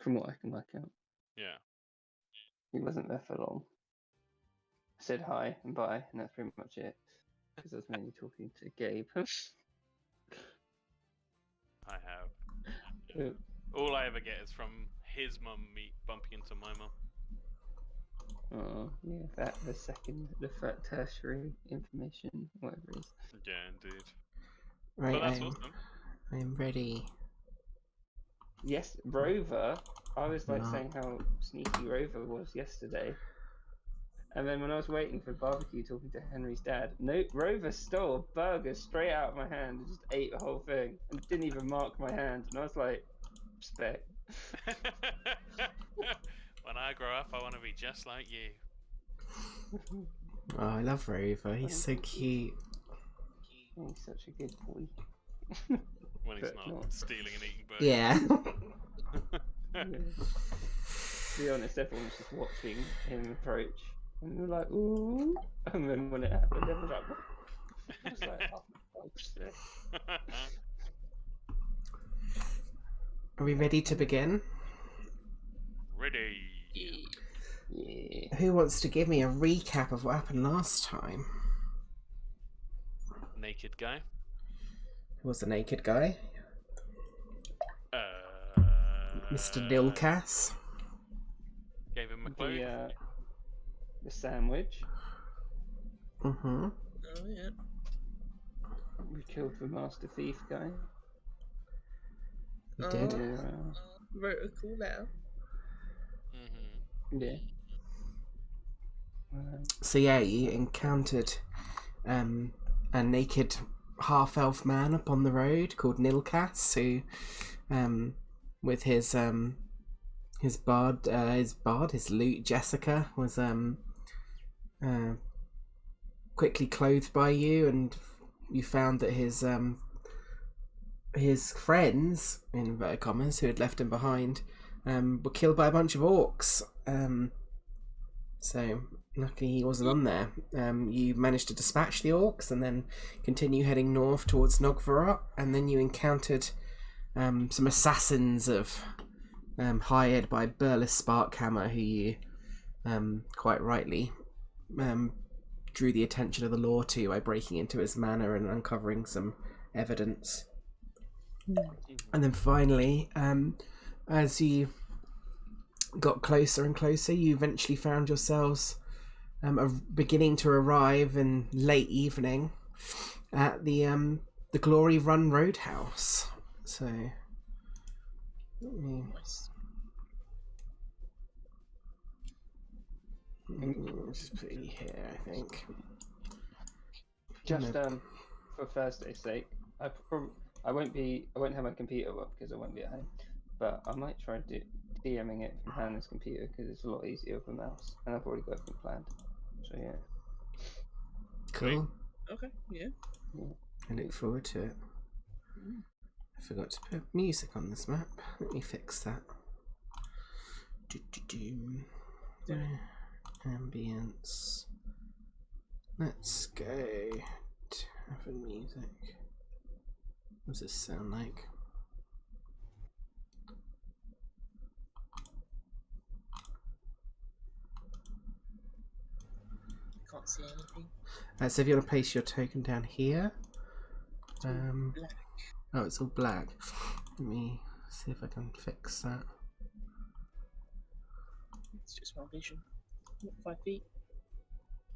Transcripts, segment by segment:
from what I can work out. Yeah. He wasn't there for long. I said hi and bye, and that's pretty much it. Because I was mainly talking to Gabe. I have. All I ever get is from his mum bumping into my mum. Oh, yeah, the tertiary information, whatever it is. Yeah, indeed. Right, But that's awesome. I'm ready. Yes, Rover. I was saying how sneaky Rover was yesterday. And then when I was waiting for barbecue talking to Henry's dad, Rover stole a burger straight out of my hand and just ate the whole thing and didn't even mark my hand. And I was like, respect. When I grow up, I want to be just like you. Oh, I love Rover. He's so cute. He's such a good boy. When he's not stealing and eating burgers. Yeah. Yeah. To be honest, everyone was just watching him approach. And we were like, ooh. And then when it happened, everyone was like, what? I was like, oh my God. Are we ready to begin? Ready. Yeah. Who wants to give me a recap of what happened last time? Naked guy. Who was the naked guy? Mr. Nilkas. Gave him a clue. The sandwich. Mm-hmm. Oh, yeah. We killed the master thief guy. We did. Wrote a call out. Mm-hmm. Yeah. So yeah, you encountered a naked half-elf man up on the road called Nilkas, who with his lute Jessica was quickly clothed by you, and you found that his friends, in inverted commas, who had left him behind, were killed by a bunch of orcs. So luckily he wasn't on there. You managed to dispatch the orcs and then continue heading north towards Nogvarot, and then you encountered some assassins hired by Burles Sparkhammer, who you quite rightly drew the attention of the law to by breaking into his manor and uncovering some evidence. And then finally, as you got closer and closer, you eventually found yourselves beginning to arrive in late evening at the Glory Run Roadhouse. So Nice. just put you here, I think. Just for Thursday's sake, I won't have my computer up because I won't be at home. But I might try DMing it from Hannah's computer because it's a lot easier with a mouse, and I've already got everything planned. So yeah. Cool. Okay, yeah. I look forward to it. I forgot to put music on this map. Let me fix that. Ambience. Let's go to have music. What does this sound like? Can't see anything. So if you want to place your token down here. Black. Oh, it's all black. Let me see if I can fix that. It's just my vision. Not 5 feet.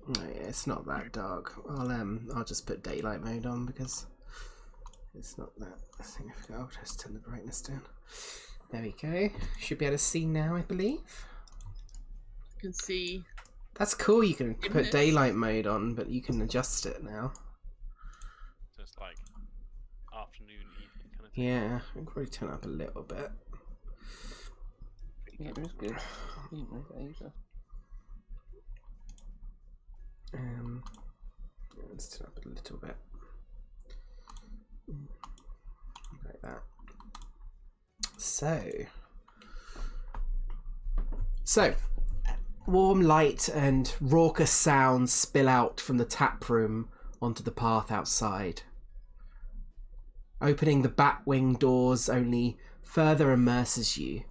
Oh yeah, it's not that dark. I'll just put daylight mode on because it's not that significant. I'll just turn the brightness down. There we go. Should be able to see now, I believe. I can see. That's cool. You can put daylight mode on, but you can adjust it now. So it's like afternoon, evening kind of thing. Yeah, I can probably turn it up a little bit. Yeah, it was good. I didn't know that either. Let's turn up a little bit. Like that. So, warm light and raucous sounds spill out from the tap room onto the path outside. Opening the batwing doors only further immerses you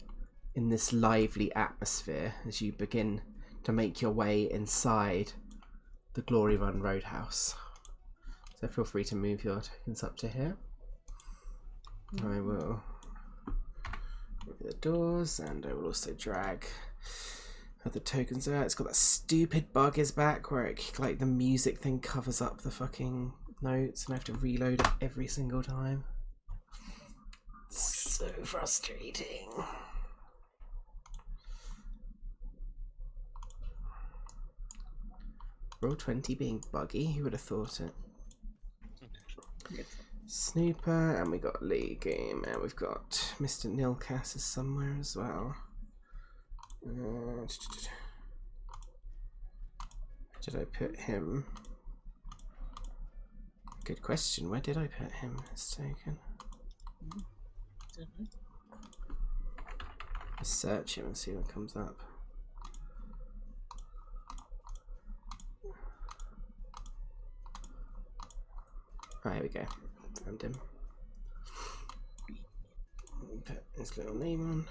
in this lively atmosphere as you begin to make your way inside the Glory Run Roadhouse. So feel free to move your tokens up to here. I will open the doors, and I will also drag the tokens out. It's got that stupid bug is back where it, like, the music thing covers up the fucking notes and I have to reload it every single time. So frustrating. Roll 20 being buggy, who would have thought it? Snooper, and we got Lee Game, and we've got Mr. Nilcass is somewhere as well. Where did I put him? Good question. Where did I put him? It's taken. Let's search him and see what comes up. Oh, here we go. Found him. Put his little name on.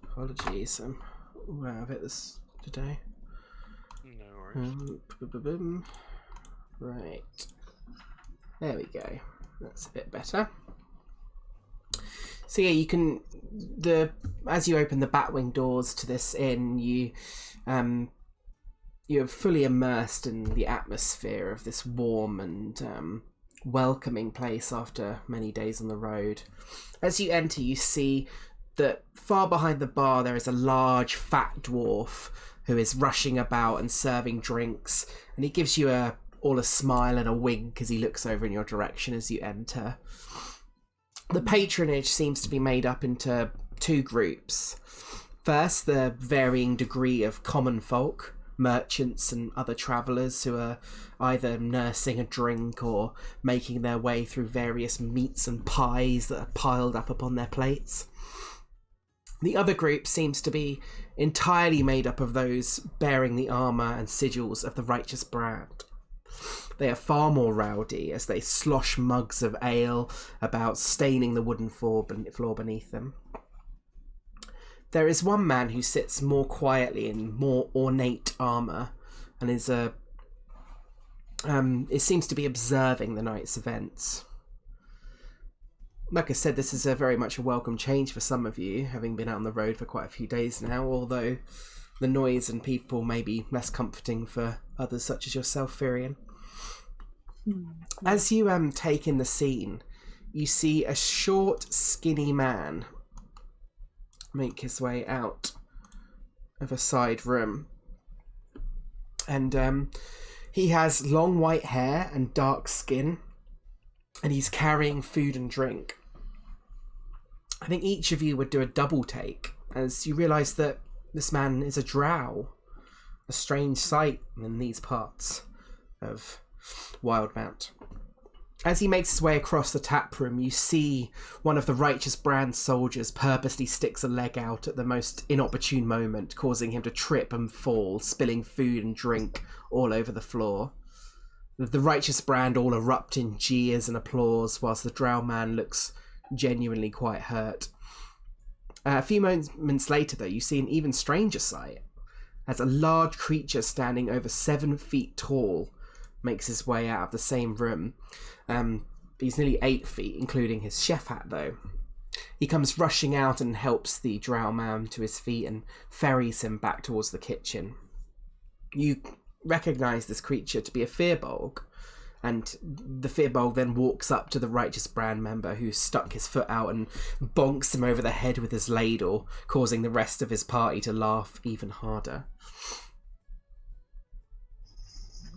Apologies, I'm all out of it this today. No worries. Right. There we go. That's a bit better. So yeah, you can as you open the Batwing doors to this inn, you're fully immersed in the atmosphere of this warm and welcoming place after many days on the road. As you enter, you see that far behind the bar there is a large fat dwarf who is rushing about and serving drinks, and he gives you all a smile and a wink as he looks over in your direction as you enter. The patronage seems to be made up into two groups. First, the varying degree of common folk, merchants and other travellers who are either nursing a drink or making their way through various meats and pies that are piled up upon their plates. The other group seems to be entirely made up of those bearing the armour and sigils of the righteous brand. They are far more rowdy as they slosh mugs of ale about, staining the wooden floor beneath them. There is one man who sits more quietly in more ornate armour and it seems to be observing the night's events. Like I said, this is very much a welcome change for some of you, having been out on the road for quite a few days now, although the noise and people may be less comforting for others such as yourself, Firion. As you take in the scene, you see a short, skinny man make his way out of a side room. And he has long white hair and dark skin, and he's carrying food and drink. I think each of you would do a double take as you realise that this man is a drow, a strange sight in these parts of Wildemount. As he makes his way across the tap room, you see one of the Righteous Brand soldiers purposely sticks a leg out at the most inopportune moment, causing him to trip and fall, spilling food and drink all over the floor. The Righteous Brand all erupt in jeers and applause, whilst the drow man looks genuinely quite hurt. A few moments later, though, you see an even stranger sight, as a large creature standing over 7 feet tall makes his way out of the same room. He's nearly 8 feet, including his chef hat, though. He comes rushing out and helps the drow man to his feet and ferries him back towards the kitchen. You recognise this creature to be a Firbolg, and the Firbolg then walks up to the Righteous Brand member who stuck his foot out and bonks him over the head with his ladle, causing the rest of his party to laugh even harder.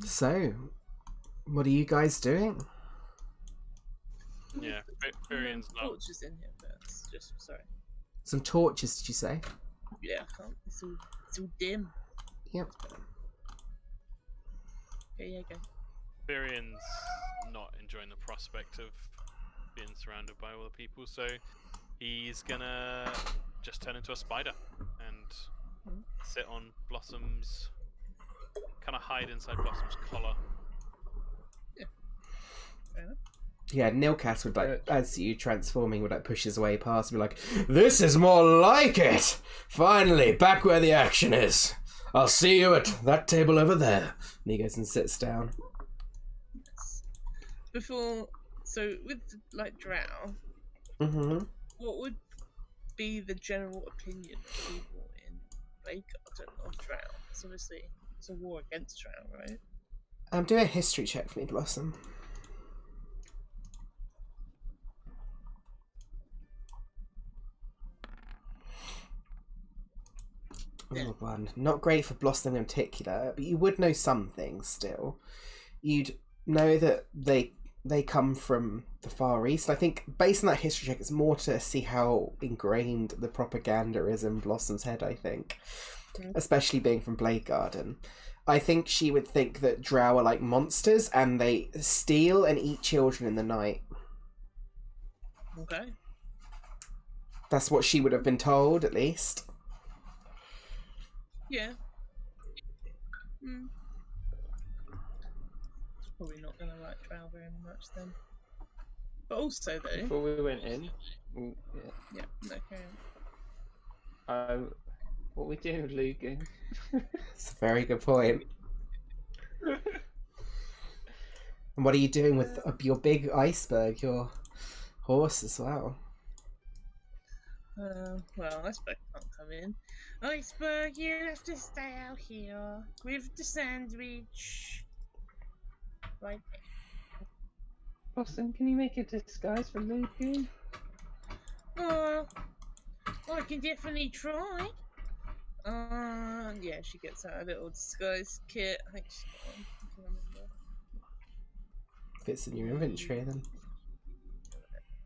So, what are you guys doing? Yeah, Firion's not. Torches in here, but it's just sorry. Some torches, did you say? Yeah, I can't. It's all dim. Yep. Okay, yeah, go. Firion's not enjoying the prospect of being surrounded by all the people, so he's gonna just turn into a spider and sit on Blossom's, kind of hide inside Blossom's collar. Yeah. fair enough. Yeah, Nilkas would like, Good. as you transforming, would like push his way past and be like, "This is more like it! Finally, back where the action is. I'll see you at that table over there." And he goes and sits down. Before, so with like Drow, Mm-hmm. what would be the general opinion of people in Baygarden of Drow? Because obviously it's a war against Drow, right? Do a history check for me, Blossom. Oh, one. Not great for Blossom in particular, but you would know some things still. You'd know that they come from the Far East. I think based on that history check, it's more to see how ingrained the propaganda is in Blossom's head, I think. Especially being from Blade Garden. I think she would think that Drow are like monsters and they steal and eat children in the night. Okay. That's what she would have been told, at least. Yeah. Hmm. It's probably not going to like Drow very much then. But also though. Before we went in, Yeah. Okay. what are we doing with Lugu? It's a very good point. And what are you doing with your big iceberg, your horse as well? Well, Iceberg can't come in. Iceberg, you have to stay out here with the sandwich. Right there. Blossom, can you make a disguise for Lugu? I can definitely try. Yeah, she gets out a little disguise kit. I think she's got one. I can remember. Fits in your inventory then.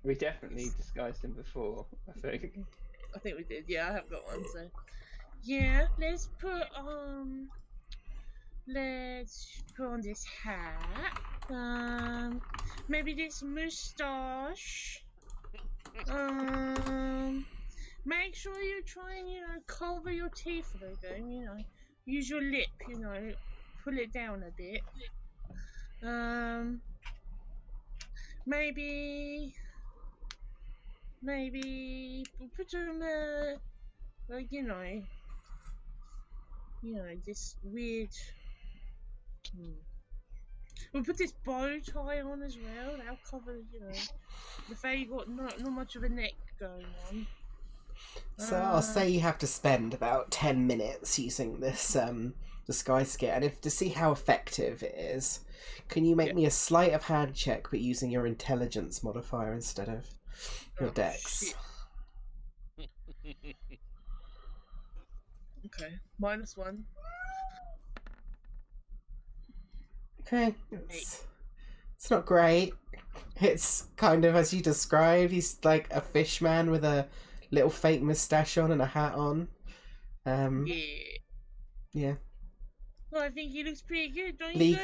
We definitely disguised him before, I think. I think we did. Yeah, I have got one. So, yeah, let's put on this hat. Maybe this moustache. Make sure you try and cover your teeth a little bit. Use your lip. Pull it down a bit. Maybe we'll put on this weird. We'll put this bow tie on as well. That'll cover, the fact you've got not much of a neck going on. So I'll say you have to spend about 10 minutes using this disguise kit, and if to see how effective it is, can you make me a sleight of hand check, but using your intelligence modifier instead of your dex? Okay, -1. Okay, it's not great. It's kind of as you described. He's like a fish man with a little fake moustache on and a hat on. Yeah. Well, I think he looks pretty good, don't you?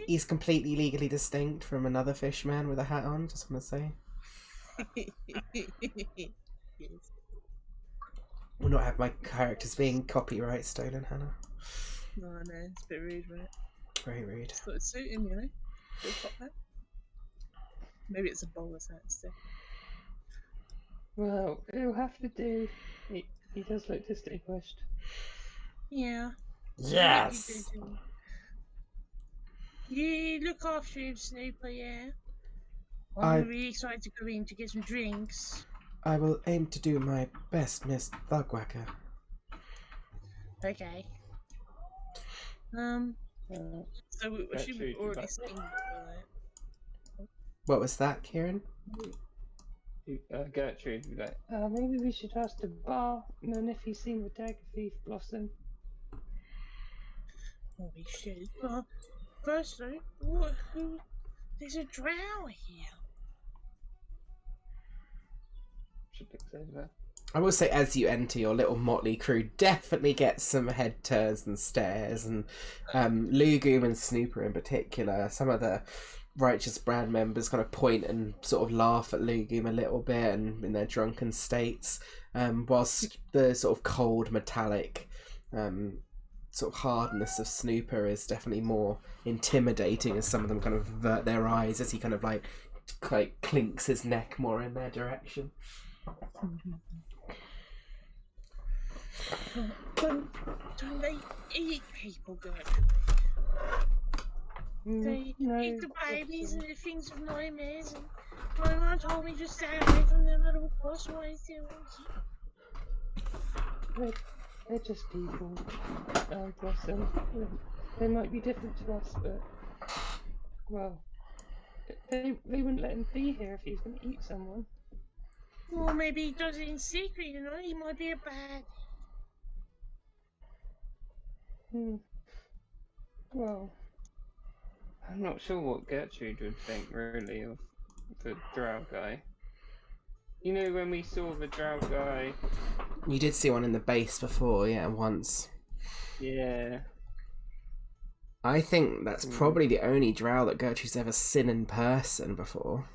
He's completely legally distinct from another fish man with a hat on. Just want to say. Yes. Will not have my characters being copyright stolen, Hannah. No, it's a bit rude, right? Very rude. Just put a suit in, Little top hat. Maybe it's a bowler's hat instead. Well, it'll have to do. He does look distinguished. Yeah. Yes! You look after him, Snooper, yeah? I'm really excited to go in to get some drinks. I will aim to do my best, Miss Thugwacker. Okay. So we've already seen that. What was that, Kieran? Gertrude would be like, maybe we should ask the bar, and then if he's seen the dagger thief, Blossom. Oh, we should. First though, who? There's a drow here. Should look over. I will say, as you enter, your little motley crew definitely gets some head turns and stares, and Lugum and Snooper in particular, some of the Righteous Brand members kind of point and sort of laugh at Lugum a little bit and in their drunken states, whilst the sort of cold metallic sort of hardness of Snooper is definitely more intimidating, as some of them kind of avert their eyes as he kind of like clinks his neck more in their direction. Don't they eat people, Gertrude? They eat the babies and the things with nightmares, and my mum told me to stay away from them at all costs. Why is there? They're just people. Oh, bless them. They might be different to us, but well, they wouldn't let him be here if he was going to eat someone. Well, maybe he does it in secret. You know, he might be a bad. Well, I'm not sure what Gertrude would think, really, of the drow guy. You know, when we saw the drow guy... You did see one in the base before, yeah, once. Yeah. I think that's probably the only drow that Gertrude's ever seen in person before.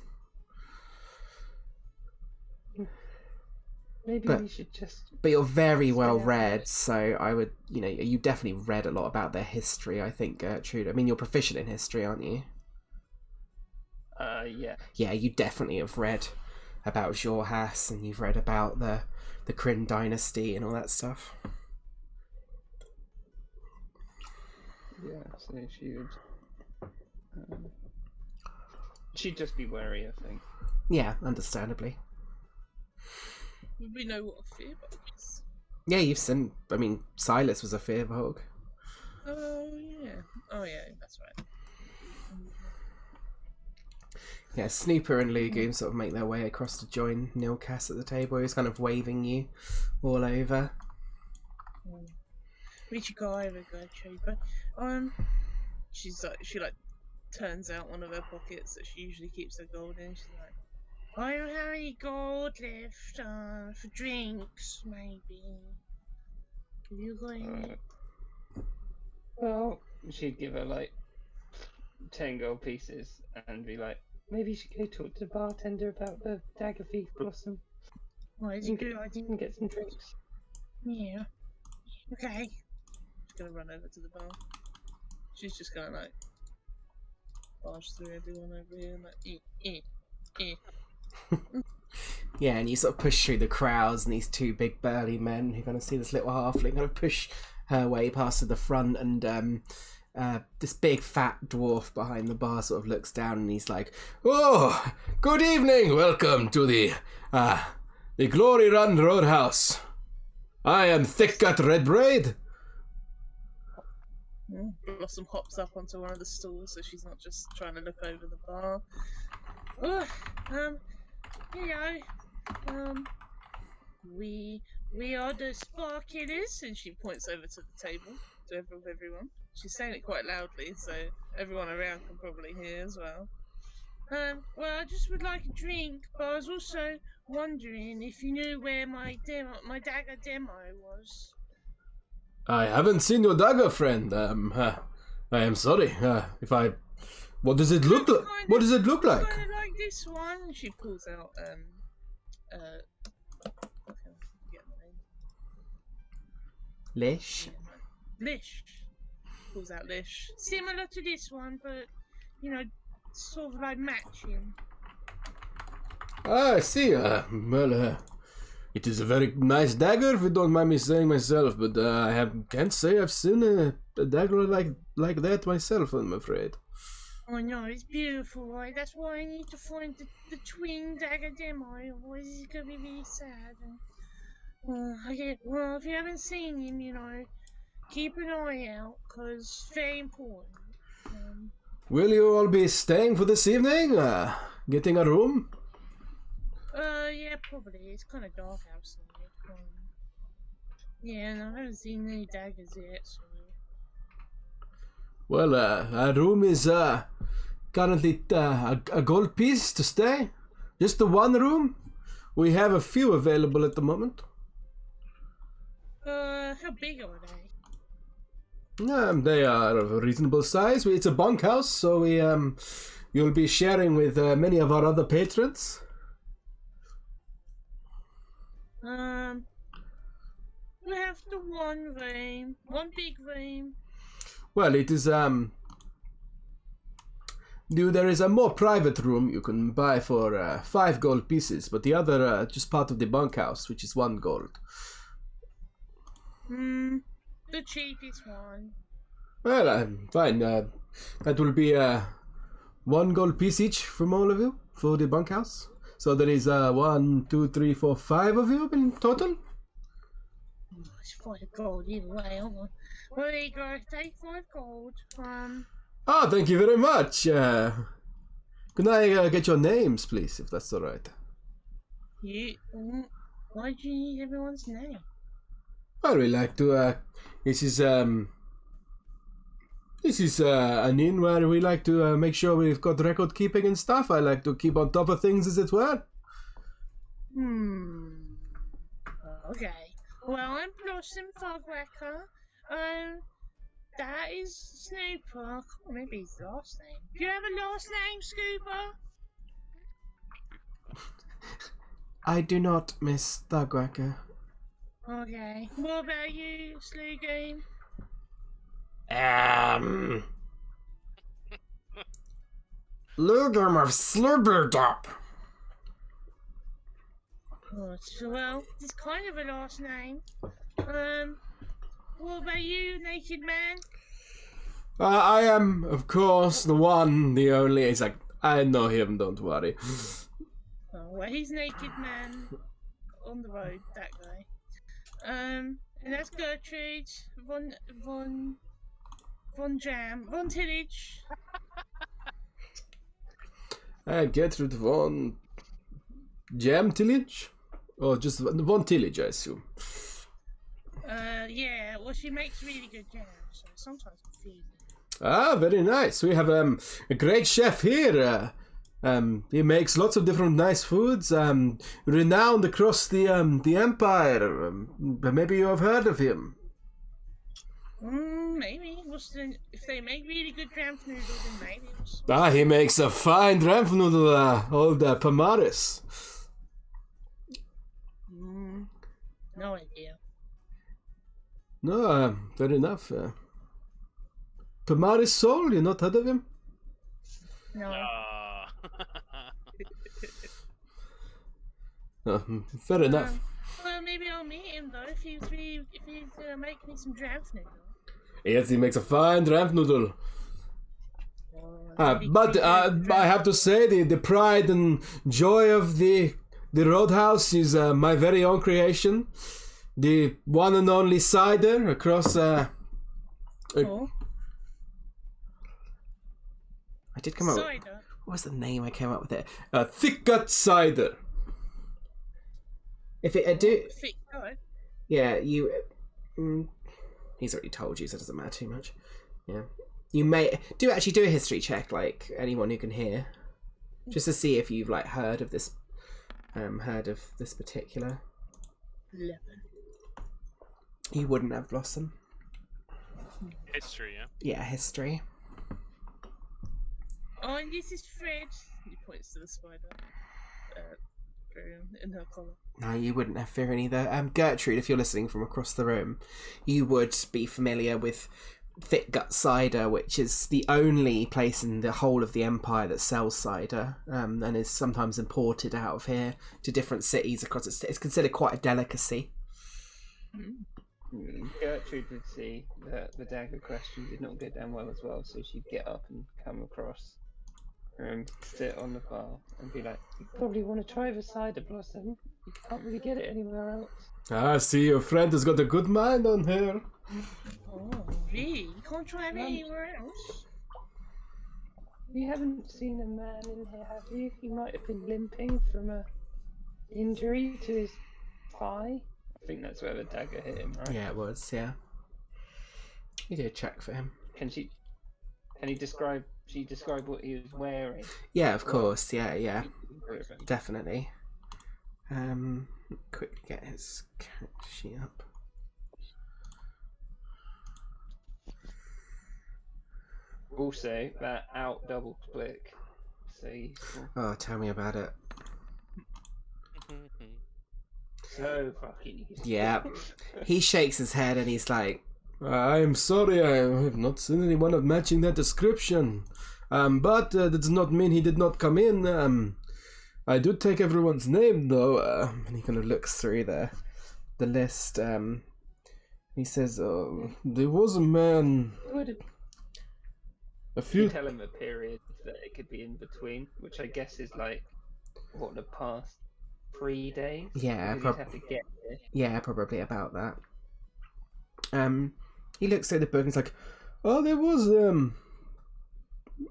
Maybe we should just... But you're very well read, so I would, you know, you definitely read a lot about their history, I think, Gertrude. I mean, you're proficient in history, aren't you? Yeah. Yeah, you definitely have read about Jorhas, and you've read about the Kryn dynasty and all that stuff. Yeah, so she would... she'd just be wary, I think. Yeah, understandably. We know what a fearbog is. Yeah, you've seen... I mean, Silas was a fearbog. Oh, yeah. Oh, yeah, that's right. Yeah, Snooper and Lugoon sort of make their way across to join Nilkas at the table. He's kind of waving you all over. We should go over, Gertrude, but she turns out one of her pockets that she usually keeps her gold in. She's like, I don't have any gold left for drinks, maybe. Have you got any? Well, she'd give her like 10 gold pieces and be like, maybe you should go talk to the bartender about the dagger thief blossom. Why is it good? I can get some drinks. Yeah. Okay. She's gonna run over to the bar. She's just gonna like barge through everyone over here and like Yeah, and you sort of push through the crowds, and these two big burly men who kind of see this little halfling kind of push her way past to the front, and this big fat dwarf behind the bar sort of looks down, and he's like, "Oh, good evening, welcome to the Glory Run Roadhouse. I am Thick-Gut Redbraid." Blossom hops up onto one of the stools so she's not just trying to look over the bar. Oh, we are the Spark Killers, and she points over to the table to everyone. She's saying it quite loudly, so everyone around can probably hear as well. Well, I just would like a drink, but I was also wondering if you knew where my dagger demo was. I haven't seen your dagger, friend. I am sorry. What does it look like? What does it look like? Kind of like this one. She pulls out Lish. Lish. Pulls out Lish. Similar to this one, but you know, sort of like matching. I see. It is a very nice dagger, if you don't mind me saying myself, but can't say I've seen a dagger like that myself, I'm afraid. Oh no, it's beautiful, right? That's why I need to find the twin dagger demo, otherwise it's gonna be really sad. Well, if you haven't seen him, you know, keep an eye out, because it's very important. Will you all be staying for this evening? Getting a room? Yeah, probably. It's kind of dark outside. Yeah, no, I haven't seen any daggers yet, so... Well, our room is currently a gold piece to stay. Just the one room. We have a few available at the moment. How big are they? They are of a reasonable size. It's a bunkhouse, so you'll be sharing with many of our other patrons. We have the one room, one big room. Well, it is there is a more private room you can buy for 5 gold pieces, but the other just part of the bunkhouse, which is 1 gold. The cheapest one. Well, fine. That will be 1 gold piece each from all of you for the bunkhouse. So there is 1, 2, 3, 4, 5 of you in total. It's 5 gold either way, aren't we? Well, there you go. Take 5 gold. Oh, thank you very much. Can I get your names, please, if that's all right? Why do you need everyone's name? Well, we like to. This is an inn where we like to make sure we've got record keeping and stuff. I like to keep on top of things, as it were. Okay. Well, I'm Blossom Fogwrecker. That is Snooper. I can't remember his last name. Do you have a last name, Scooper? I do not, Miss Thugwacker. Okay. What about you, Slugeen? Lugum of Slurberdup. Well, it's kind of a last name. What about you, Naked Man? I am, of course, the one, the only. It's like, I know him, don't worry. Oh, well, he's Naked Man on the road, that guy. And that's Gertrude, Von Tillage. Gertrude von Jam Tillage? Or just Von Tillage, I assume. Yeah, well, she makes really good jam, so sometimes confusing. Ah, very nice. We have a great chef here. He makes lots of different nice foods. Renowned across the empire. Maybe you have heard of him. Maybe. If they make really good dram noodles, then maybe. Ah, he makes a fine dram noodle, old Pamaris. No idea. No, fair enough. Pamaris Soul, you not heard of him? No. Fair enough. Well, maybe I'll meet him though if he's make me some dram noodles. Yes, he makes a fine dram noodle. But I have to say, the pride and joy of the Roadhouse is my very own creation. The one and only cider across. I did come up with... Cider. What was the name I came up with it? Thick gut cider. If it do... Thick gut. Yeah, you... he's already told you, so it doesn't matter too much. Yeah. You may... Do a history check, like, anyone who can hear. Just to see if you've, like, heard of this particular... 11. You wouldn't have, Blossom. History, yeah? Yeah, history. Oh, and this is Fred. He points to the spider. In her collar. No, you wouldn't have fear either. Gertrude, if you're listening from across the room, you would be familiar with Thick Gut Cider, which is the only place in the whole of the Empire that sells cider, and is sometimes imported out of here to different cities across it. It's considered quite a delicacy. Gertrude would see that the dagger question did not go down well as well, so she'd get up and come across and sit on the bar and be like, "You probably want to try the cider, Blossom. You can't really get it anywhere else." Ah, see, your friend has got a good mind on her. Oh, really? You can't try it anywhere else? You haven't seen a man in here, have you? He might have been limping from a injury to his thigh. I think that's where the dagger hit him, right? Yeah, it was, yeah. You did a check for him. Can he describe what he was wearing? Yeah, of course, yeah. Definitely. Quickly get his character sheet up. Also, that out double click. So useful. Oh, tell me about it. so fucking easy. Yeah. He shakes his head and he's like, I'm sorry, I have not seen anyone of matching that description. But that does not mean he did not come in. I do take everyone's name, though. and he kind of looks through the list. He says, There was a man. Would A you few. tell him a period that it could be in between, which I guess is like, what, the past 3 days? Yeah, Because you'd have to get there. yeah, probably about that. He looks at the book and he's like, Oh, there was.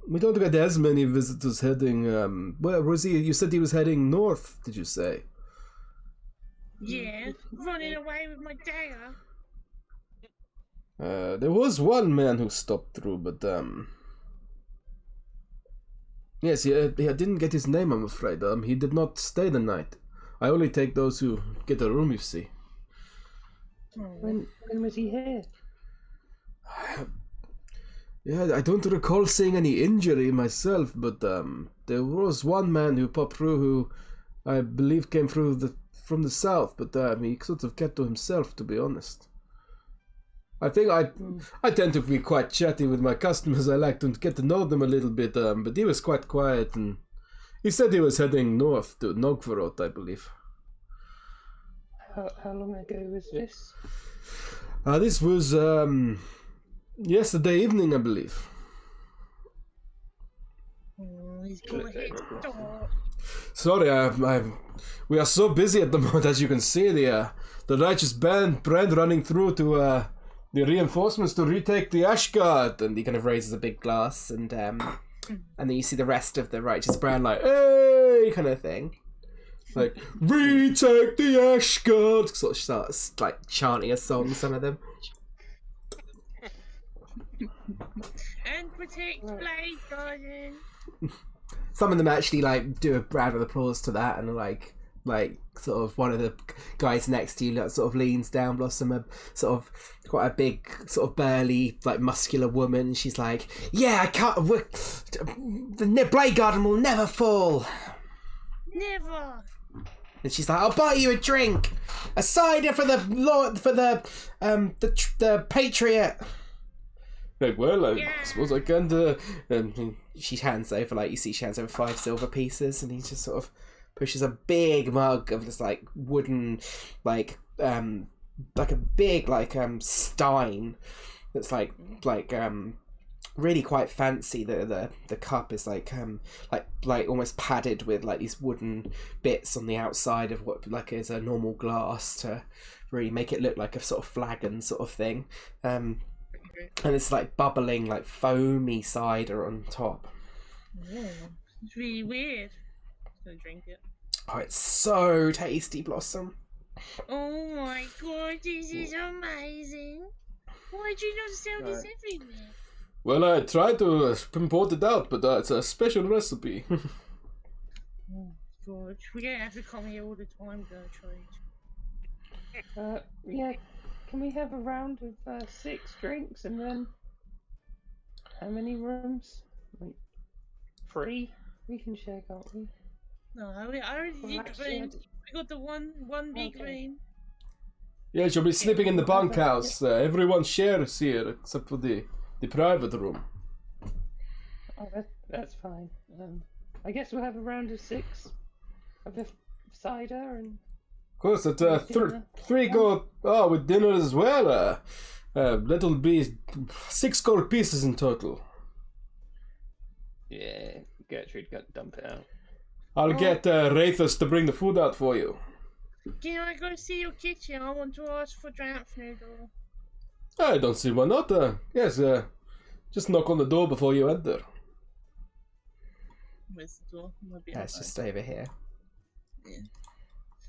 We don't get as many visitors heading. Where was he? You said he was heading north, did you say? Yeah, running away with my dagger. There was one man who stopped through, but yes, he didn't get his name, I'm afraid. He did not stay the night. I only take those who get a room, you see. When was he here? Yeah, I don't recall seeing any injury myself, but there was one man who popped through who I believe came through from the south, but he sort of kept to himself, to be honest. I think I tend to be quite chatty with my customers. I like to get to know them a little bit, but he was quite quiet, and he said he was heading north to Novgorod, I believe. How long ago was this? This was yesterday evening, I believe. Oh, he's got a head start. Sorry, we are so busy at the moment, as you can see. The righteous brand running through to the reinforcements to retake the Ashgard. and he kind of raises a big glass, and then you see the rest of the righteous brand like, hey, kind of thing. Like, retake the Ashgard! Sort of starts like chanting a song, some of them. And protect Blade Garden. Some of them actually like do a round of applause to that, and like sort of one of the guys next to you like, sort of leans down, Blossom, a sort of quite a big sort of burly like muscular woman. She's like, yeah, I can't, the Blade Garden will never fall. Never. And she's like, I'll buy you a drink, a cider for the Lord, for the Patriot. Like, well, I suppose I can. She hands over, like, you see she hands over 5 silver pieces, and he just sort of pushes a big mug of this like wooden, like a big like stein that's like really quite fancy. The cup is like almost padded with like these wooden bits on the outside of what like is a normal glass to really make it look like a sort of flagon sort of thing. And it's like bubbling, like foamy cider on top. Yeah, it's really weird. I'm gonna drink it. Oh, it's so tasty, Blossom. Oh my god, this is amazing. Why do you not sell this Right. everywhere? Well, I tried to import it out, but it's a special recipe. Oh god, we're gonna have to come here all the time, Gertrude. Yeah. Can we have a round of 6 drinks and then how many rooms? Like 3? We can share, can't we? No, I already Well, did actually, green. We got the one big Okay. green. Yeah, you'll be sleeping in the bunkhouse. Everyone shares here except for the private room. Oh, that's fine. I guess we'll have a round of 6 of the cider and. Of course, at Dinner. 3 go with dinner as well. That'll be 6 gold pieces in total. Yeah, Gertrude got to dump it out. I'll get Rathus to bring the food out for you. Can I go see your kitchen? I want to ask for drought noodle. I don't see why not. Yes, just knock on the door before you enter. Where's the door? Might be That's outside. just over here. Yeah.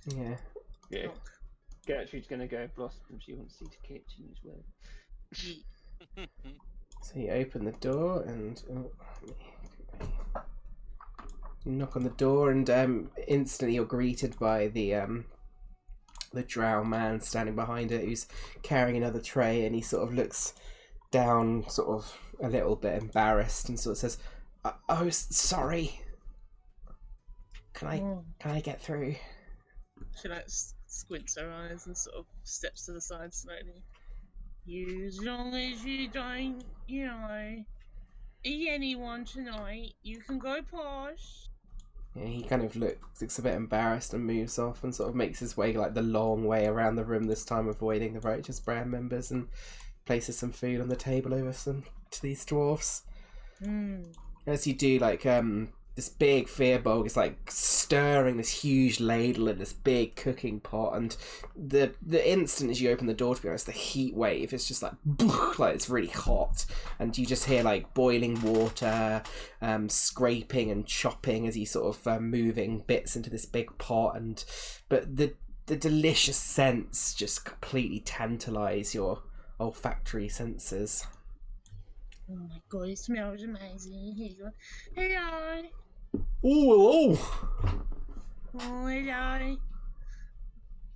Yeah. Yeah. Knock. Gertrude's gonna go Blossom. She wants to see the kitchen as well. So you open the door and you knock on the door, and instantly you're greeted by the drow man standing behind it, who's carrying another tray, and he sort of looks down, sort of a little bit embarrassed, and sort of says, "Oh, sorry. Can I get through?" She like squints her eyes and sort of steps to the side slowly. You, as long as you don't, eat anyone tonight, you can go past. Yeah, he kind of looks a bit embarrassed and moves off and sort of makes his way like the long way around the room this time, avoiding the Righteous Brand members, and places some food on the table over to these dwarfs. As you do, like this big Fearbog is like stirring this huge ladle in this big cooking pot, and the instant as you open the door, to be honest, the heat wave is just like it's really hot, and you just hear like boiling water, scraping and chopping as you sort of moving bits into this big pot, but the delicious scents just completely tantalise your olfactory senses. Oh my god, it smells amazing. Here you go. Hello. Oh, hello.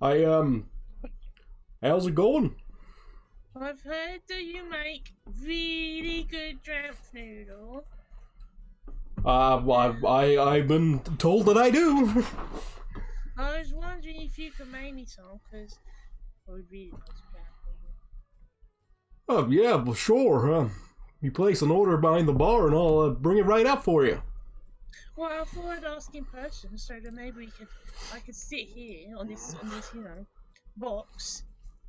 Oh, hello. How's it going? I've heard that you make really good dramp noodle. I've been told that I do. I was wondering if you could make me some, because I would really like dramp noodle. Oh, yeah, well, sure. You place an order behind the bar and I'll bring it right up for you. Well, I thought I'd ask in person, so that maybe I could sit here on this box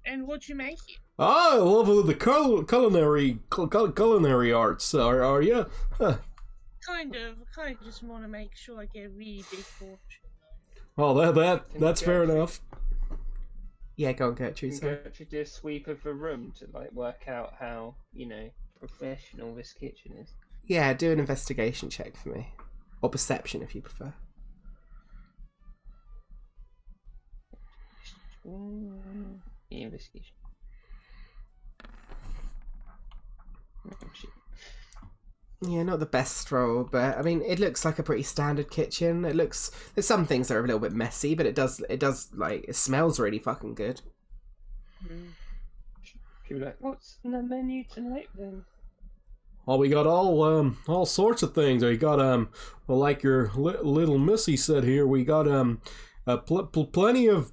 and watch you make it. Ah, I love the culinary arts. Are you? Kind of just want to make sure I get a really big portion. Oh, that's fair enough. Yeah, go on, Gertrude. Can Gertrude do a sweep of the room to like work out how professional this kitchen is? Yeah, do an investigation check for me. Or perception, if you prefer. Investigation. Oh, shit. Yeah, not the best roll, but I mean, it looks like a pretty standard kitchen. There's some things that are a little bit messy, but it does like, it smells really fucking good. She'll be like, what's on the menu tonight then? Oh, we got all sorts of things. We got well, like your little Missy said here, we got plenty of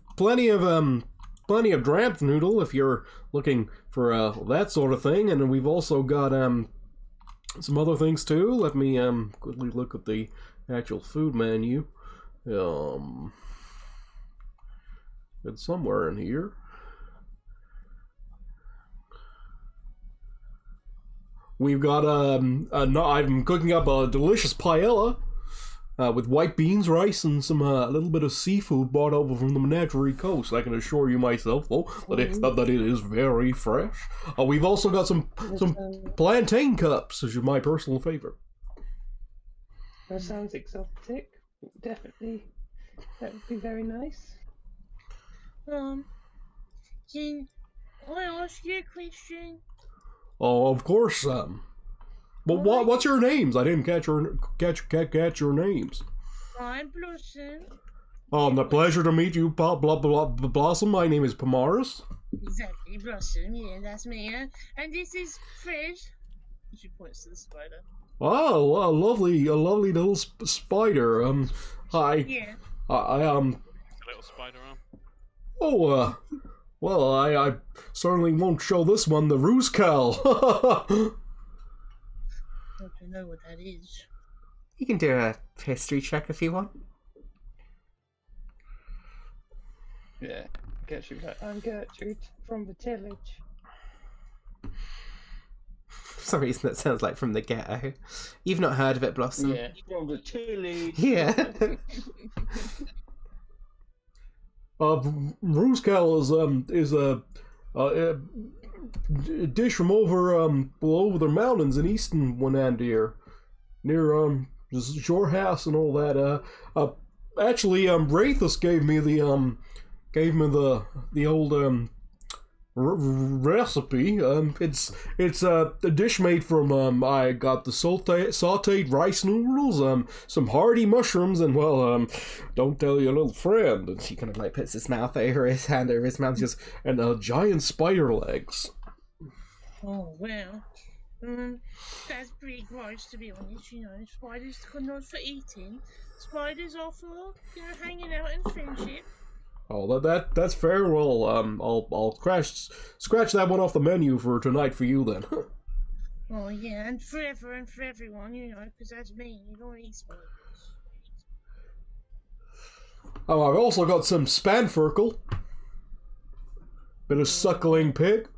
dramp noodle if you're looking for that sort of thing, and we've also got some other things too. Let me quickly look at the actual food menu. It's somewhere in here. We've got I'm cooking up a delicious paella with white beans, rice, and some a little bit of seafood brought over from the Menagerie Coast. I can assure you myself, that it is very fresh. We've also got some plantain cups, which is my personal favorite. That sounds exotic. Definitely, that would be very nice. Can I ask you a question? Oh, of course. But what's your names? I didn't catch your names. I'm Blossom. Oh, the pleasure to meet you, Blossom. My name is Pamaris. Exactly, Blossom. Yeah, that's me. And this is Fred. She points to the spider. Oh, a lovely little spider. Hi. Yeah. I A little spider arm. Oh, well, I certainly won't show this one the ruse cowl. I don't know what that is. You can do a history check if you want. Yeah, Gertrude. I'm Gertrude from the tillage. For some reason, that sounds like from the ghetto. You've not heard of it, Blossom? Yeah, from the tillage. Yeah. Ruse cowl is a dish from over the mountains in eastern Wenandir, near your house and all that. Actually, Wraithus gave me the old recipe. It's a dish made from I got the sauteed rice noodles, some hardy mushrooms, and don't tell your little friend. And She kind of like puts his mouth over his hand over his mouth, just and giant spider legs. Oh, well. That's pretty gross, to be honest. Spiders are not for eating. Spiders are for, hanging out and friendship. Oh, that's fair. Well, I'll scratch that one off the menu for tonight for you then. Oh, yeah, and forever and for everyone, you know, because that's me. You don't eat spiders. Oh, I've also got some spanferkel. Bit of suckling pig.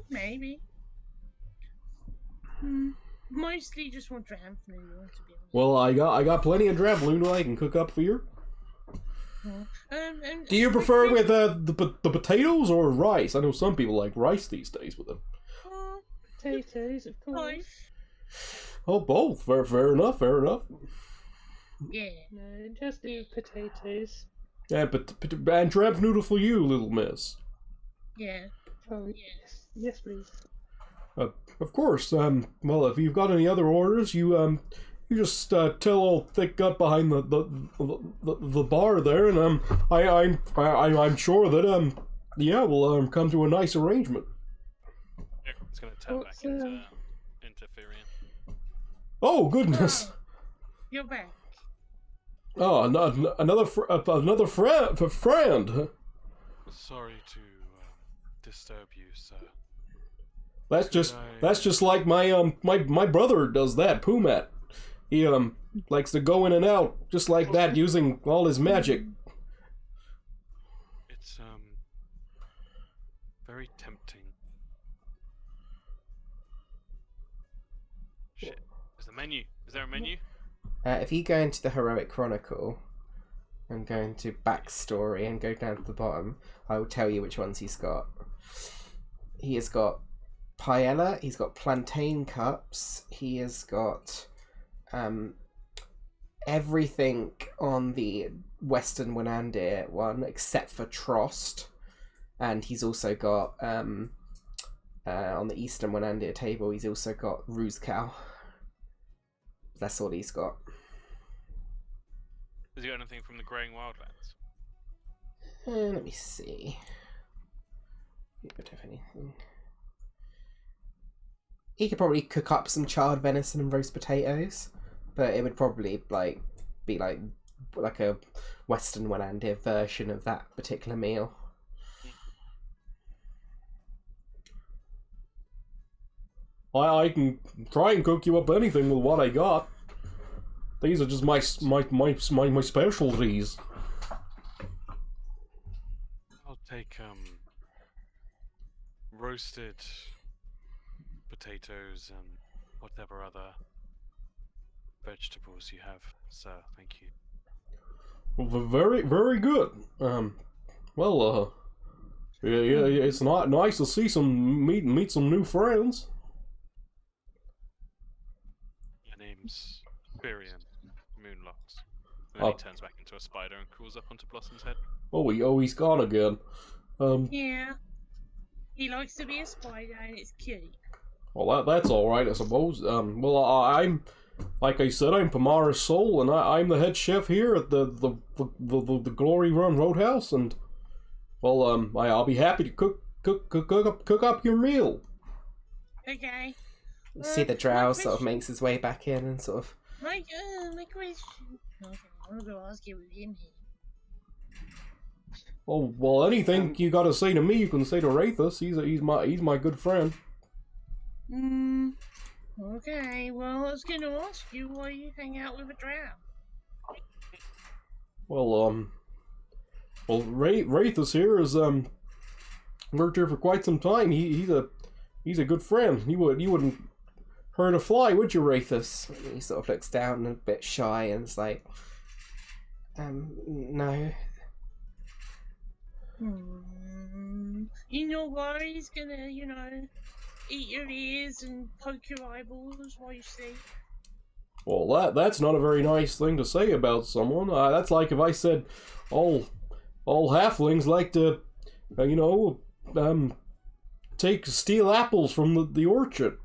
Maybe. Mostly just want dram noodle, to be honest. Well, I got plenty of dram noodle I can cook up for you. And Do you prefer with the potatoes or rice? I know some people like rice these days with them. Potatoes, of course. Life. Oh, both. Fair enough. Fair enough. Yeah. No, just do potatoes. Yeah, and dram noodle for you, little miss. Yeah. Oh, yes. Yes, please. Of course. Well, if you've got any other orders, you just tell old thick gut behind the bar there, and I'm sure that yeah, we'll come to a nice arrangement. It's going to turn back into Firian. Oh goodness! You're back. Oh, another friend. Sorry to disturb you, sir. That's just like my brother does that. Pumat. He likes to go in and out just like that, using all his magic. It's very tempting. Shit. Is the menu? Is there a menu? If you go into the Heroic Chronicle and go into backstory and go down to the bottom, I will tell you which ones he's got. He has got paella, he's got plantain cups, he has got everything on the Western Wenandir one except for Trost, and he's also got on the Eastern Wenandir table he's also got Ruzcow. That's all he's got. Has he got anything from the Greying Wildlands? Let me see. He would have anything. He could probably cook up some charred venison and roast potatoes, but it would probably be like a Western Wenandir version of that particular meal. I can try and cook you up anything with what I got. These are just my specialties. I'll take roasted potatoes and whatever other vegetables you have, sir. Thank you. Well, very, very good. Yeah, it's not nice to see meet some new friends. My name's Firian Moonlocks. And then he turns back into a spider and crawls up onto Blossom's head. He's gone again. Yeah. He likes to be a spider and it's cute. Well, that's all right, I suppose. I'm, like I said, I'm Pamara's soul, and I'm the head chef here at the Glory Run Roadhouse, and well, I'll be happy to cook up your meal. Okay. You see the drow sort of makes his way back in and sort of. My question. Okay, I'm gonna ask you with him here. Oh well, anything you got to say to me, you can say to Wraithus. He's my good friend. Okay, well, I was going to ask you why you hang out with a drow. Well, Wraithus here is worked here for quite some time. He's a good friend. You wouldn't hurt a fly, would you, Wraithus? He sort of looks down a bit shy and is like, no. You know why he's gonna, eat your ears and poke your eyeballs while you sleep? Well, that's not a very nice thing to say about someone. That's like if I said all halflings like to, steal apples from the orchard.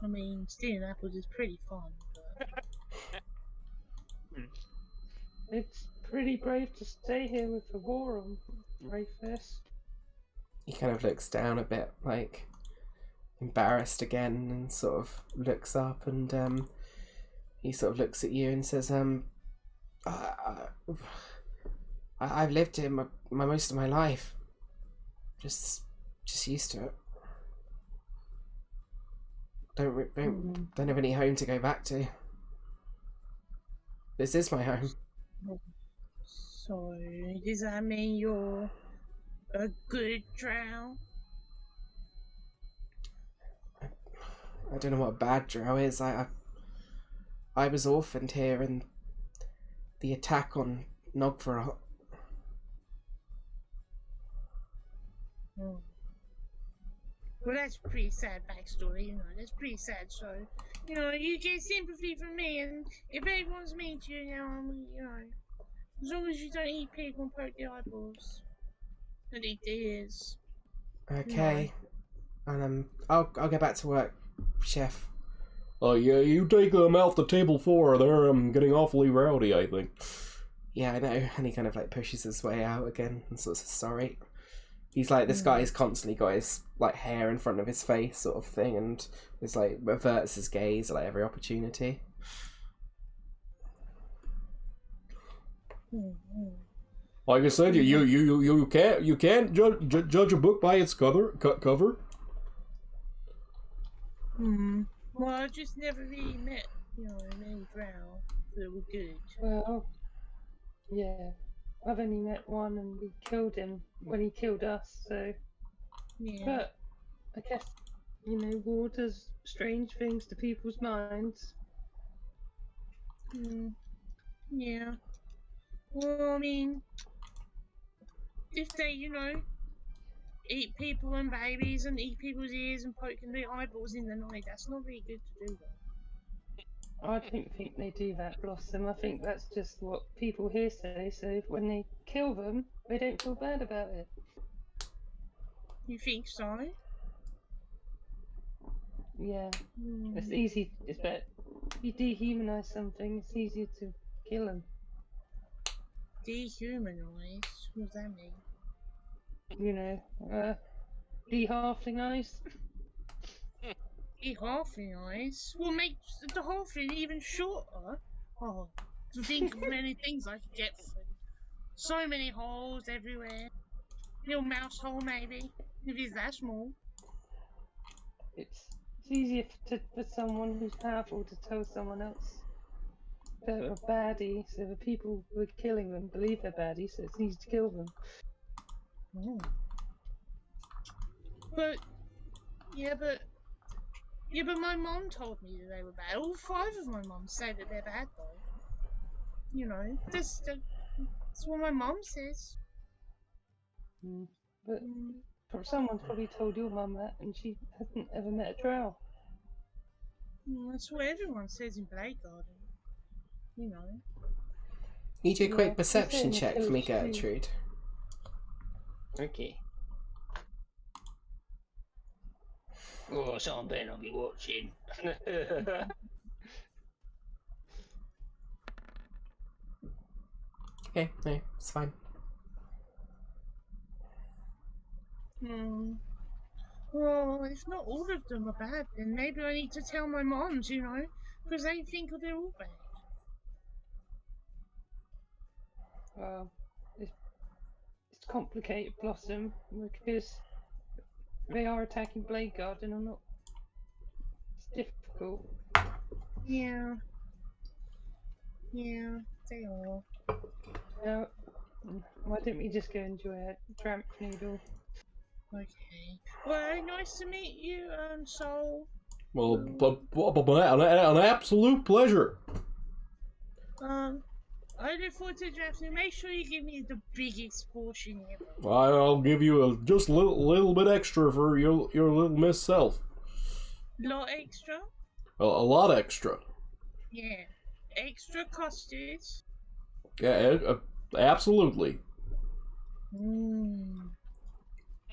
I mean, stealing apples is pretty fun, but... It's pretty brave to stay here with the war on, Wraithus. He kind of looks down a bit, like, embarrassed again, and sort of looks up, and he sort of looks at you and says, I've lived here my most of my life. Just used to it. Don't have any home to go back to. This is my home. So, does that mean you're a good drow? I don't know what a bad drow is. I was orphaned here in the attack on Nogvarot. Well, that's a pretty sad backstory, you know. That's pretty sad. So, you know, you get sympathy from me, and if everyone's mean to you now, you know, as long as you don't eat people and poke the eyeballs and eat the ears. Okay, and I'll get back to work, Chef. Oh yeah, you take them out the table 4. They're getting awfully rowdy, I think. Yeah, I know. And he kind of like pushes his way out again and sort of says sorry. He's like, this guy's constantly got his like hair in front of his face, sort of thing, and it's like averts his gaze at like every opportunity. Like I said, you can't judge a book by its cover. Well, I just never really met, you know, many drow that were good. Well, yeah. I've only met one, and we killed him when he killed us, so... Yeah. But, I guess, you know, war does strange things to people's minds. Yeah. Well, I mean, if they, you know, eat people and babies and eat people's ears and poking their eyeballs in the night, that's not really good to do, though. I don't think they do that, Blossom. I think that's just what people here say, so when they kill them, they don't feel bad about it. You think so? Yeah. It's easy, it's better. If you dehumanize something, it's easier to kill them. Dehumanize? What does that mean? You know, de-halflingize. De-halflingize? What makes the halfling even shorter? Oh, to think of many things I could get through. So many holes everywhere. Little mouse hole, maybe, if it's that small. It's easier for someone who's powerful to tell someone else they're a baddie, so the people who are killing them believe they're baddies, so it's easy to kill them. But my mom told me that they were bad. All 5 of my moms say that they're bad, though. You know, that's what my mom says. But someone's probably told your mum that, and she hasn't ever met a drow. That's what everyone says in Bladegarden. You know. You do a quick perception check for me, Gertrude. Okay. Oh, someone better not be watching. Okay, no, it's fine. Well, if not all of them are bad, then maybe I need to tell my moms, you know, because they think they're all bad. Well, it's complicated, Blossom, because they are attacking Bladegarden or not. It's difficult. Yeah, they are. Now, why don't we just go enjoy a tramp noodle? Okay. Well, nice to meet you, Soul. Well, an absolute pleasure. I look forward to drafting. Make sure you give me the biggest portion ever. I'll give you just a little bit extra for your little Miss Self. Lot extra? A lot extra. Yeah. Extra custard. Yeah, absolutely.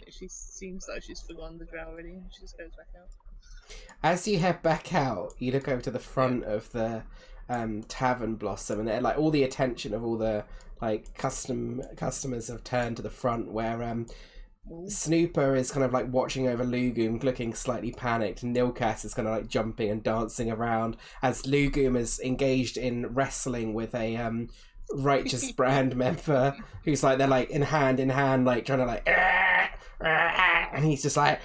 She seems like she's forgotten the drow already. She just goes back out. As you head back out, you look over to the front of the tavern, Blossom, and like all the attention of all the like customers have turned to the front, where Snooper is kind of like watching over Lugum, looking slightly panicked, and Nilkas is kind of like jumping and dancing around as Lugum is engaged in wrestling with a righteous brand member who's like, they're like in hand, like trying to like, and he's just like,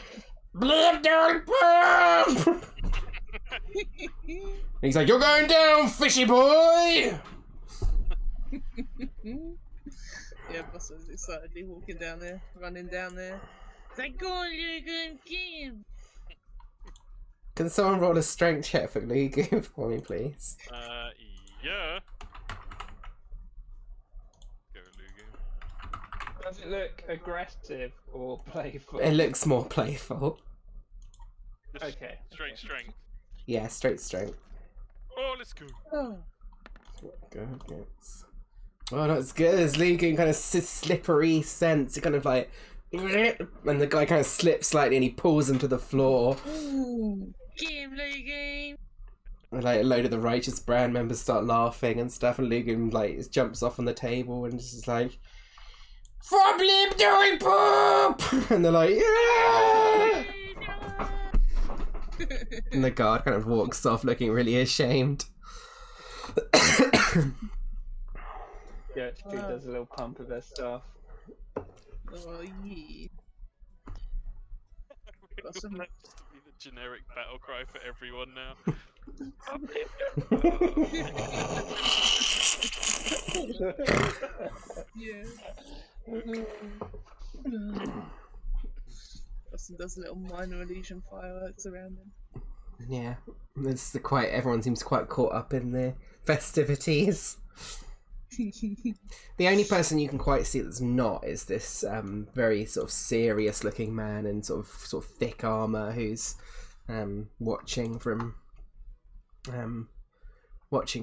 blip, don't bump. He's like, you're going down, fishy boy. Yeah, Blossom's excitedly walking down there, running down there. It's like, go on, Lugan, get him! Can someone roll a strength check for Lugu for me, please? Yeah. Go, Lugu. Does it look aggressive or playful? It looks more playful. Just Okay. Straight strength. Yeah, straight strength. Oh, let's go. Oh. Go against. Oh, that's good. As Lugu kind of slippery sense, it kind of like, and the guy kind of slips slightly and he pulls him to the floor. Ooh. Get him, Lugan! And like a load of the righteous brand members start laughing and stuff, and Lugan like jumps off on the table and just is like, "Problem doing poop!" And they're like, "Yeah!" And the guard kind of walks off looking really ashamed. Gertrude does a little pump of her staff. Oh, yeah. Blossom. That's just to be the generic battle cry for everyone now. Yeah. Blossom does a little minor illusion fireworks around him. Yeah, it's everyone seems quite caught up in the festivities. The only person you can quite see that's not is this very sort of serious looking man in sort of thick armour who's watching from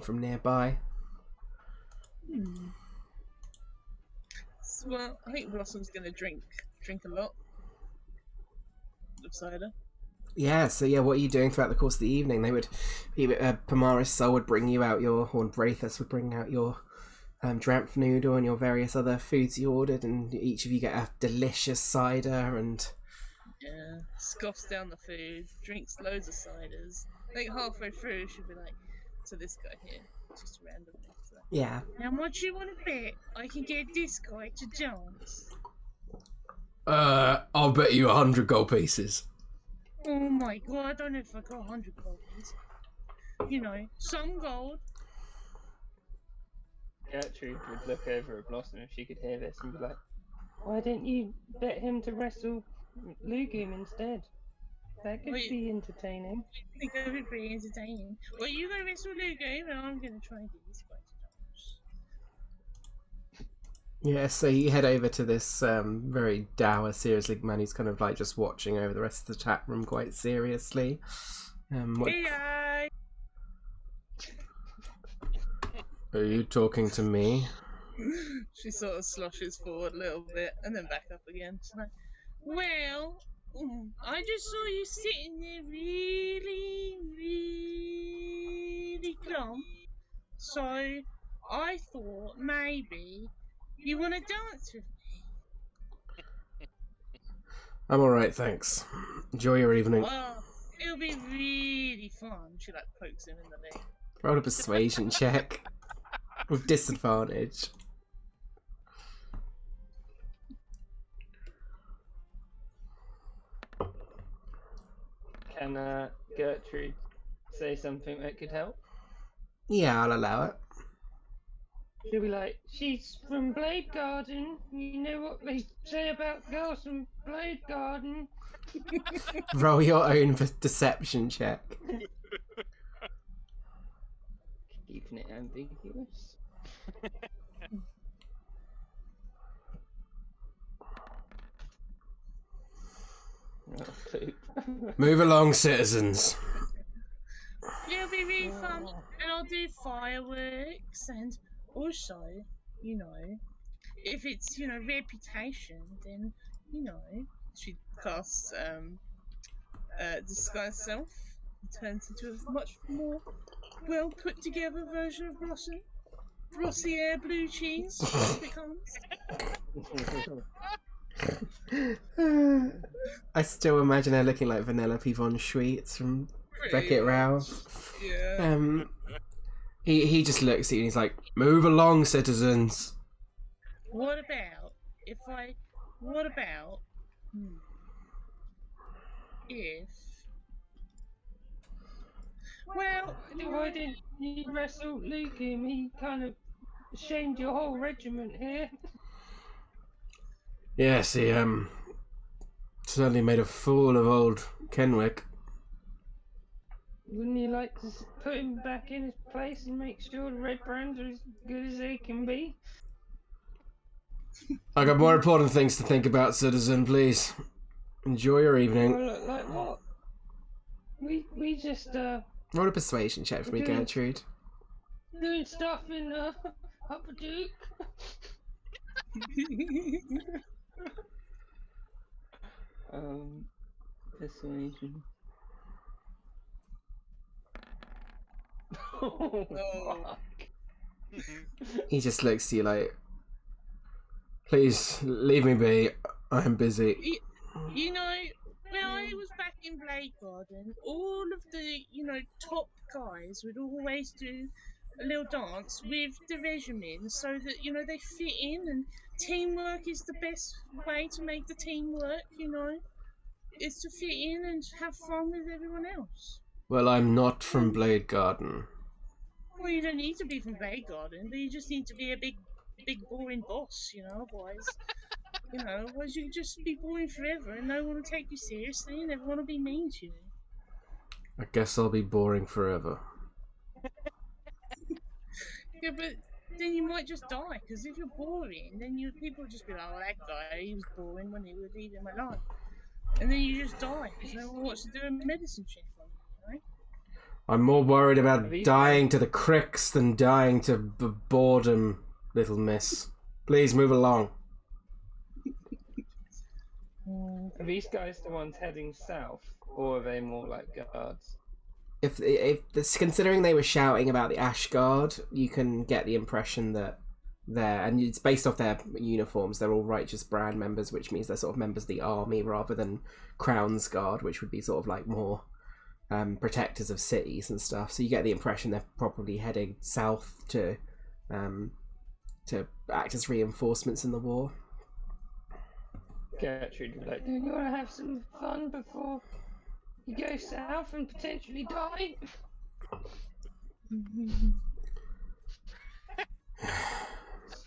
nearby. Well, I think Blossom's gonna drink a lot of cider. Yeah, so yeah, what are you doing throughout the course of the evening? Pamaris Sol would bring you out or Braithus would bring out your dramp noodle and your various other foods you ordered, and each of you get a delicious cider and... Yeah, scoffs down the food, drinks loads of ciders. Like halfway through, she'll be like, to this guy here, just randomly. So, Yeah. how much you want to bet I can get this guy to dance? I'll bet you 100 gold pieces. Oh my god, I don't know if I got 100 gold. You know, some gold. Gertrude would look over at Blossom if she could hear this and be like, "Why didn't you bet him to wrestle Lugum instead? That could Wait. be entertaining." I think that would be entertaining. Well, you're going to wrestle Lugo, and I'm going to try and get this guy to dance. Yeah, so you head over to this very dour, serious-looking man who's kind of like just watching over the rest of the chat room quite seriously. Hey, Are you talking to me? she sort of sloshes forward a little bit and then back up again. She's like, well, I just saw you sitting there really, really glum. So I thought maybe you want to dance with me. I'm alright, thanks. Enjoy your evening. Well, it'll be really fun. She like pokes him in the leg. Roll a persuasion check with disadvantage. Can Gertrude say something that could help? Yeah, I'll allow it. She'll be like, "She's from Blade Garden. You know what they say about girls from Blade Garden." Roll your own deception check. Keeping it ambiguous. Oh, poop. Move along, citizens. It'll be really fun, and I'll do fireworks, and also, you know, if it's, you know, reputation, then, you know, she casts disguise self, and turns into a much more well put together version of Blossom. Glossier blue cheese becomes. I still imagine her looking like Vanellope von Schweetz from Wreck-It Ralph. Yeah. He just looks at you and he's like, "Move along, citizens." What about if I? What about if? Well, Why didn't you wrestle Luke him? He kind of shamed your whole regiment here. Yes, he certainly made a fool of old Kenwick. Wouldn't you like to put him back in his place and make sure the Red Brands are as good as they can be? I got more important things to think about, citizen. Please enjoy your evening. Well, look, like what? We just Roll a persuasion check for me, Okay. Gertrude. doing stuff in Upper Duke. Persuasion. Oh, Oh. fuck. He just looks to you like, Please leave me be. I am busy. You know, when I was back in Blade Garden, all of the, top guys would always do a little dance with the regiment so that, they fit in, and teamwork is the best way to make the team work, is to fit in and have fun with everyone else. Well, I'm not from Blade Garden. Well, you don't need to be from Blade Garden, but you just need to be a big boring boss, otherwise... otherwise you could just be boring forever and no one will take you seriously and everyone will be mean to you. I guess I'll be boring forever. Yeah, but then you might just die, because if you're boring, then people will just be like, oh, that guy, he was boring when he was leaving my life. And then you just die, because no one wants to do a medicine check on you, right? I'm more worried about dying to the cricks than dying to boredom, little miss. Please move along. Are these guys the ones heading south, or are they more like guards? if it's considering they were shouting about the Ash Guard, you can get the impression that and it's based off their uniforms. They're all Righteous Brand members, which means they're sort of members of the army rather than Crown's Guard, which would be sort of like more protectors of cities and stuff. So you get the impression they're probably heading south to act as reinforcements in the war. Gertrude would be like, do you want to have some fun before you go south and potentially die?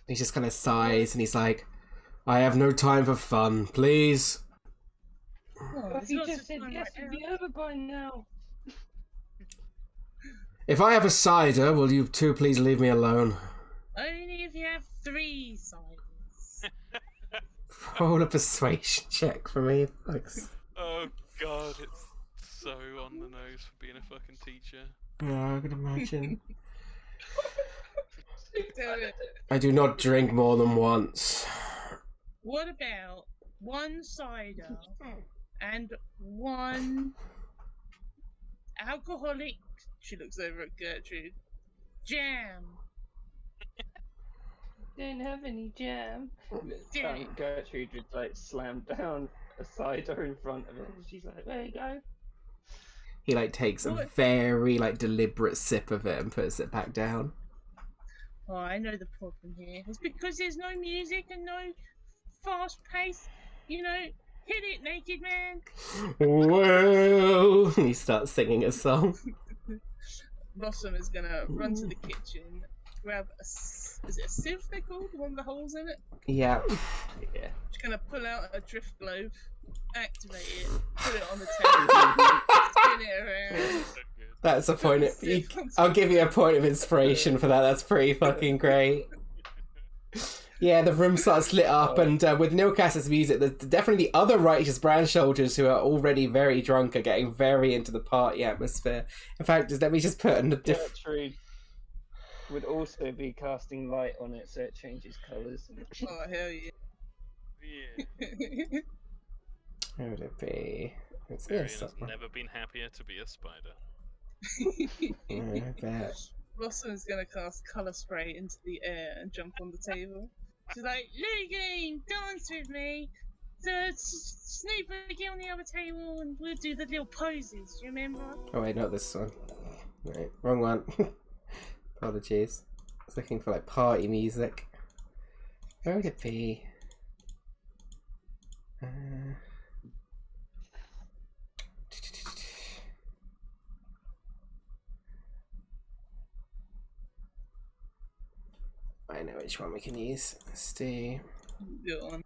He just kind of sighs and he's like, I have no time for fun, please. Oh, But there's he lots just of said fun yes right would be over by now. If I have a cider, will you two please leave me alone? now. Only if you have 3 ciders. roll a persuasion check for me. Thanks. Oh god, it's so on the nose for being a fucking teacher. Yeah, I can imagine. Damn it. I do not drink more than once. What about 1 cider and 1 alcoholic? She looks over at Gertrude. Jam. Don't have any jam. Damn it. Gertrude would like slam down a cider in front of it. And she's like, there you go. He like takes a very like deliberate sip of it and puts it back down. Oh, I know the problem here. It's because there's no music and no fast pace. You know, hit it, naked man. Well, he starts singing a song. Blossom is gonna run to the kitchen, grab is it a sieve they called? The one with the holes in it? Yeah. Yeah. She's gonna pull out a drift globe, activate it, put it on the table, spin it around. So good. That's a point of... I'll give you a point of inspiration for that. That's pretty fucking great. Yeah, the room starts lit up, and with Nilcast's music, there's definitely the other Righteous Brand soldiers who are already very drunk are getting very into the party atmosphere. In fact, let me just put in a different... Gertrude would also be casting light on it so it changes colours. Oh, hell yeah. Yeah. Where would it be? It's Varian this. has never been happier to be a spider. I bet. Blossom's gonna cast colour spray into the air and jump on the table. She's like, Lugin, dance with me. So Snoop will get on the other table and we'll do the little poses, you remember? Oh wait, not this one. Right, wrong one. Apologies. I was looking for like party music. Where would it be? I know which one we can use. Let's do. Go on.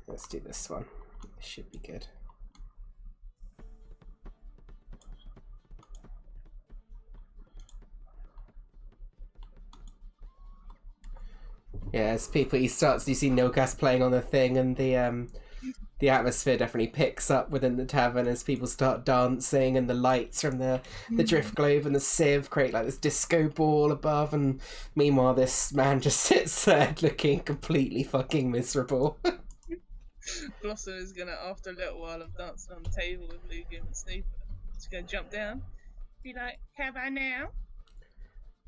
Let's do this one. This should be good. Yeah, as people, you see Nilgas playing on the thing, and the atmosphere definitely picks up within the tavern as people start dancing, and the lights from the drift globe and the sieve create like this disco ball above, and meanwhile this man just sits there looking completely fucking miserable. Blossom is gonna, after a little while of dancing on the table with Lugan and Snoop, she's gonna jump down, be like, "Have I now?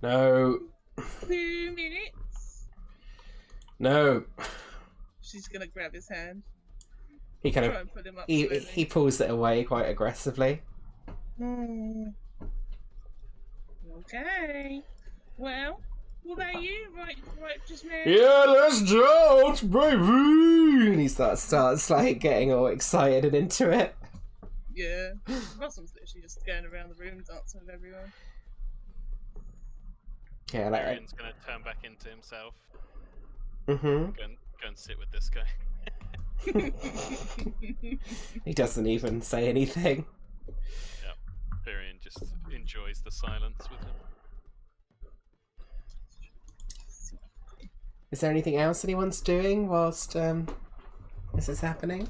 No. 2 minutes." No. She's gonna grab his hand. He kind Try of and put him up he pulls it away quite aggressively. Okay. Well, what about you? Right just now? Yeah, let's dance, baby. And he starts like getting all excited and into it. Yeah. Blossom's literally just going around the room dancing with everyone. Yeah, like Tyrion's gonna turn back into himself. mm-hmm. Go and sit with this guy. He doesn't even say anything. Yep. Tyrion just enjoys the silence with him. Is there anything else anyone's doing whilst this is happening?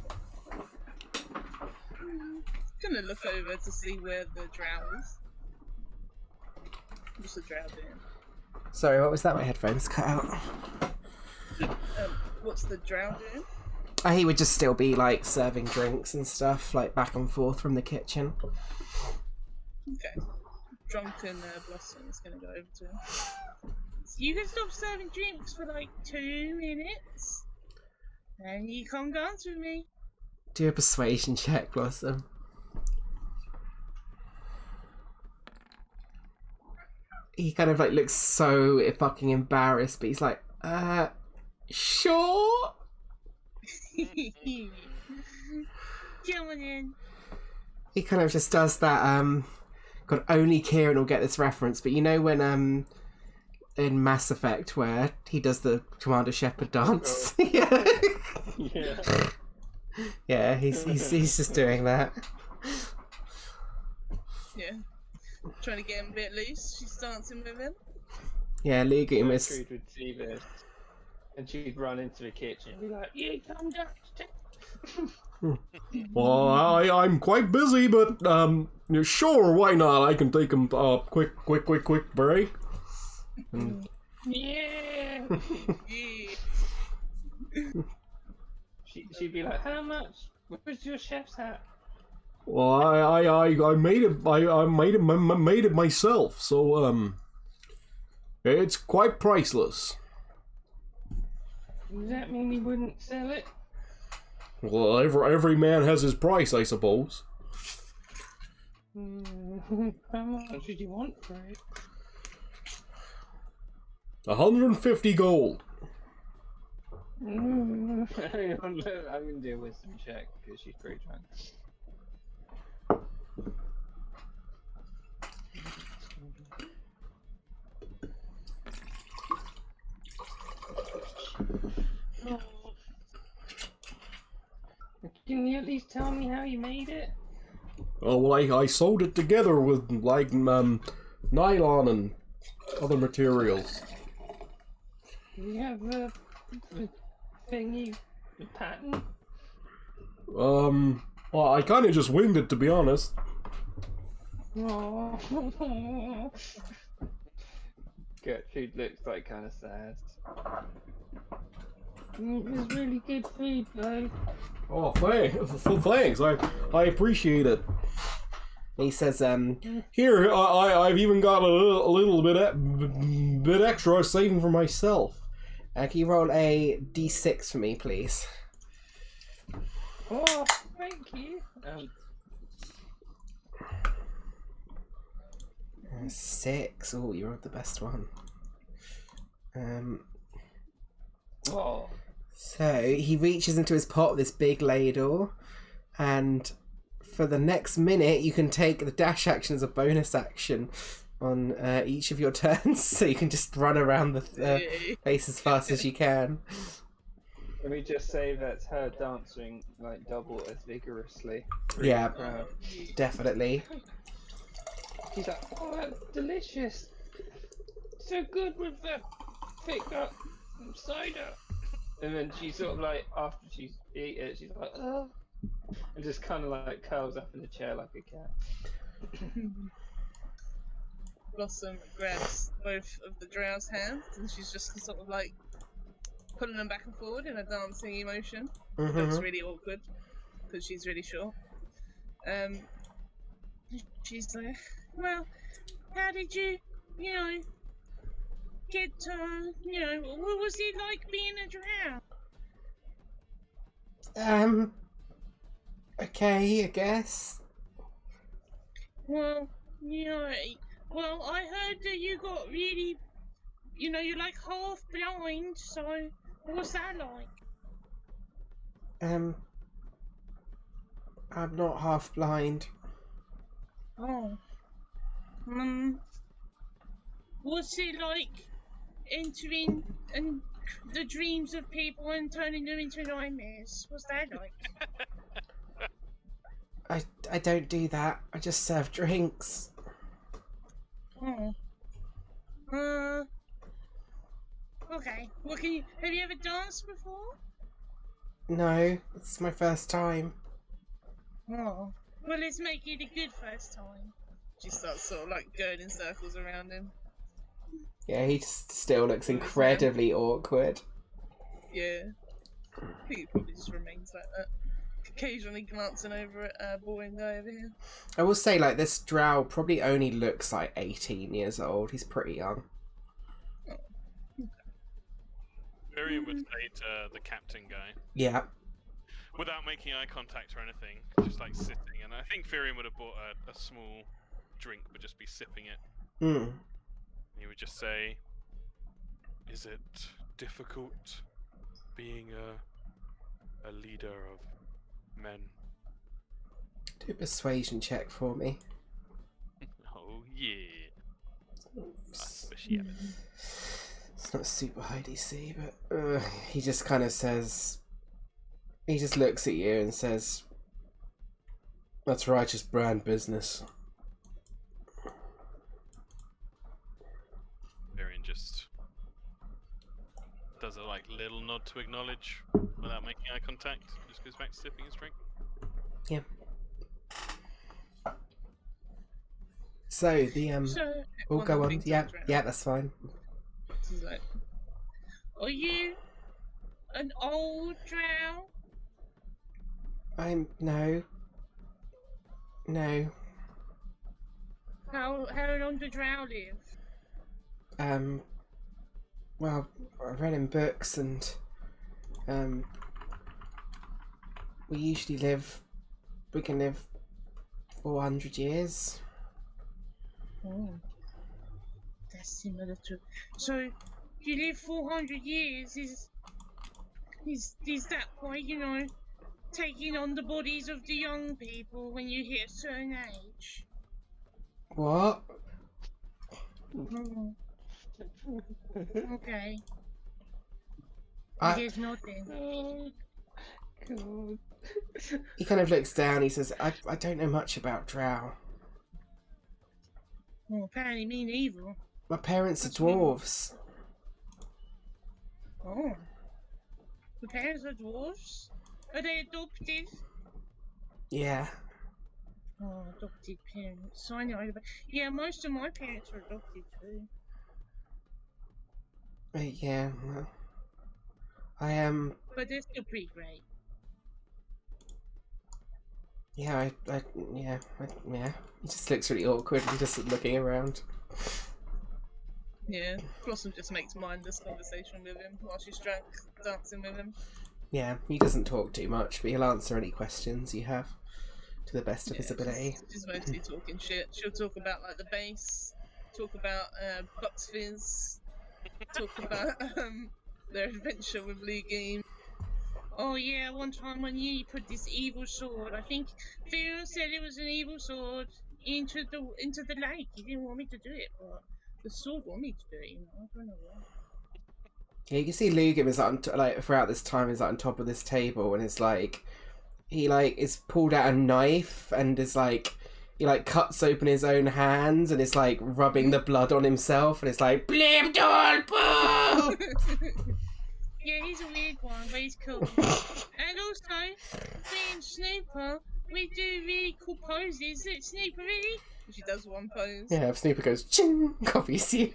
Gonna look over to see where the drow is. What's the drow doing? Sorry, what was that? My headphones cut out. What's the drow doing? He would just still be like serving drinks and stuff, like back and forth from the kitchen. Okay. Drunken Blossom is gonna go over to him. You can stop serving drinks for like 2 minutes, and you come dance with me. Do a persuasion check, Blossom. He kind of like looks so fucking embarrassed, but he's like, sure. Come on in. He kind of just does that. God, only Kieran will get this reference, but you know when in Mass Effect where he does the Commander Shepard dance. Yeah. Yeah. Yeah, he's just doing that. Yeah. Trying to get him a bit loose. She's dancing with him. Yeah, Lugum is. Gertrude would see this, and she'd run into the kitchen and be like, "You come down." Well, I'm quite busy, but sure, why not? I can take him quick break. Yeah. Yeah. She'd be like, "How much? Where's your chef's hat?" Well, I made it. I made it myself. So it's quite priceless. Does that mean you wouldn't sell it? Well, every man has his price, I suppose. How much did you want for it? 150 gold. I'm gonna do a wisdom check because she's pretty drunk. Can you at least tell me how you made it? Oh, well, I sewed it together with like nylon and other materials. Do you have a thingy, a pattern? Well, I kind of just winged it, to be honest. Oh. Gertrude looks like kind of sad. It was really good food, though. Oh, thanks. I appreciate it. He says, Here, I've even got a little bit extra saving for myself. Can you roll a d6 for me, please? Oh, thank you. 6. Oh, you rolled the best one. Oh, So he reaches into his pot with this big ladle, and for the next minute, you can take the dash action as a bonus action on each of your turns, so you can just run around the place as fast as you can. let me just say that's her dancing like double as vigorously. Yeah, Proud. definitely. She's like, oh, that's delicious. So good with the thick up cider. And then she sort of like, after she's eaten it, she's like, oh. And just kind of like curls up in the chair like a cat. Blossom grabs both of the drow's hands and she's just sort of like pulling them back and forward in a dancing emotion. Looks really awkward because she's really short. She's like, well, how did you get, what was it like being a drow? Okay, I guess. Well, well, I heard that you got really, you're like half blind, so what's that like? I'm not half blind. Oh. What's it like entering the dreams of people and turning them into nightmares? What's that like? I don't do that. I just serve drinks. Oh. Okay. Well, have you ever danced before? No, it's my first time. Oh. Well, let's make it a good first time. She starts sort of like going in circles around him. Yeah, he just still looks incredibly awkward. Yeah. I think he probably just remains like that. Occasionally glancing over at our boring guy over here. I will say, like, this drow probably only looks like 18 years old. He's pretty young. Varian would say to the captain guy, Yeah. without making eye contact or anything, just like sitting. And I think Varian would have bought a small drink, but just be sipping it. Hmm. He would just say, "Is it difficult being a leader of men?" Do a persuasion check for me. Oh yeah. Especially It's not super high DC, but he just kind of says... He just looks at you and says, "That's righteous brand business." Varian just does a like little nod to acknowledge without making eye contact. Just goes back to sipping his drink. Yeah. So the we'll go on. Yeah, that's fine. She's like, "Are you an old drow?" No. How long do drow live? Well, I read in books, and we can live 400 years. Oh, that's similar to. So, you live 400 years. Is that why taking on the bodies of the young people when you hit a certain age? What? Oh. Okay. I There's nothing. Oh, God. He kind of looks down. He says, I don't know much about drow. Well, apparently me neither. My parents are What's wrong? dwarves." Oh. The parents are dwarves? Are they adopted? Yeah. Oh, adopted parents. I know. Yeah, most of my parents were adopted too. Yeah. Well, I am. But they're still pretty great. Yeah. Yeah. He just looks really awkward and just looking around. Yeah, Blossom just makes mindless conversation with him while she's drunk, dancing with him. Yeah, he doesn't talk too much, but he'll answer any questions you have to the best of his ability. She's mostly talking shit. She'll talk about like the base, talk about Bucks Fizz, talk about their adventure with Lee Game. Oh yeah, one time when you put this evil sword, I think Phil said it was an evil sword into the lake. He didn't want me to do it, but the sword wanted me to do it. You know, I don't know why. Yeah, you can see Lugim is like throughout this time is on top of this table, and it's like he is pulled out a knife and is like he cuts open his own hands and is like rubbing the blood on himself, and it's like blame doll boo. Yeah, he's a weird one, but he's cool. And also, me and Snooper, we do really cool poses. Snooper, really? She does one pose. Yeah, if Snooper goes ching, copies you.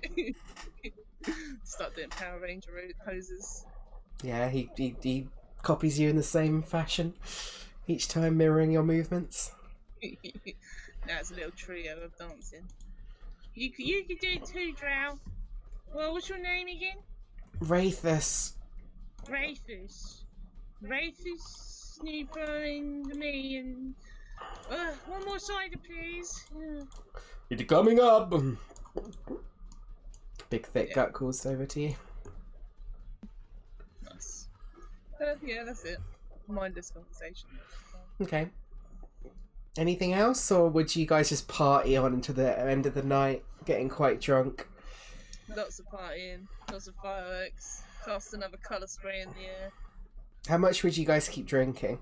Start doing Power Ranger poses. Yeah, he copies you in the same fashion, each time mirroring your movements. Now it's a little trio of dancing. You could do it too, Drow. Well, what's your name again? Wraithus. Wraithus, Snooper, and me, and one more cider, please. It's coming up. Big thick gut calls over to you. Nice. Yeah, that's it. Mindless conversation. Okay. Anything else, or would you guys just party on into the end of the night, getting quite drunk? Lots of partying, lots of fireworks. Cast another colour spray in the air. How much would you guys keep drinking?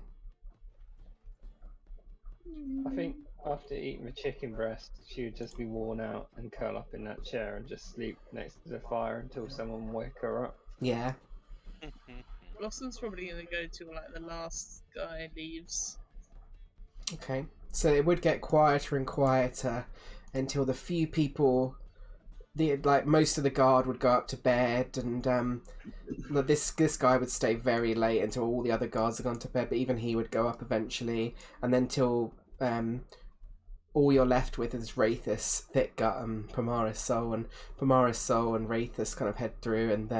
I think after eating the chicken breast, she would just be worn out and curl up in that chair and just sleep next to the fire until someone woke her up. Yeah. Blossom's probably going to go till like the last guy leaves. Okay. So it would get quieter and quieter until the few people, most of the guard would go up to bed, and this guy would stay very late until all the other guards had gone to bed, but even he would go up eventually, and then till all you're left with is Wraithus, Thickgut, and Primaris Soul, and Wraithus kind of head through, and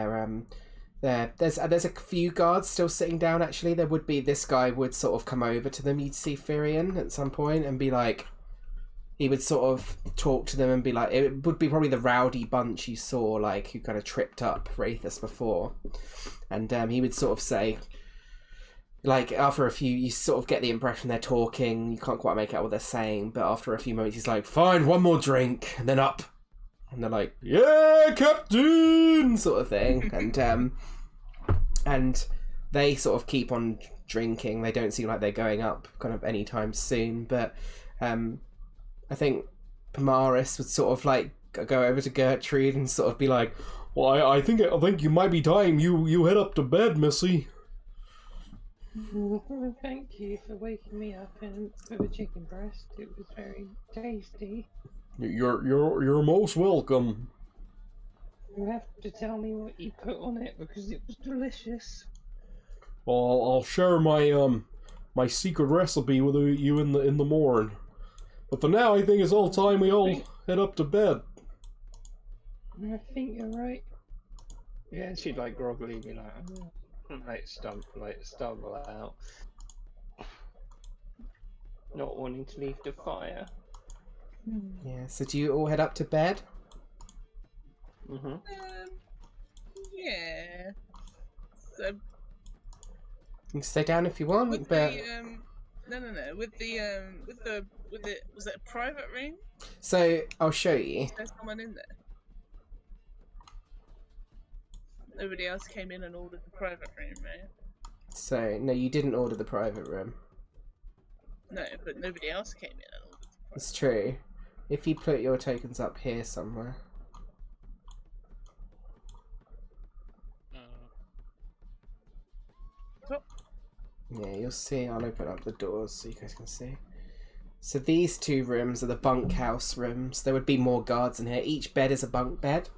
there's a few guards still sitting down. Actually, there would be, this guy would sort of come over to them. You'd see Firion at some point and be like, he would sort of talk to them and be like, it would be probably the rowdy bunch you saw, like, who kind of tripped up Wraithus before. And he would sort of say, like, after a few, you sort of get the impression they're talking, you can't quite make out what they're saying, but after a few moments he's like, fine, one more drink, and then up. And they're like, yeah, Captain, sort of thing. And they sort of keep on drinking. They don't seem like they're going up kind of anytime soon, but I think Primaris would sort of like go over to Gertrude and sort of be like, Well, I think you might be time you head up to bed, Missy. Thank you for waking me up and with a chicken breast. It was very tasty. You're most welcome. You have to tell me what you put on it because it was delicious. Well, I'll share my secret recipe with you in the morning. But for now, I think it's all time we all head up to bed. I think you're right. Yeah, and she'd like groggily be like, stumble out. Not wanting to leave the fire. yeah, so do you all head up to bed? Mm-hmm. Yeah. So You can stay down if you want, with but... no. With the was it a private room? So, I'll show you. There's someone in there. Nobody else came in and ordered the private room, right? So, no, you didn't order the private room. No, but nobody else came in and ordered the private It's true. If you put your tokens up here somewhere. Top. Yeah, you'll see. I'll open up the doors so you guys can see. So these two rooms are the bunkhouse rooms. There would be more guards in here. Each bed is a bunk bed.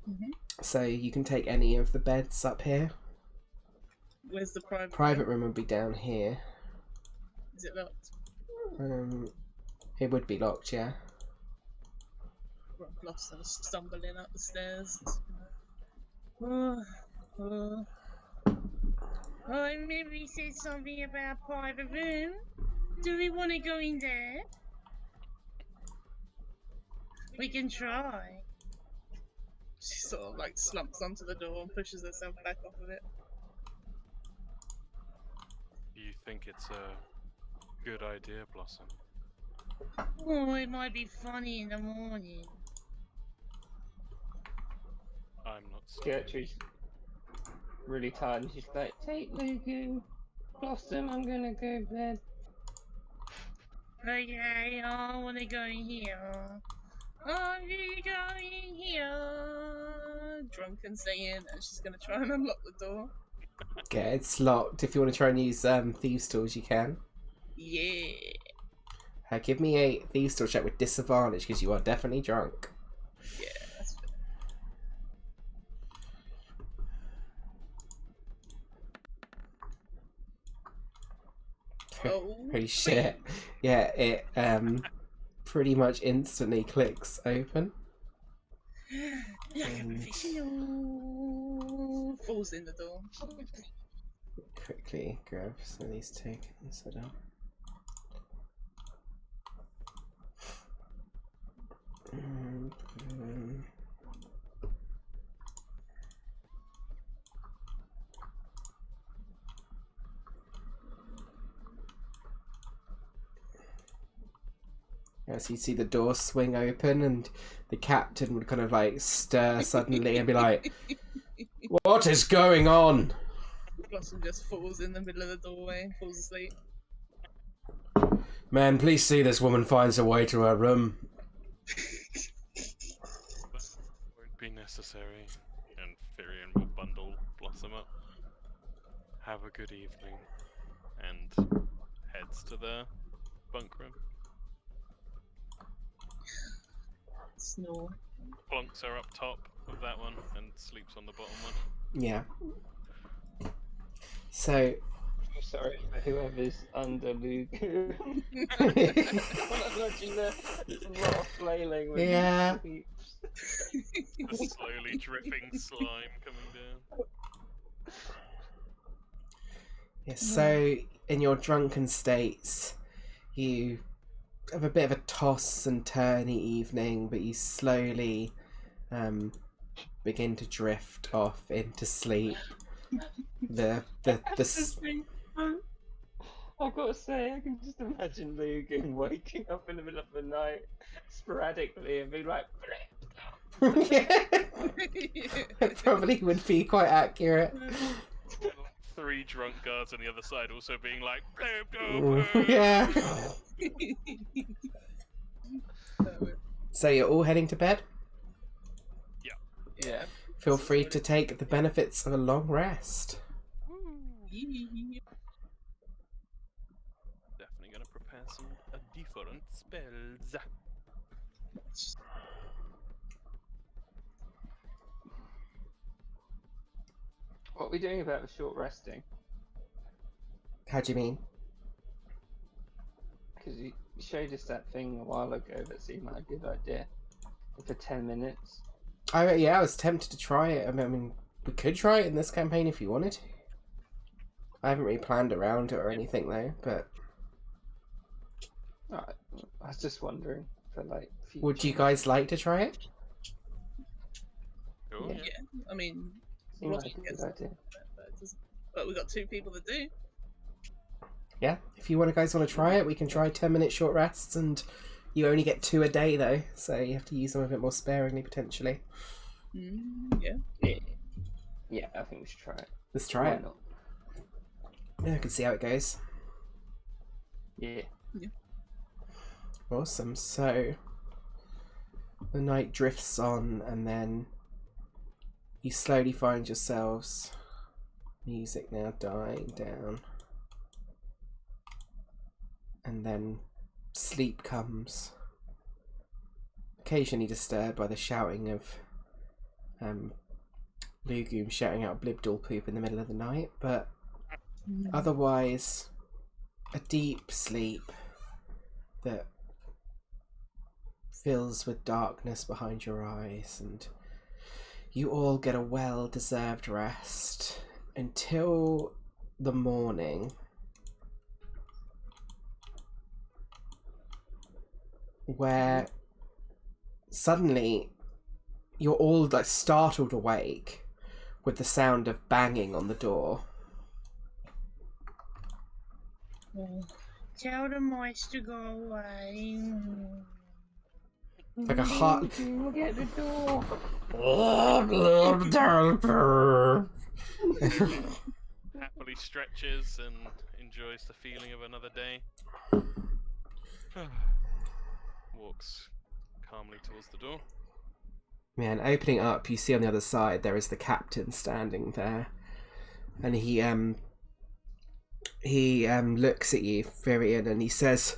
Mm-hmm. So you can take any of the beds up here. Where's the private? Private room would be down here. Is it locked? It would be locked, yeah. Blossom stumbling up the stairs. Oh, Mary said something about a private room. Do we want to go in there? We can try. She sort of like slumps onto the door and pushes herself back off of it. Do you think it's a good idea, Blossom? Oh, it might be funny in the morning. I'm not so. Gertrude's really tired and she's like, take Lugu. Blossom, I'm gonna go to bed. Okay, I want to go in here. Are you going here? Drunk and singing, and she's going to try and unlock the door. Okay, it's locked. If you want to try and use thieves' tools, you can. Yeah. Give me a thieves' tool check with disadvantage because you are definitely drunk. Yeah, that's fair. Holy shit. Yeah, it pretty much instantly clicks open. Like a professional. Falls in the door. Quickly grab some of these tokens. I don't. As you see the door swing open and the captain would kind of like stir suddenly and be like, "What is going on?" Blossom just falls in the middle of the doorway and falls asleep. Man, please see this woman finds her way to her room. Won't be necessary. And Firion will bundle Blossom up. Have a good evening. And heads to the bunk room. Snore. Plonks her up top of that one and sleeps on the bottom one. Yeah. So. I'm sorry for whoever's under Lugu. I imagine there's a lot of flailing when Yeah. he sleeps. The slowly dripping slime coming down. Yeah, so in your drunken states, you have a bit of a toss and turny evening, but you slowly begin to drift off into sleep. I've got to say, I can just imagine Lugan waking up in the middle of the night sporadically and be like, It probably would be quite accurate. 3 drunk guards on the other side also being like, bloop, bloop, Yeah. bloop. So you're all heading to bed? yeah. Feel free to take the benefits of a long rest. Definitely gonna prepare some different spells. What are we doing about the short resting? How do you mean? Because you showed us that thing a while ago that seemed like a good idea. For 10 minutes. Yeah, I was tempted to try it. I mean, we could try it in this campaign if you wanted to. I haven't really planned around it or anything though, but... Alright, I was just wondering for like future. Would you guys like to try it? Cool. Yeah. Yeah, I mean, Seemed like Robbie a gets good idea. but we've got 2 people that do. Yeah, if you guys want to try it, we can try 10-minute short rests, and you only get 2 a day though, so you have to use them a bit more sparingly potentially. Yeah. Yeah, I think we should try it. Let's try Why it. not? Yeah, I can see how it goes. Yeah. Awesome. So the night drifts on, and then you slowly find yourselves, music now dying down, and then sleep comes, occasionally disturbed by the shouting of Lugoom shouting out Blibdall poop in the middle of the night, but otherwise a deep sleep that fills with darkness behind your eyes, and you all get a well-deserved rest until the morning, where suddenly you're all like startled awake with the sound of banging on the door. Tell the mice to go away. Like a heart. Get the door. Happily stretches and enjoys the feeling of another day. Walks calmly towards the door. Man, opening up, you see on the other side there is the captain standing there, and he looks at you, Firion, and he says,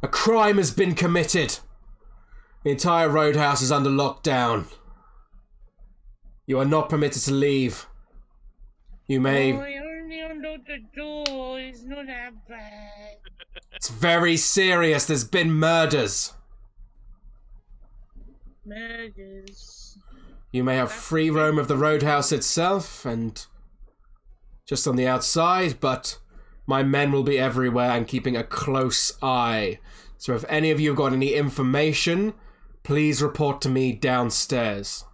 "A crime has been committed. The entire roadhouse is under lockdown. You are not permitted to leave. You may." I only unlocked the door. It's not that bad. It's very serious. There's been murders. Murders. You may have free roam of the roadhouse itself and just on the outside, but my men will be everywhere and keeping a close eye. So if any of you have got any information, please report to me downstairs.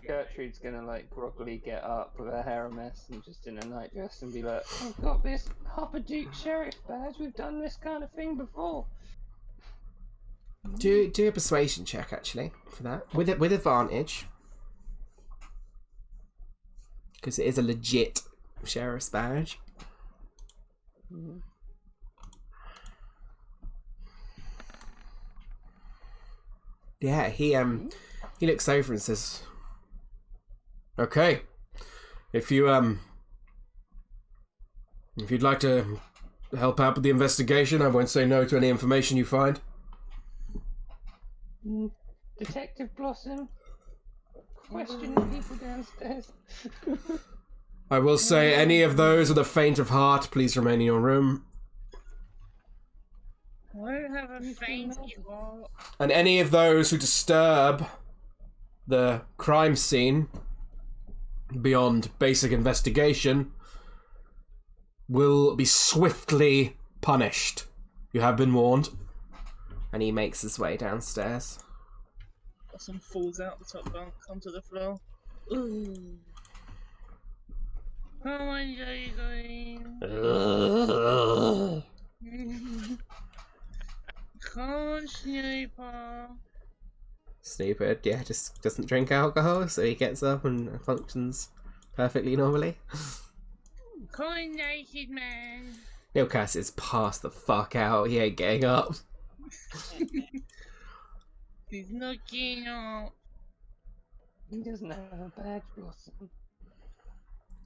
Gertrude's gonna like groggily get up with her hair a mess and just in a nightdress and be like, "I've got this Hopper-Duke sheriff badge. We've done this kind of thing before." Do a persuasion check actually for that with advantage, because it is a legit sheriff's badge. Mm-hmm. Yeah, he looks over and says, "Okay, if you'd like to help out with the investigation, I won't say no to any information you find." Detective Blossom, questioning people downstairs. I will say any of those with a faint of heart, please remain in your room. I don't have a faint heart. And any of those who disturb the crime scene beyond basic investigation will be swiftly punished. You have been warned. And he makes his way downstairs. Blossom falls out the top bunk onto the floor. Ooh. How are you going? Come on, Snooper. Snooper, yeah, just doesn't drink alcohol, so he gets up and functions perfectly normally. Come on, naked man. Nilkas is passed the fuck out. He ain't getting up. He's not getting up. He doesn't have a badge, Blossom.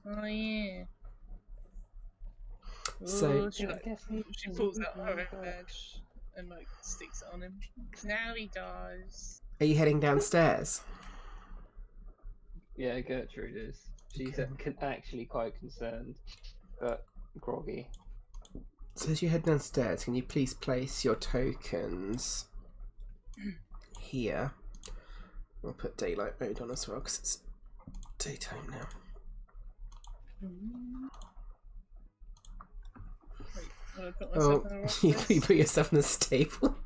Oh, yeah. So- Ooh, she pulls out her own badge and like sticks it on him. Now he does. Are you heading downstairs? Yeah, Gertrude is. She's actually quite concerned, but groggy. So as you head downstairs, can you please place your tokens here? I'll put daylight mode on as well because it's daytime now. Wait, I'm gonna put myself in the right you place. put yourself in the stable.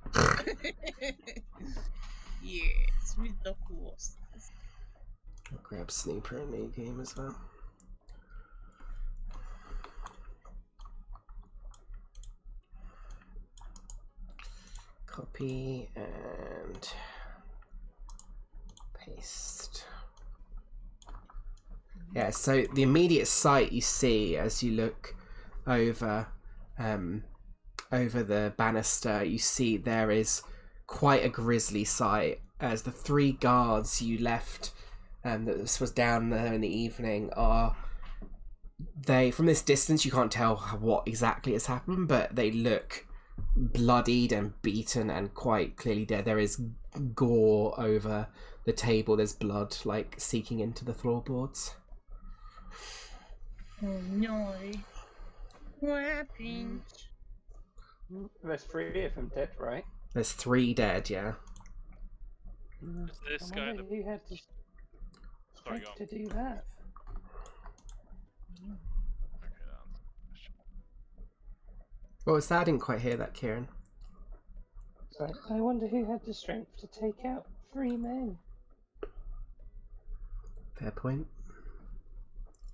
Yes, with the horse. I'll grab Snooper and new game as well. Copy and paste. Yeah, so the immediate sight you see as you look over over the banister, you see there is quite a grisly sight as the three guards you left that this was down there in the evening are from this distance you can't tell what exactly has happened, but they look bloodied and beaten and quite clearly dead. There is gore over the table. There's blood like seeking into the floorboards. Oh no. What happened? There's three of them dead, right? There's 3 dead, yeah. Is this I guy wonder the... who had the Sorry, strength go on. to do that. Okay, that's... What was that? I didn't quite hear that, Kieran. So I wonder who had the strength to take out 3 men. Fair point.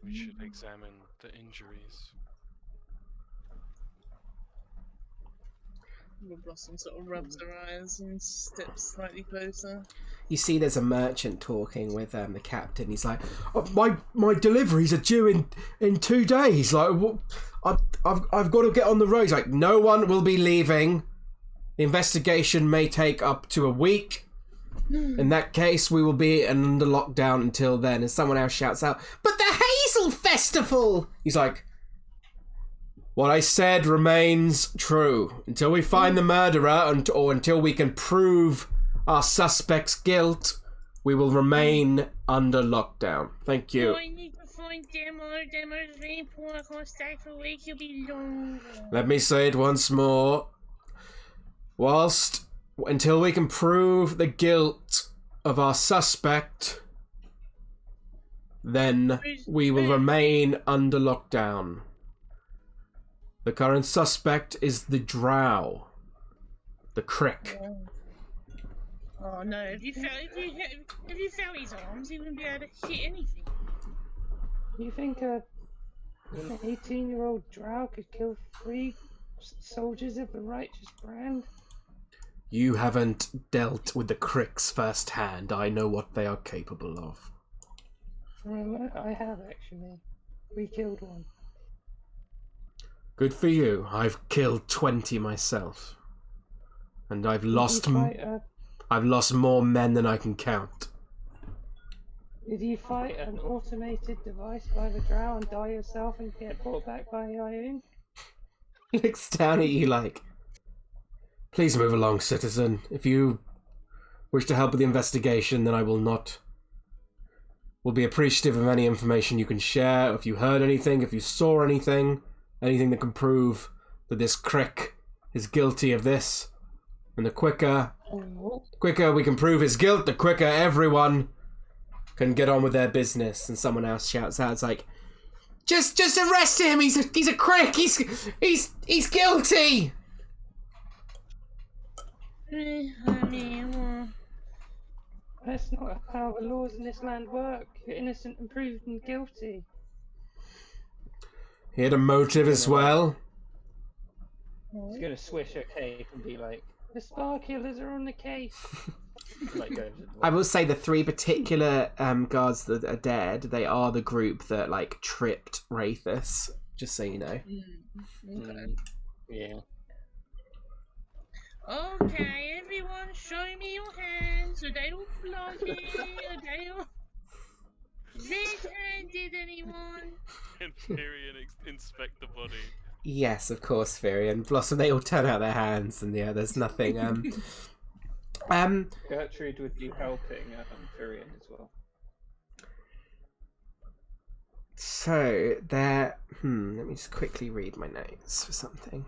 We should examine the injuries. Blossom sort of rubs her eyes and steps slightly closer. You see there's a merchant talking with the captain. He's like, oh, my deliveries are due in 2 days. Like, what? I've got to get on the road. He's like, no one will be leaving. The investigation may take up to a week. In that case, we will be under lockdown until then. And someone else shouts out, but the Hazel Festival! He's like, what I said remains true. Until we find the murderer, or until we can prove our suspect's guilt, we will remain under lockdown. Thank you. I need to find Demo. Demo's very important. I can't stay for a week. He'll be long. Let me say it once more. Until we can prove the guilt of our suspect, then we will remain under lockdown. The current suspect is the drow. The crick. Oh no, if you felt his arms, he wouldn't be able to hit anything. You think an 18-year-old drow could kill 3 soldiers of the righteous brand? You haven't dealt with the cricks firsthand. I know what they are capable of. Well, I have actually. We killed one. Good for you. I've killed 20 myself. And I've lost more men than I can count. Did you fight an automated device by the drow and die yourself and get brought back by Ioun? Looks down at you like, please move along, citizen. If you wish to help with the investigation, then I will be appreciative of any information you can share. If you heard anything, if you saw anything that can prove that this crick is guilty of this. And the quicker we can prove his guilt, the quicker everyone can get on with their business. And someone else shouts out, it's like, just arrest him. He's a crick. He's guilty. That's not how the laws in this land work. You're innocent and proven guilty. He had a motive as well. He's gonna swish a cape and be like, the Spar Killers are on the case. I will say the 3 particular guards that are dead, they are the group that like tripped Wraithus, just so you know. Okay. Yeah. Okay, everyone, show me your hands. Are they all bloody? Are they all red-handed, anyone? Inferior inspect the body. Yes, of course, Fury and Blossom, they all turn out their hands and yeah, there's nothing. Gertrude would be helping Furion as well. So there let me just quickly read my notes for something.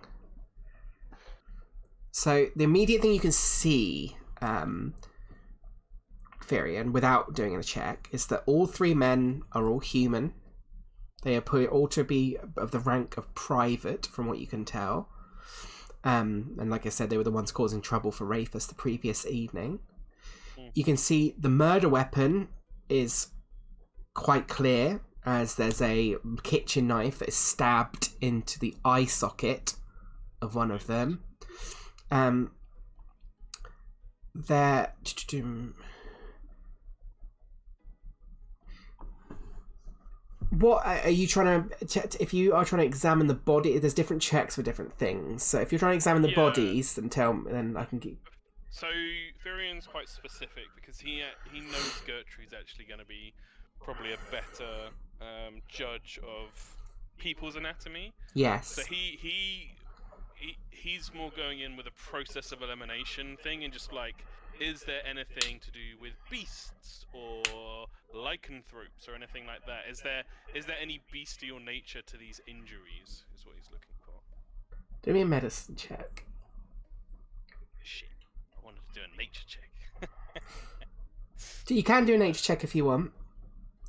So the immediate thing you can see, Furion, without doing a check, is that all 3 men are all human. They appear all to be of the rank of private, from what you can tell. And like I said, they were the ones causing trouble for Wraithus the previous evening. You can see the murder weapon is quite clear, as there's a kitchen knife that is stabbed into the eye socket of one of them. What are you trying to? If you are trying to examine the body, there's different checks for different things. So if you're trying to examine the bodies, then I can keep. So Furion's quite specific because he knows Gertrude's actually going to be probably a better judge of people's anatomy. Yes. So he's more going in with a process of elimination thing and just like, is there anything to do with beasts or lycanthropes or anything like that? Is there any bestial nature to these injuries? Is what he's looking for. Do me a medicine check. Shit. do a nature check. You can do a nature check if you want.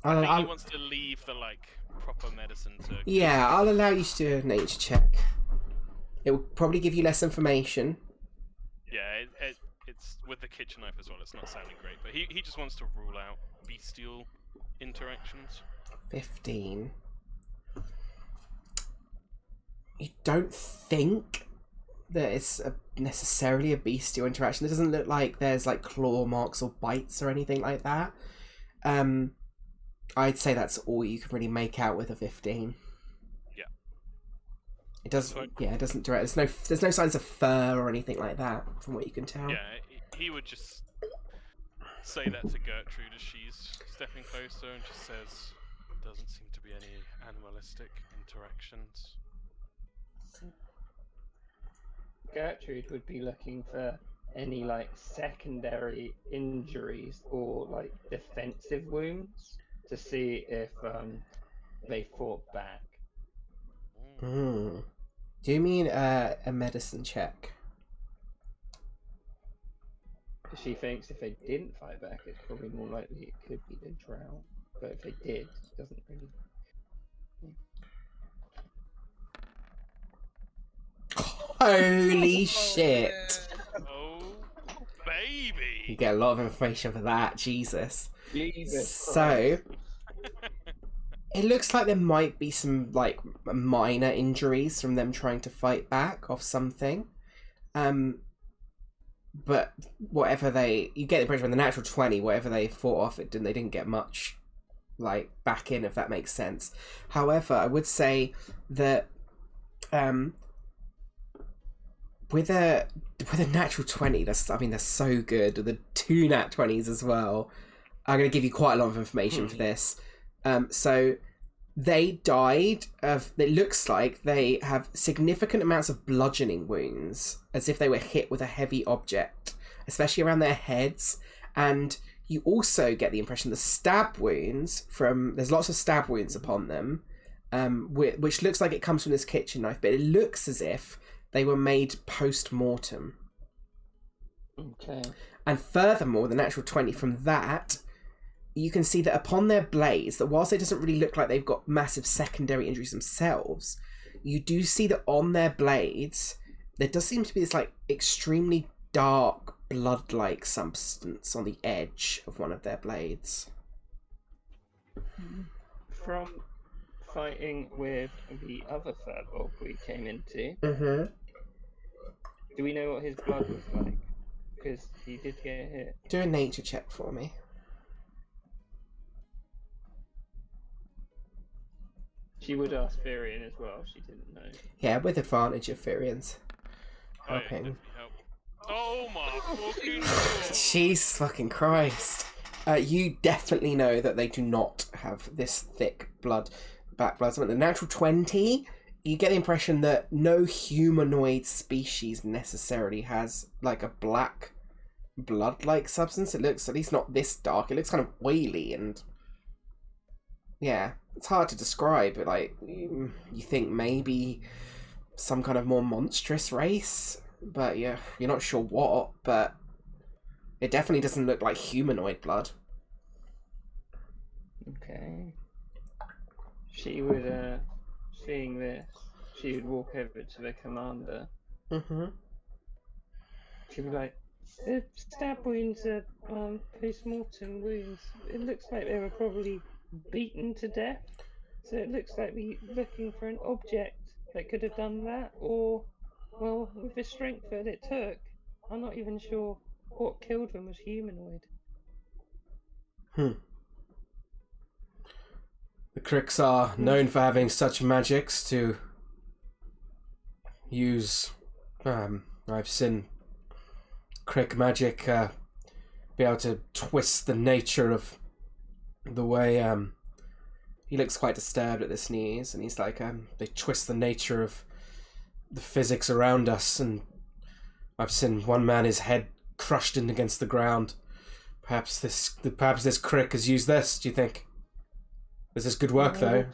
I think he wants to leave the proper medicine to. Yeah, I'll allow you to do a nature check. It will probably give you less information. Yeah, it's with the kitchen knife as well. It's not sounding great, but he just wants to rule out bestial interactions. 15. You don't think that it's necessarily a bestial interaction. It doesn't look like there's claw marks or bites or anything like that. I'd say that's all you can really make out with a 15. Yeah. It doesn't. Yeah, it doesn't direct. There's no signs of fur or anything like that, from what you can tell. Yeah, he would just say that to Gertrude as she's stepping closer, and just says, "Doesn't seem to be any animalistic interactions." Gertrude would be looking for any secondary injuries or defensive wounds to see if they fought back. Do you mean a medicine check? She thinks if they didn't fight back, it's probably more likely it could be the drow. But if they did, it doesn't really. Holy shit! Oh, baby! You get a lot of information for that, Jesus. Jesus So, it looks like there might be some minor injuries from them trying to fight back off something. But whatever you get the impression from the natural 20, whatever they fought off, they didn't get much back in, if that makes sense. However, I would say that with a natural 20, they're so good. The 2 nat 20s as well. I'm going to give you quite a lot of information for this. So they died of. It looks like they have significant amounts of bludgeoning wounds, as if they were hit with a heavy object, especially around their heads. And you also get the impression the stab wounds there's lots of stab wounds upon them, which looks like it comes from this kitchen knife, but it looks as if they were made post-mortem. Okay. And furthermore, the natural 20 from that, you can see that upon their blades, that whilst it doesn't really look like they've got massive secondary injuries themselves, you do see that on their blades, there does seem to be this extremely dark blood-like substance on the edge of one of their blades. From fighting with the other firbolg we came into, do we know what his blood was like? Because he did get hit. Do a nature check for me. She would ask Firion as well, she didn't know. Yeah, with advantage of Firions. Oh, yeah, Helping. definitely help. Oh my fucking god! Jesus fucking Christ. You definitely know that they do not have this thick back blood. The natural 20, you get the impression that no humanoid species necessarily has a black blood-like substance. It looks, at least not this dark, it looks kind of oily and... Yeah, it's hard to describe, but you think maybe some kind of more monstrous race, but you're not sure what, but it definitely doesn't look like humanoid blood. Okay. She would, seeing this, she would walk over to the commander. She'd be like, the stab wounds are post-mortem wounds. It looks like they were probably beaten to death. So it looks like we're looking for an object that could have done that, or, well, with the strength that it took, I'm not even sure what killed them was humanoid. The Cricks are known for having such magics to use. I've seen Crick magic be able to twist the nature of the way. He looks quite disturbed at this news, and he's like, they twist the nature of the physics around us, and I've seen one man, his head crushed in against the ground. Perhaps this Crick has used this, do you think? Is this good work, though?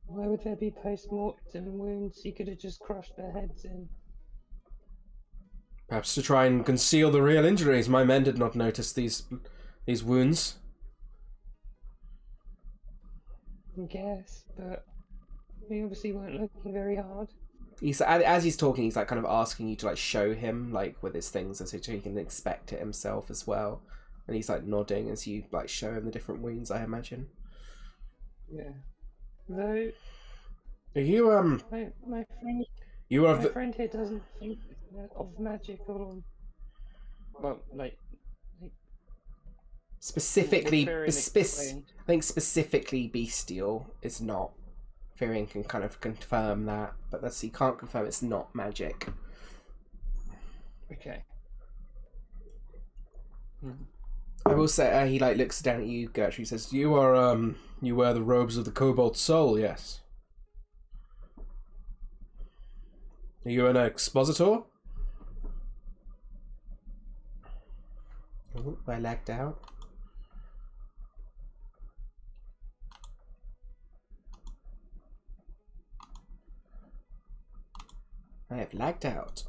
Why would there be post-mortem wounds? He could have just crushed their heads in. Perhaps to try and conceal the real injuries. My men did not notice these wounds. I guess, but we obviously weren't looking very hard. As he's talking, he's like kind of asking you to like show him like with his things, so he can inspect it himself as well. And he's like nodding as you like show him the different wounds, I imagine. Yeah. Though. Are you My friend. You are. My friend here doesn't think of magic or. Well, like specifically, I think specifically bestial is not. Firian can kind of confirm that, but he can't confirm it's not magic. Okay. I will say he like looks down at you, Gertrude. He says, You are you wear the robes of the Cobalt Soul, yes. Are you an expositor? Oh, I lagged out. I have lagged out.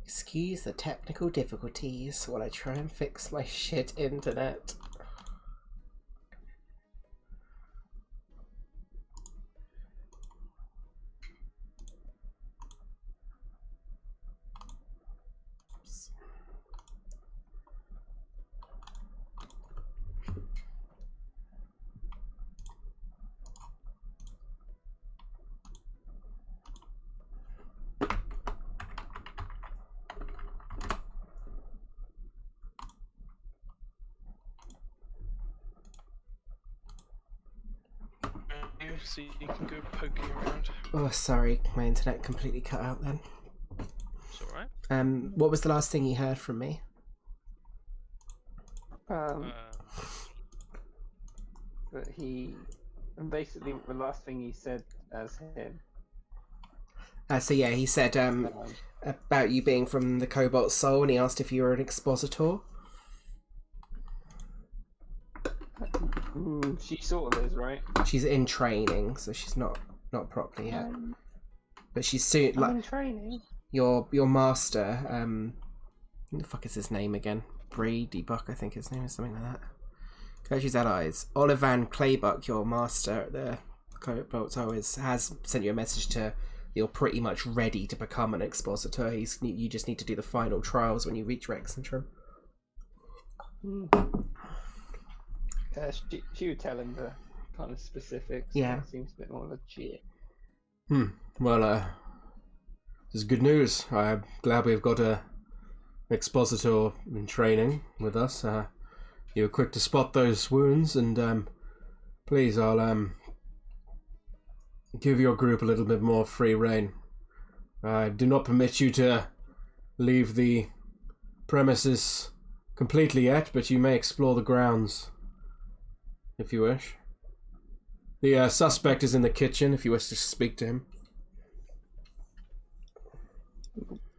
Excuse the technical difficulties while I try and fix my shit internet. So you can go poking around. Oh, sorry, my internet completely cut out then. It's alright. What was the last thing you heard from me? But he, and basically the last thing he said as him. So yeah, he said about you being from the Cobalt Soul, and he asked if you were an expositor. She sort of is, right? She's in training, so she's not properly yet. But she's soon. I'm in training. Your master. What the fuck is his name again? Brady Buck, I think his name is, something like that. Gertrude's allies. Olivan Claybuck, your master at the Cobalt Soul, has sent you a message to. You're pretty much ready to become an expositor. You just need to do the final trials when you reach Rexentrum. She would tell him the kind of specifics. Yeah. It seems a bit more legit. Well, this is good news. I'm glad we've got a expositor in training with us. You were quick to spot those wounds, and please, I'll give your group a little bit more free rein. I do not permit you to leave the premises completely yet, but you may explore the grounds if you wish. The suspect is in the kitchen if you wish to speak to him.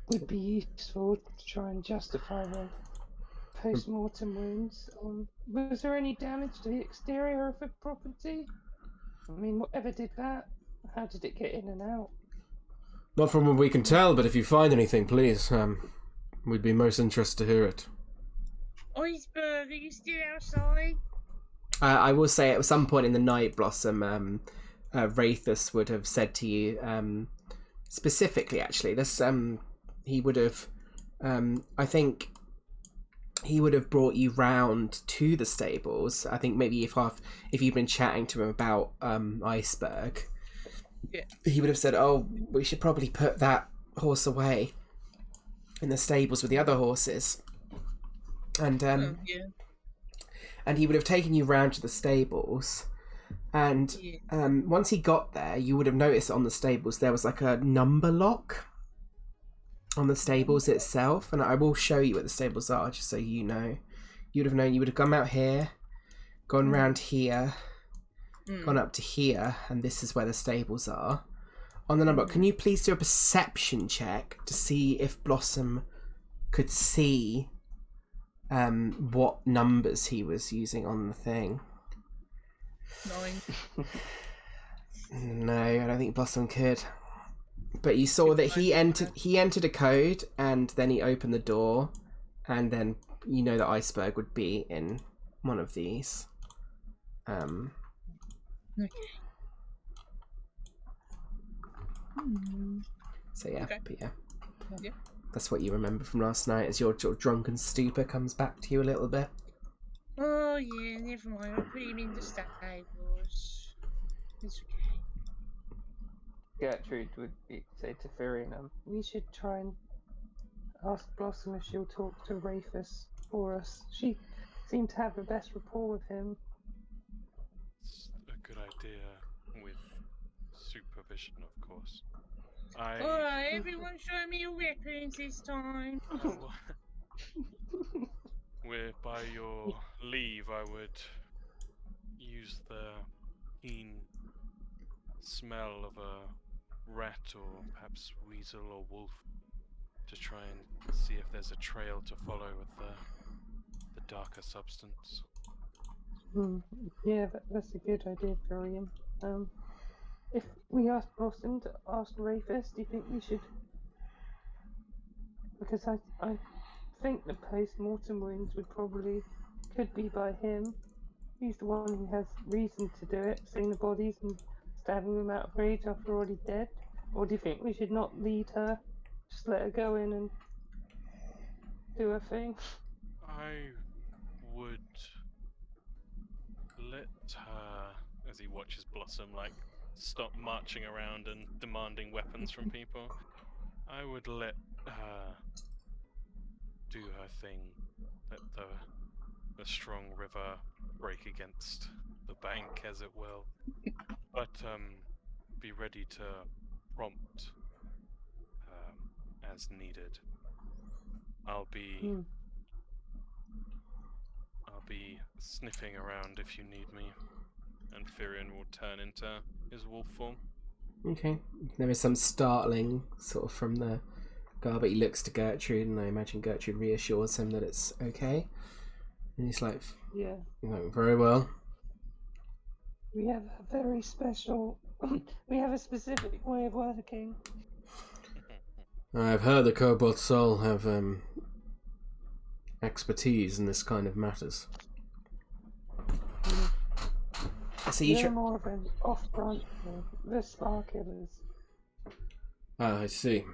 Would be useful to try and justify the post-mortem wounds. Was there any damage to the exterior of the property? I mean, whatever did that? How did it get in and out? Not from what we can tell, but if you find anything, please, we'd be most interested to hear it. Iceberg, are you still outside? I will say at some point in the night, Blossom, Wraithus would have said to you, specifically actually, this he would have, I think he would have brought you round to the stables. I think maybe if you've been chatting to him about Iceberg, he would have said, "Oh, we should probably put that horse away in the stables with the other horses." And Yeah. and he would have taken you round to the stables. And Yeah. once he got there, you would have noticed on the stables there was like a number lock on the stables itself. And I will show you what the stables are, just so you know. You would have known. You would have come out here, gone round here, gone up to here, and this is where the stables are. On the number, can you please do a perception check to see if Blossom could see what numbers he was using on the thing? 9. No, I don't think Blossom could. But you saw that he entered a code, and then he opened the door, and then you know the iceberg would be in one of these. Okay. So yeah, Okay. but yeah. Yeah. That's what you remember from last night, as your sort of drunken stupor comes back to you a little bit. Oh yeah, never mind. I'll put him in the stables. It's okay. Gertrude would say to Firion, we should try and ask Blossom if she'll talk to Rafus for us. She seemed to have the best rapport with him. It's a good idea with supervision, of course. Alright, everyone show me your weapons this time. By your leave, I would use the keen smell of a rat or perhaps weasel or wolf to try and see if there's a trail to follow with the darker substance. Yeah, that's a good idea, Firion. If we ask Blossom to ask Rafus, do you think we should? Because I think the post-mortem wounds could be by him. He's the one who has reason to do it, seeing the bodies and stabbing them out of rage after already dead. Or do you think we should not lead her, just let her go in and do her thing? I would let her, as he watches Blossom, stop marching around and demanding weapons from people. I would let her do her thing. Let the strong river break against the bank, as it will. But be ready to prompt as needed. I'll be sniffing around if you need me, and Firion will turn into his wolf form. Okay. There is some startling sort of from the guard, but he looks to Gertrude, and I imagine Gertrude reassures him that it's okay. And he's like, Yeah. Very well. We have a very special, we have a specific way of working. I've heard the Cobalt Soul have expertise in this kind of matters. So They're more of an off-branch thing. The Spar Killers. Ah, I see.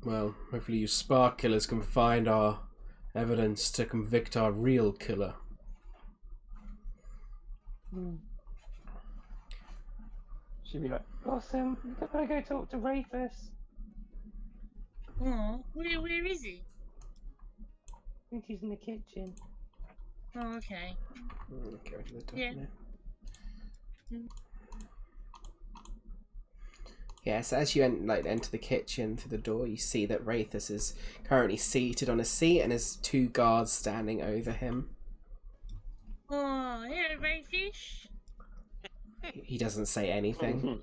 Well, hopefully you spark killers can find our evidence to convict our real killer. She'd be like, Blossom, you gotta go talk to Rafus. Oh, where is he? I think he's in the kitchen. Oh, okay. Go to the top Yeah. now. Yeah, so as you enter the kitchen through the door, you see that Rafus is currently seated on a seat and has two guards standing over him. Oh, hello, Rayfish. He doesn't say anything.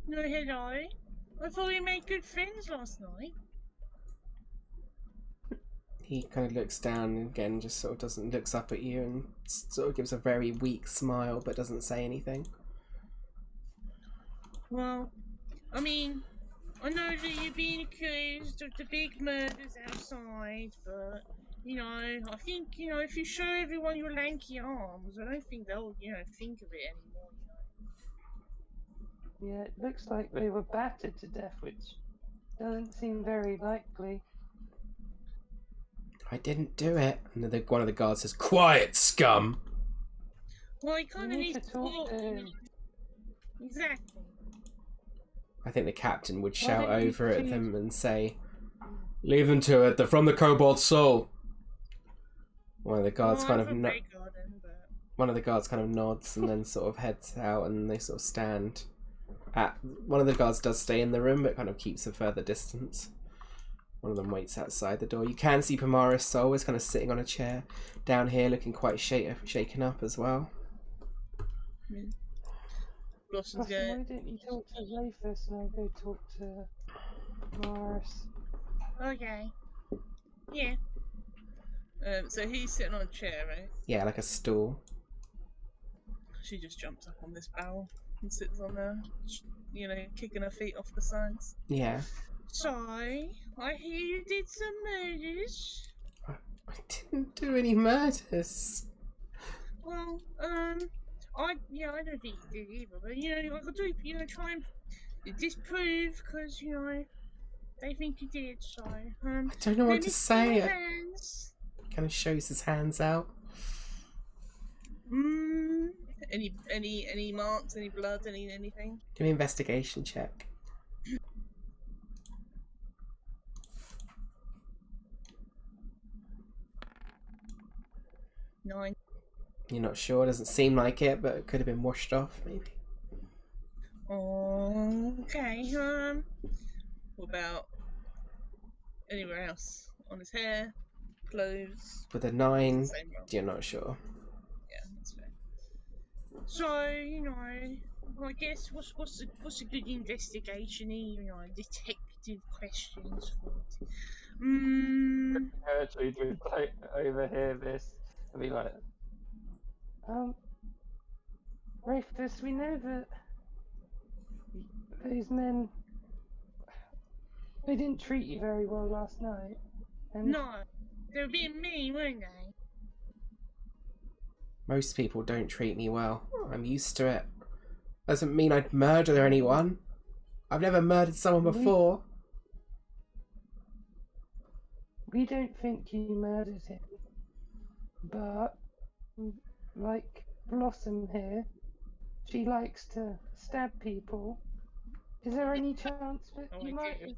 No, hello. I thought we made good friends last night. He kind of looks down and again, just sort of looks up at you and sort of gives a very weak smile, but doesn't say anything. Well, I mean, I know that you're being accused of the big murders outside, but, I think, if you show everyone your lanky arms, I don't think they'll, think of it anymore, Yeah, it looks like they were battered to death, which doesn't seem very likely. I didn't do it. And one of the guards says, "Quiet, scum!" Well, he kind of need needs to talk to him. Exactly. I think the captain would Why shout don't you over at choose- them and say, Leave them to it. They're from the Cobalt Soul. one of the guards kind of but... one of the guards kind of nods and then sort of heads out, and they sort of stand at one of the guards does stay in the room but kind of keeps a further distance. One of them waits outside the door. You can see Pamaris Soul is kind of sitting on a chair down here looking quite shaken up as well. Blossom's Blossom, going, why don't you talk to Ray first and I'll go talk to Morris. okay. Yeah. So he's sitting on a chair, right? Yeah, like a stool. She just jumps up on this barrel and sits on there, you know, kicking her feet off the sides. Yeah. So, I hear you did some murders. I didn't do any murders. Well, I don't think you did either, but you know, I could do, you know, try and disprove, because, you know, they think you did, so, I don't know what let to me see say. your hands. Kind of shows his hands out. Any marks, any blood, anything? Give me an investigation check. 9. You're not sure, doesn't seem like it, but it could have been washed off, maybe. Okay, what about anywhere else? On his hair, clothes? With a 9, Same roll. you're not sure. Yeah, that's fair. So, you know, I guess what's a good investigation, you know, detective questions for it. Gertrude would like overhear this and be like, Rafus, we know that those men, they didn't treat you very well last night. And No, they were being mean, weren't they? Most people don't treat me well. I'm used to it. Doesn't mean I'd murder anyone. I've never murdered someone before. we don't think you murdered him. But, like Blossom here, she likes to stab people. Is there any chance that Oh, you I might do. have,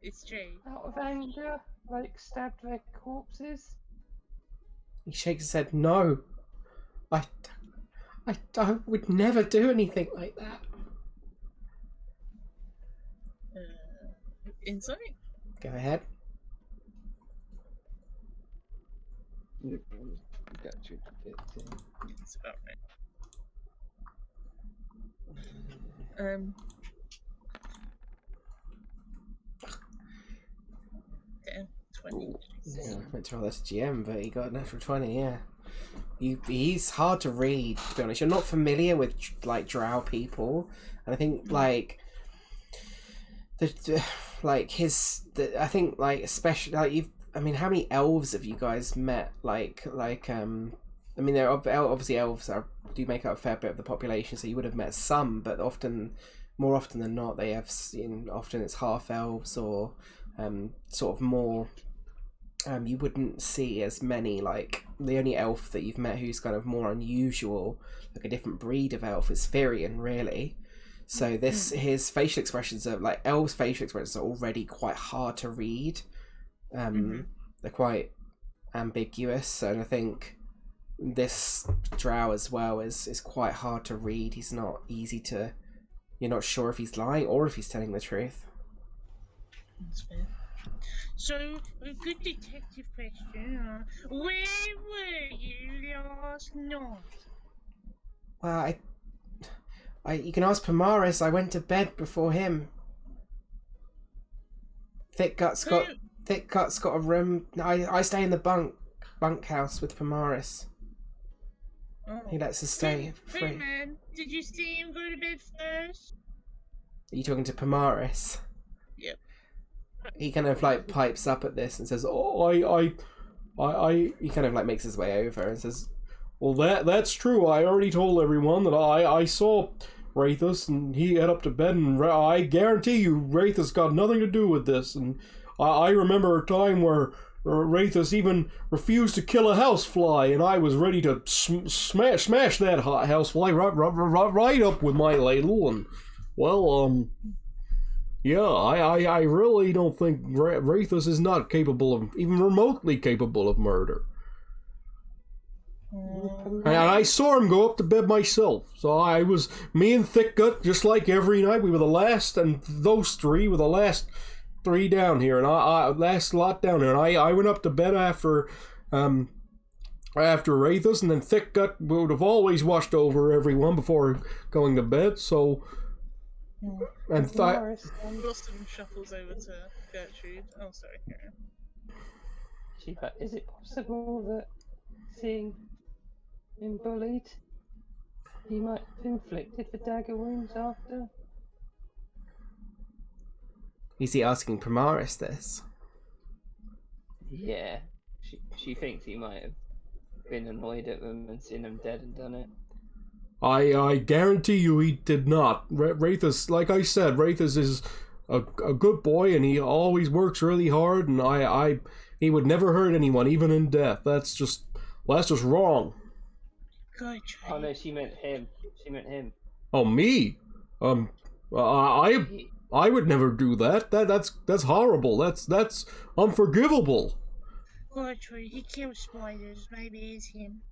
It's true. out of anger, like stabbed their corpses? He shakes his head, no. I would never do anything like that. Insight? Go ahead. Gertrude, That's about right. 10, 20. Yeah, I meant to roll this GM, but he got a natural 20, yeah. He's hard to read, to be honest. You're not familiar with, like, drow people. And I think, like, I think, like, especially, like, I mean, how many elves have you guys met? I mean, there are obviously elves do make up a fair bit of the population, so you would have met some, but more often than not, they have, often it's half elves or sort of more. You wouldn't see as many, like, the only elf that you've met who's kind of more unusual, like a different breed of elf, is Firion, really. So his facial expressions are, like, elves' facial expressions are already quite hard to read. They're quite ambiguous, and I think this drow as well is quite hard to read. He's not easy to, you're not sure if he's lying or if he's telling the truth. That's fair. So, a good detective question. Where were you last night? Well, you can ask Pamaris. I went to bed before him. Thick Gut's got a room. I stay in the bunkhouse with Pamaris. Oh. He lets us stay Hey free. man, did you see him go to bed first? Are you talking to Pamaris? Yep. He kind of like pipes up at this and says, "Oh, he kind of like makes his way over and says, Well, that's true. I already told everyone that I saw Wraithus and he head up to bed, and I guarantee you Wraithus got nothing to do with this. And I remember a time where Wraithus even refused to kill a housefly, and I was ready to smash that housefly right up with my ladle. And well, yeah, I really don't think Wraithus is not capable of, even remotely capable of murder. And I saw him go up to bed myself. So me and Thickgut, just like every night, we were the last, and those three were the last three down here, and last lot down here. And I went up to bed after Wraithus, and then Thickgut would have always watched over everyone before going to bed. So, and Blossom shuffles over to Gertrude. Oh, sorry, Karen. Is it possible that seeing him bullied, he might have inflicted the dagger wounds after? Is he asking Primaris this? Yeah, she thinks he might have been annoyed at them and seen them dead and done it. I guarantee you he did not. Wraithus, like I said, Wraithus is a good boy, and he always works really hard, and he would never hurt anyone, even in death. That's just wrong. Oh no, she meant him. Oh, me? I would never do that. That's horrible. That's unforgivable. Gertrude, he kills spiders. Maybe it's him.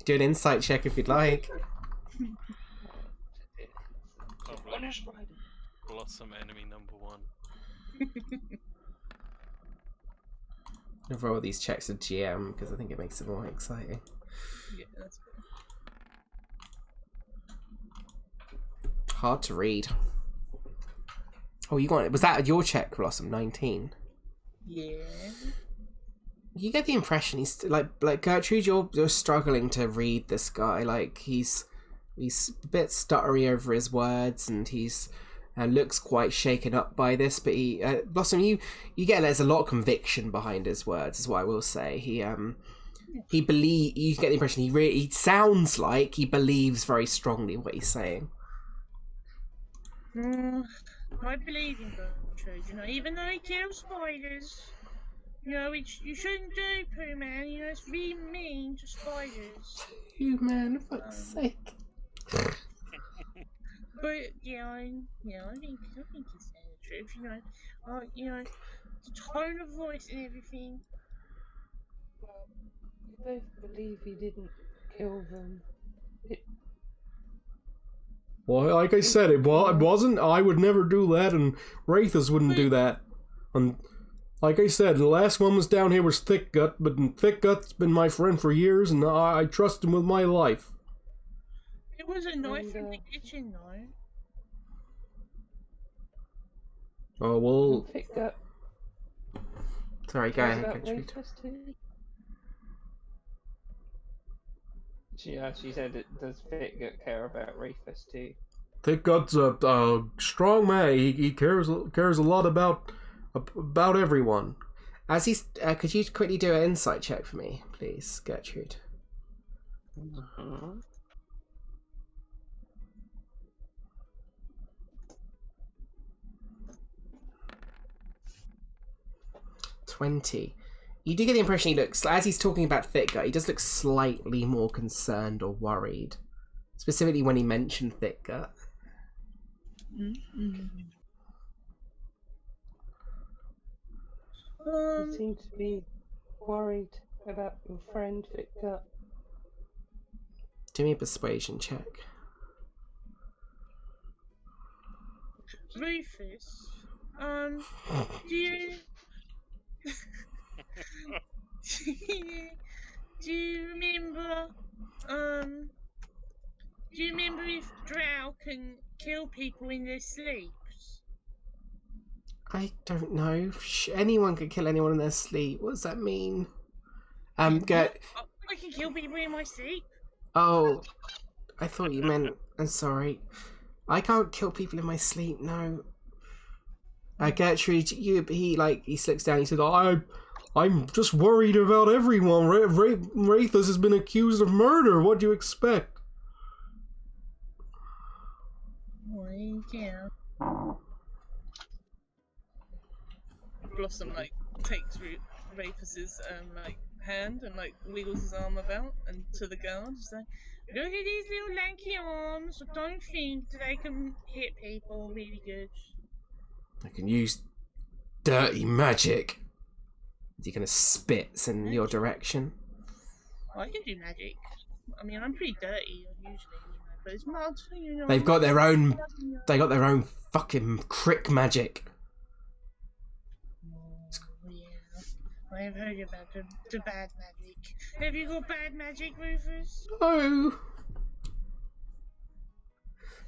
Do an insight check if you'd like. Blossom enemy number 1. I'll roll these checks with GM because I think it makes it more exciting. Yeah, that's good. Hard to read. Oh, you got it. Was that your check, Blossom? 19. Yeah. You get the impression he's like Gertrude. You're struggling to read this guy. Like he's a bit stuttery over his words, and he's looks quite shaken up by this. But Blossom, you get there's a lot of conviction behind his words. Is what I will say. You get the impression he sounds like he believes very strongly what he's saying. I believe in Gertrude, even though he kills spiders. You shouldn't do, Pooh Man. It's really mean to spiders. Pooh Man, for fuck's sake. But I think he's saying the truth. The tone of voice and everything. Well, you both believe he didn't kill them. Well, like I said, it wasn't. I would never do that, and Wraithus wouldn't do that. And like I said, the last one was down here was Thickgut, but Thickgut's been my friend for years, and I trust him with my life. It was a knife in the kitchen, though. Oh, well... Thickgut. Sorry, go ahead, Gertrude. She said, does Thickgut care about Wraithus too? Thickgut's a strong man. He cares a lot about everyone. As he's, could you quickly do an insight check for me, please, Gertrude? Mm-hmm. 20. You do get the impression he looks, as he's talking about Thickgut, he does look slightly more concerned or worried. Specifically when he mentioned Thickgut. You seem to be worried about your friend Thickgut. Do me a persuasion check. Rufus, do you... do you remember if Drow can kill people in their sleeps? I don't know. Anyone can kill anyone in their sleep. What does that mean? I can kill people in my sleep. Oh, I thought you meant... I'm sorry. I can't kill people in my sleep, no. Gertrude, he slips down, he said, I'm just worried about everyone. Wraithus has been accused of murder. What do you expect? Well, yeah. Blossom like takes Rufus's like hand and like wiggles his arm about and to the girl, just like, look at these little lanky arms. I don't think that they can hit people really good. I can use dirty magic. He kind of spits in your direction. Well, I can do magic. I mean, I'm pretty dirty usually, but it's mud. They've got their own. They got their own fucking crick magic. Oh, yeah. I've heard about the bad magic. Have you got bad magic, Rufus? No.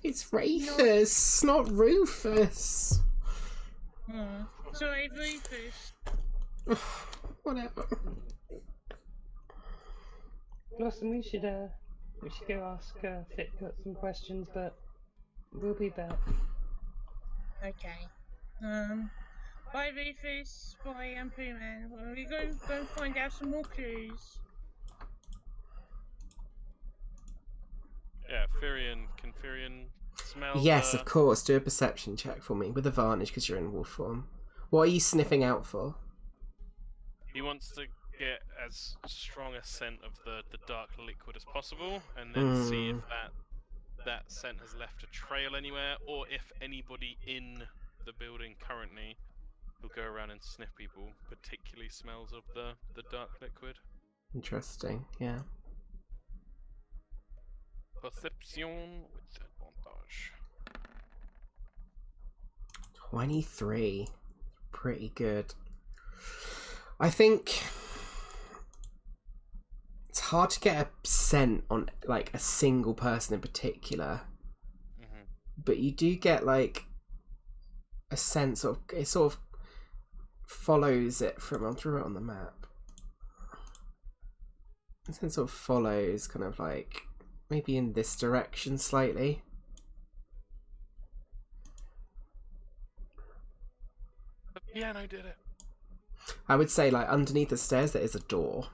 It's Rufus, not Rufus. Sorry, Rufus. Whatever. Blossom, we should go ask Fitcut some questions, but we'll be back. Okay. Bye, Rufus. Bye, Pooh Man. Well, we go and find out some more clues. Yeah, can Firion smell? Yes, of course. Do a perception check for me with advantage because you're in wolf form. What are you sniffing out for? He wants to get as strong a scent of the dark liquid as possible, and then see if that scent has left a trail anywhere, or if anybody in the building currently will go around and sniff people, particularly smells of the dark liquid. Interesting, yeah. Perception with advantage. 23. Pretty good. I think it's hard to get a scent on like a single person in particular, but you do get like a sense of it sort of follows it from. I'll draw it on the map. It sort of follows, kind of like maybe in this direction slightly. The piano did it. I would say like underneath the stairs there is a door.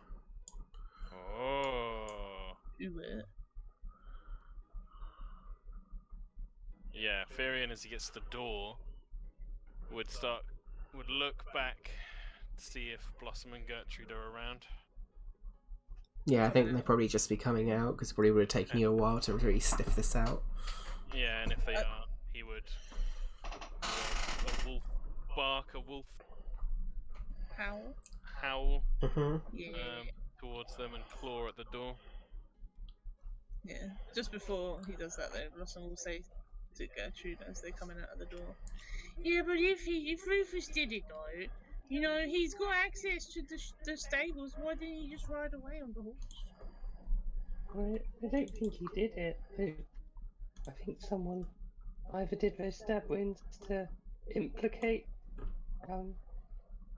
Oh. Do it. Yeah, Firion, as he gets to the door, would look back to see if Blossom and Gertrude are around. Yeah, I think they'll probably just be coming out because it probably would have taken you a while to really sniff this out. Yeah, and if they are, he would a wolf bark, a wolf howl Yeah. towards them and claw at the door. Yeah. Just before he does that, though, Blossom will say to Gertrude as they're coming out of the door, yeah, but if Rufus did it though, you know, he's got access to the stables. Why didn't he just ride away on the horse? I don't think he did it. I think someone either did those stab wounds to implicate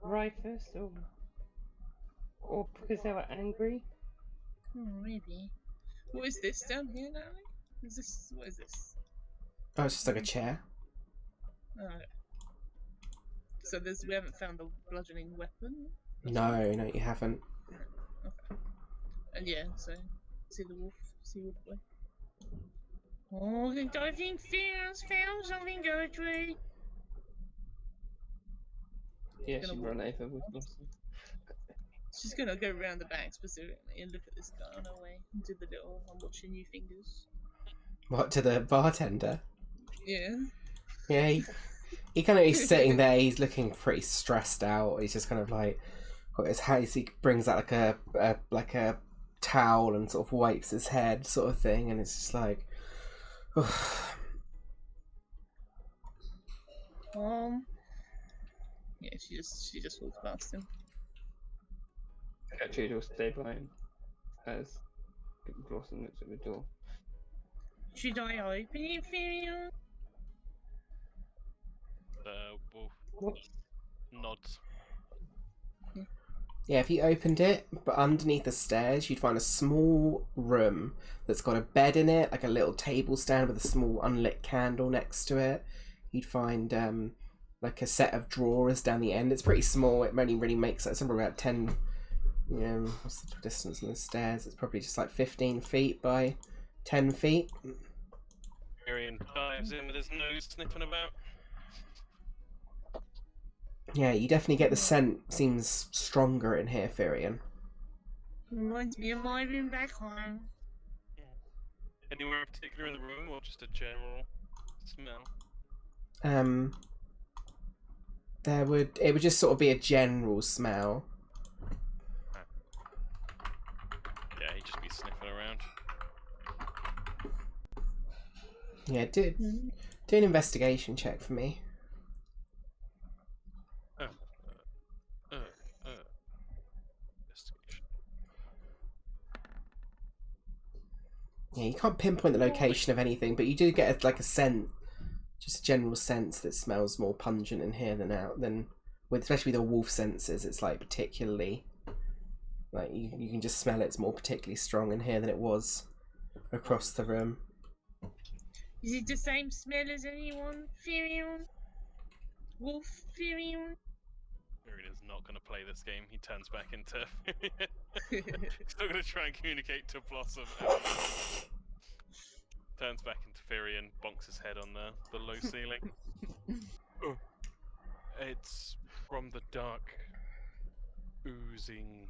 Rufus, or because they were angry. Maybe. What is this down here, Natalie? What is this? Oh, it's just like a chair. Oh. So we haven't found the bludgeoning weapon? No, you haven't. Okay. And yeah, so see wolf boy. Oh, I think Fion's found something, Gertrude. Yeah, she'd run over with Blossom. She's gonna go around the back specifically and look at this guy on her way and do the little I'm watching you fingers. What, to the bartender? Yeah. Yeah, he kind of he's sitting there. He's looking pretty stressed out. He's just kind of like got his hands. He brings out like a towel and sort of wipes his head, sort of thing. And it's just like, yeah, she just walks past him. Gertrude will stay by him as Blossom looks at the door. Should I open it for you? The wolf nods. yeah. If you opened it, but underneath the stairs, you'd find a small room that's got a bed in it, like a little table stand with a small unlit candle next to it. You'd find like a set of drawers down the end. It's pretty small. It only really makes it's somewhere about 10. What's the distance on the stairs? It's probably just like 15 feet by 10 feet. Firion dives in with his nose sniffing about. Yeah, you definitely get the scent seems stronger in here, Firion. Reminds me of my room back home. Anywhere in particular in the room, or just a general smell? It would just sort of be a general smell. Yeah, he'd just be sniffing around. Yeah, do an investigation check for me. Investigation. Yeah, you can't pinpoint the location of anything, but you do get like a scent, just a general sense that smells more pungent in here than with especially the wolf senses. It's like particularly like you can just smell it's more particularly strong in here than it was across the room. Is it the same smell as anyone? Firion? Wolf Firion? Firion is not going to play this game. He turns back into He's not going to try and communicate to Blossom. Turns back into Firion, bonks his head on the low ceiling. It's from the dark, oozing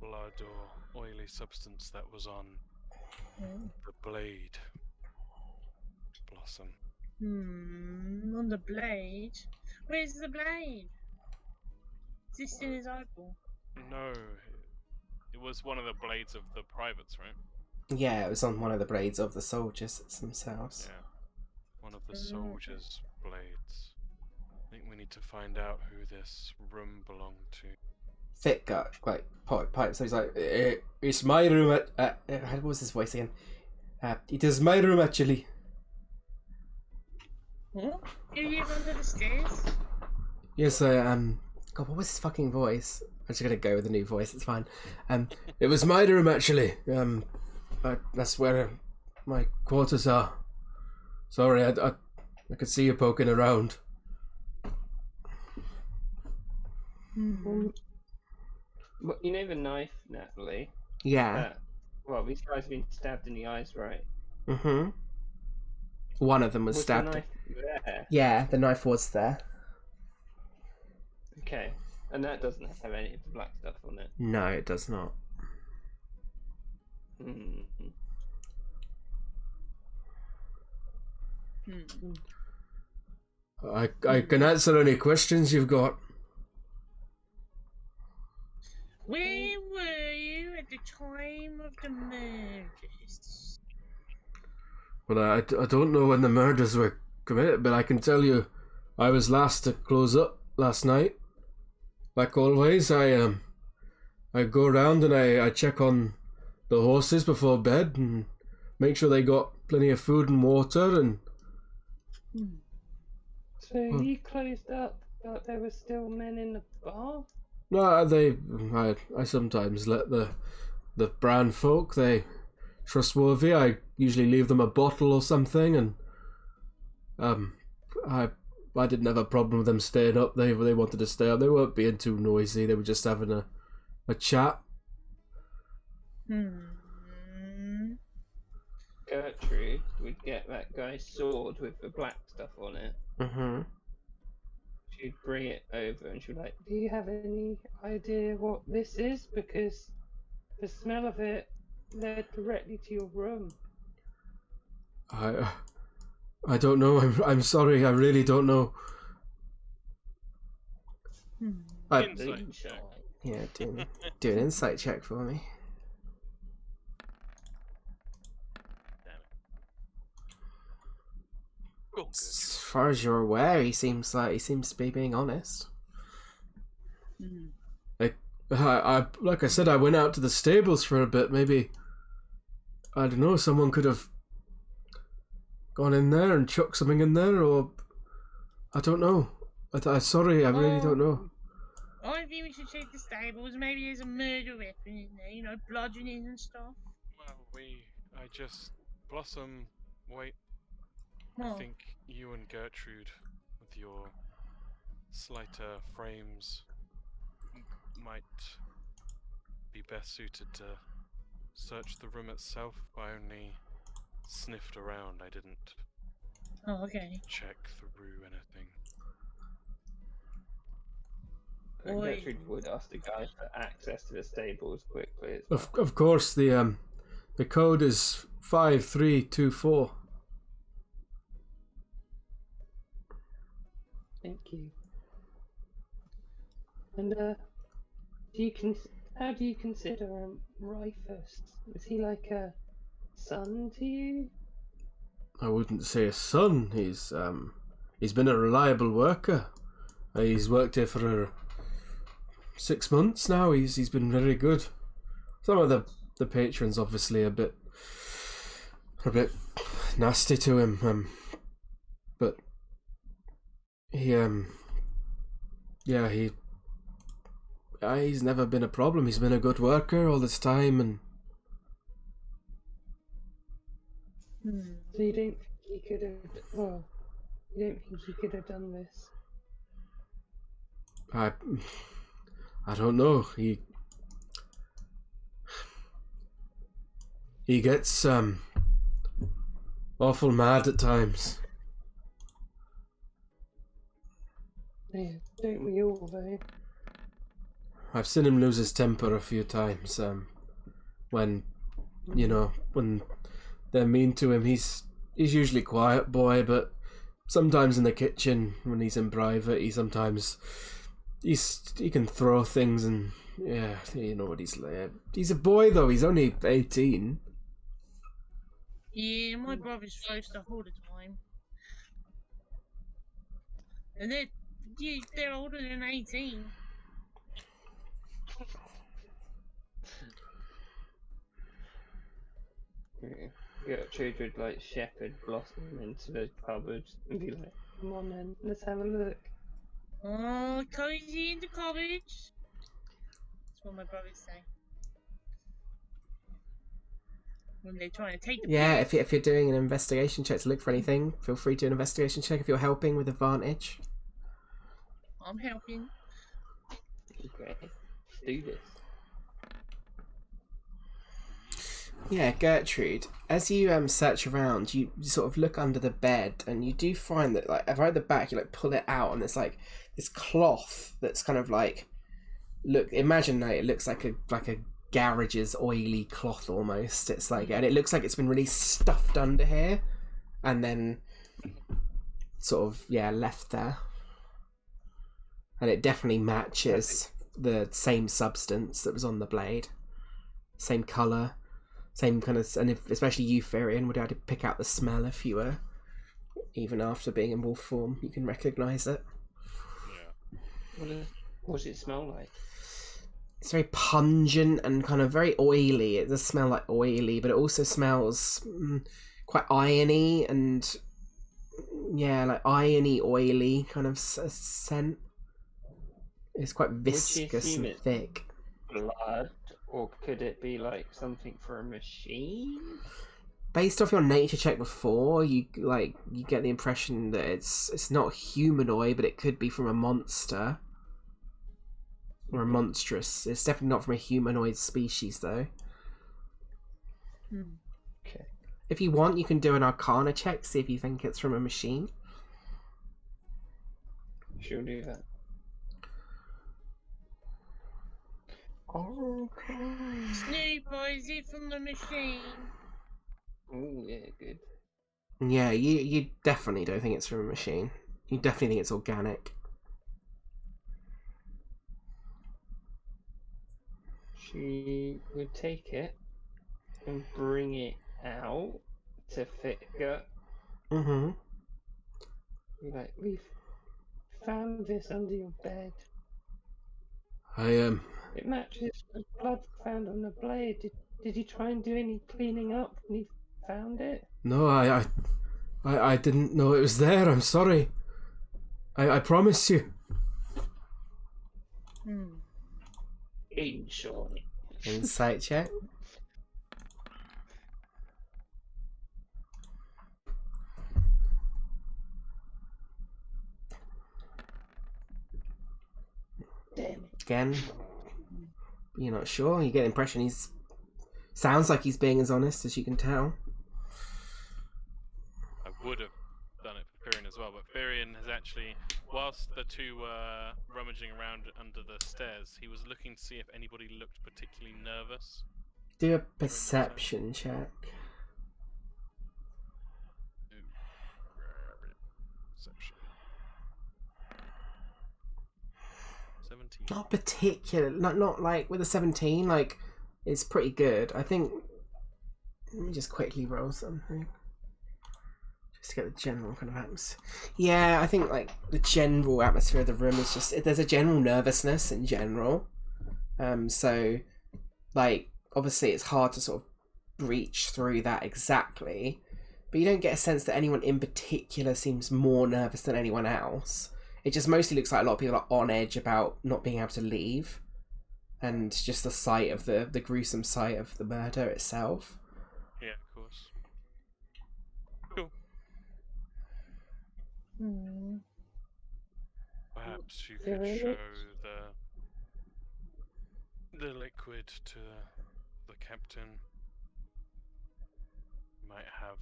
blood or oily substance that was on the blade. Blossom. On the blade? Where's the blade? Is this in his eyeball? No, it was one of the blades of the privates, right? Yeah, it was on one of the blades of the soldiers themselves. Yeah, one of the soldiers' blades. I think we need to find out who this room belonged to. Thick gut, like pipe. So he's like, "It's my room at." What was his voice again? It is my room actually. What? You live under the stairs? Yes, I God, what was his fucking voice? I'm just gonna go with a new voice. It's fine. It was my room actually. That's where my quarters are. Sorry, I could see you poking around. But you know the knife, Natalie? Yeah. Well, these guys have been stabbed in the eyes, right? Mm-hmm. One of them was stabbed. The knife there? Yeah, the knife was there. Okay. And that doesn't have any of the black stuff on it. No, it does not. I can answer any questions you've got. Where were you at the time of the murders? Well, I don't know when the murders were committed, but I can tell you I was last to close up last night. Like always, I go around and I check on the horses before bed and make sure they got plenty of food and water and... So you closed up, but there were still men in the bar? No, I sometimes let the brown folk, they trustworthy. I usually leave them a bottle or something, and I didn't have a problem with them staying up. They wanted to stay up. They weren't being too noisy. They were just having a chat. Gertrude would get that guy's sword with the black stuff on it. Mm-hmm. She'd bring it over and she'd be like, "Do you have any idea what this is? Because the smell of it led directly to your room." I don't know. I'm sorry. I really don't know. Insight check. Yeah, do an insight check for me. Damn it. Oh, good. As far as you're aware, he seems to be being honest. I like I said, I went out to the stables for a bit. Maybe, I don't know, someone could have gone in there and chucked something in there, or I don't know. I'm sorry, I really don't know. I think we should check the stables. Maybe there's a murder weapon in there, you know, bludgeoning and stuff. Well, Blossom, wait. I think you and Gertrude, with your slighter frames, might be best suited to search the room itself. I only sniffed around. I didn't Oh, okay. check through anything. Oi. Gertrude would ask the guy for access to the stables quickly as well. Of course, the code is 5324. Thank you. And how do you consider Rifus? Is he like a son to you? I wouldn't say a son. He's been a reliable worker. He's worked here for 6 months now. He's been very good. Some of the patrons obviously a bit nasty to him. But he's never been a problem. He's been a good worker all this time, and So you don't think he could have? Well, you don't think he could have done this? I don't know. He gets awful mad at times. Yeah, don't we all though? I've seen him lose his temper a few times. When they're mean to him, he's usually quiet boy, but sometimes in the kitchen when he's in private, he can throw things, and yeah, you know what he's like. He's a boy though. He's only 18. Yeah, my brother's throw stuff all the time. And they're older than 18. Yeah. Gertrude would like shepherd Blossom into the cupboard and be like, "Come on then, let's have a look." Oh, cozy in the cottage. That's what my brothers say. When they're trying to take the Yeah, piss. if you're doing an investigation check to look for anything, feel free to do an investigation check if you're helping with advantage. I'm helping. Okay, let's do this. Yeah, Gertrude, as you search around, you sort of look under the bed, and you do find that, like, right at the back, you like pull it out, and there's like this cloth that's kind of like, imagine that it looks like a garage's oily cloth almost. It's like, and it looks like it's been really stuffed under here, and then sort of left there, and it definitely matches the same substance that was on the blade, same color. Same kind of, and especially you, Firion, would be able to pick out the smell if you were, even after being in wolf form, you can recognise it. Yeah. What does it smell like? It's very pungent and kind of very oily. It does smell like oily, but it also smells quite irony and, like irony, oily kind of scent. It's quite viscous and thick. Blood? Or could it be like something for a machine? Based off your nature check before, you get the impression that it's not humanoid, but it could be from a monster or a monstrous. It's definitely not from a humanoid species, though. Okay. If you want, you can do an Arcana check, see if you think it's from a machine. She'll do that. Okay. Snoop, is it from the machine? Oh yeah, good. Yeah, you definitely don't think it's from a machine. You definitely think it's organic. She would take it and bring it out to Fitka. Mm-hmm. Be like, we've found this under your bed. It matches the blood found on the blade. Did you try and do any cleaning up when you found it? No, I didn't know it was there. I'm sorry. I promise you. Insight. Insight check. Damn it. Again, you're not sure. You get the impression sounds like he's being as honest as you can tell. I would have done it for Firion as well, but Firion has actually whilst the two were rummaging around under the stairs, he was looking to see if anybody looked particularly nervous. Do a perception check. Perception. 17. Not particular. Not like with a 17. Like it's pretty good. I think. Let me just quickly roll something. Just to get the general kind of atmosphere. Yeah, I think like the general atmosphere of the room is just there's a general nervousness in general. So like obviously it's hard to sort of breach through that exactly, but you don't get a sense that anyone in particular seems more nervous than anyone else. It just mostly looks like a lot of people are on edge about not being able to leave, and just the sight of the gruesome sight of the murder itself. Yeah, of course. Cool. Perhaps you could show the liquid to the captain. Might have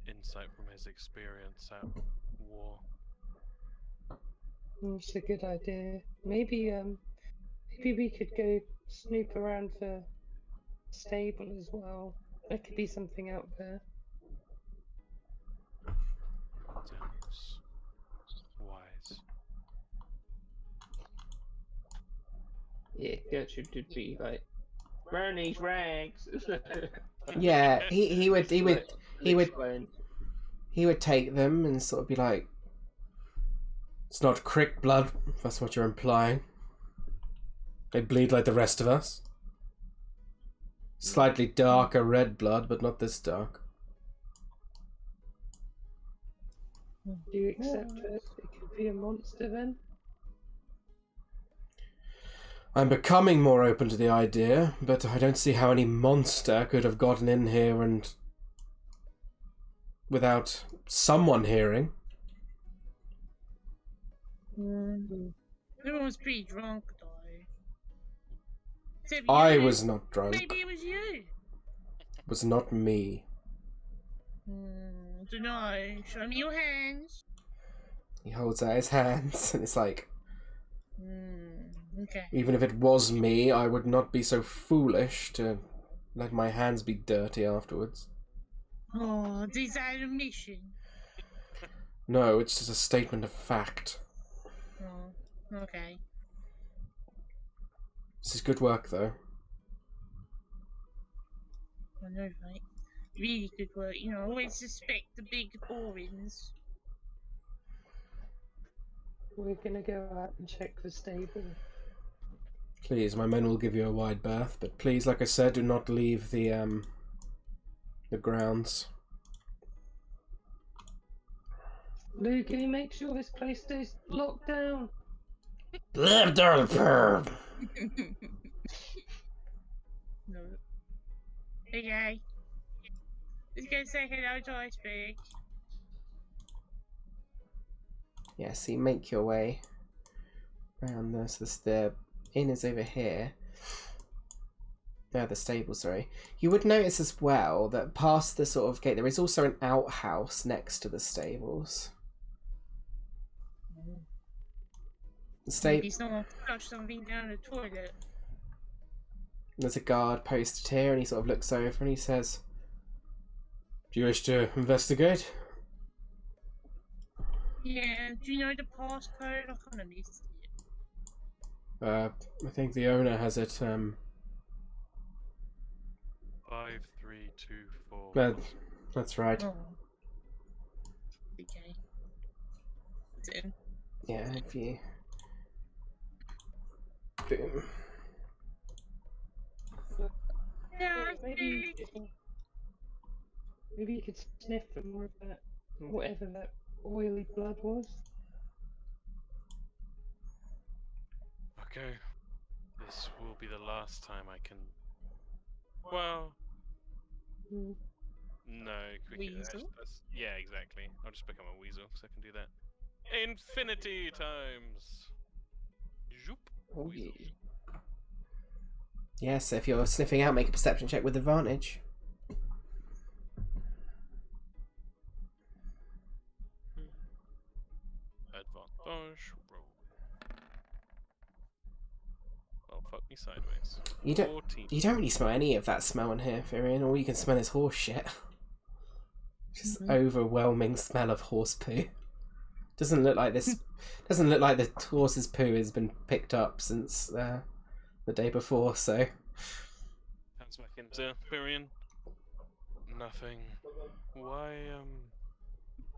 insight from his experience at war. It's a good idea. Maybe we could go snoop around for stable as well. There could be something out there. Sounds wise. Yeah, Gertrude would be like, burn these rags. Yeah, he would Explain. take them and sort of be like, It's not crick blood, if that's what you're implying. They bleed like the rest of us. Slightly darker red blood, but not this dark. Do you accept it? It could be a monster then. I'm becoming more open to the idea, but I don't see how any monster could have gotten in here and without someone hearing. Everyone was pretty drunk, though. Except I you. was not drunk. Maybe it was you. It was not me. Don't know. Show me your hands. he holds out his hands and it's like, Okay. Even if it was me, I would not be so foolish to let my hands be dirty afterwards. Oh, this is an admission. No, it's just a statement of fact. Oh, okay. This is good work, though. I know, right? Really good work. You know, I always suspect the big boring's. We're gonna go out and check the stable. Please, my men will give you a wide berth, but please, like I said, do not leave the grounds. Lou, can you make sure this place stays locked down? No. Okay. Let's go say hello to Iceberg. yeah, so you make your way around this. The inn is over here. No, the stable, sorry. You would notice as well that past the sort of gate, there is also an outhouse next to the stables. The Maybe someone flushed something down the toilet. There's a guard posted here, and he sort of looks over and he says, Do you wish to investigate? Yeah, do you know the passcode? I kind of missed it. I think the owner has it. 5324. That's right. Oh. Okay. It's in. yeah, if you... Boom. Yeah, Maybe you could sniff for more of that, whatever that oily blood was. Okay. This will be the last time I can. Well, no. Weasel? Yeah, exactly. I'll just become a weasel so I can do that. Infinity times. Zoop. Oh, Weasel. yeah. Yeah, so if you're sniffing out, make a perception check with advantage. Dodge roll. Oh, fuck me sideways. You don't 14. you don't really smell any of that smell in here, Firian. All you can smell is horse shit. Just overwhelming smell of horse poo. Doesn't look like this. Doesn't look like the horse's poo has been picked up since the day before. So Hands back into Pyrian. Nothing. Why,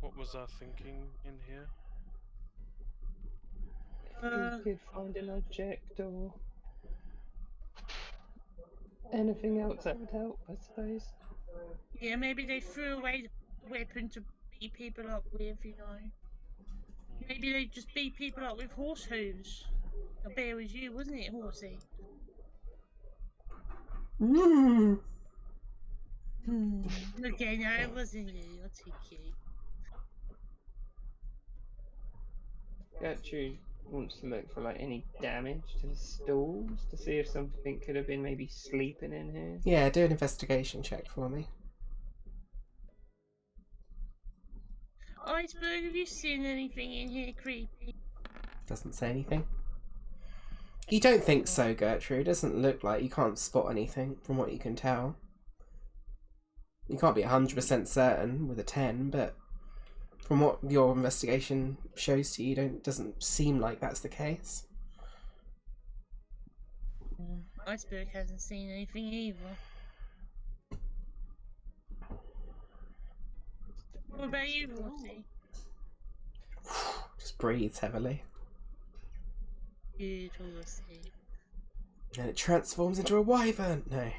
what was our thinking in here? You could find an object or anything else that would help, I suppose. Yeah, maybe they threw away the weapon to beat people up with, you know. Maybe they just beat people up with horse hooves. The bear was you, wasn't it, Horsey? Okay, no, it wasn't you. You're too cute. Gertrude wants to look for like any damage to the stalls to see if something could have been maybe sleeping in here. yeah, do an investigation check for me. Iceberg, have you seen anything in here creepy? Doesn't say anything. You don't think so, Gertrude? It doesn't look like you can't spot anything from what you can tell. You can't be 100% certain with a 10, but from what your investigation shows to you, doesn't seem like that's the case. Iceberg hasn't seen anything either. What about you, Horsey? Just breathes heavily. Good, Horsey. And it transforms into a wyvern. No.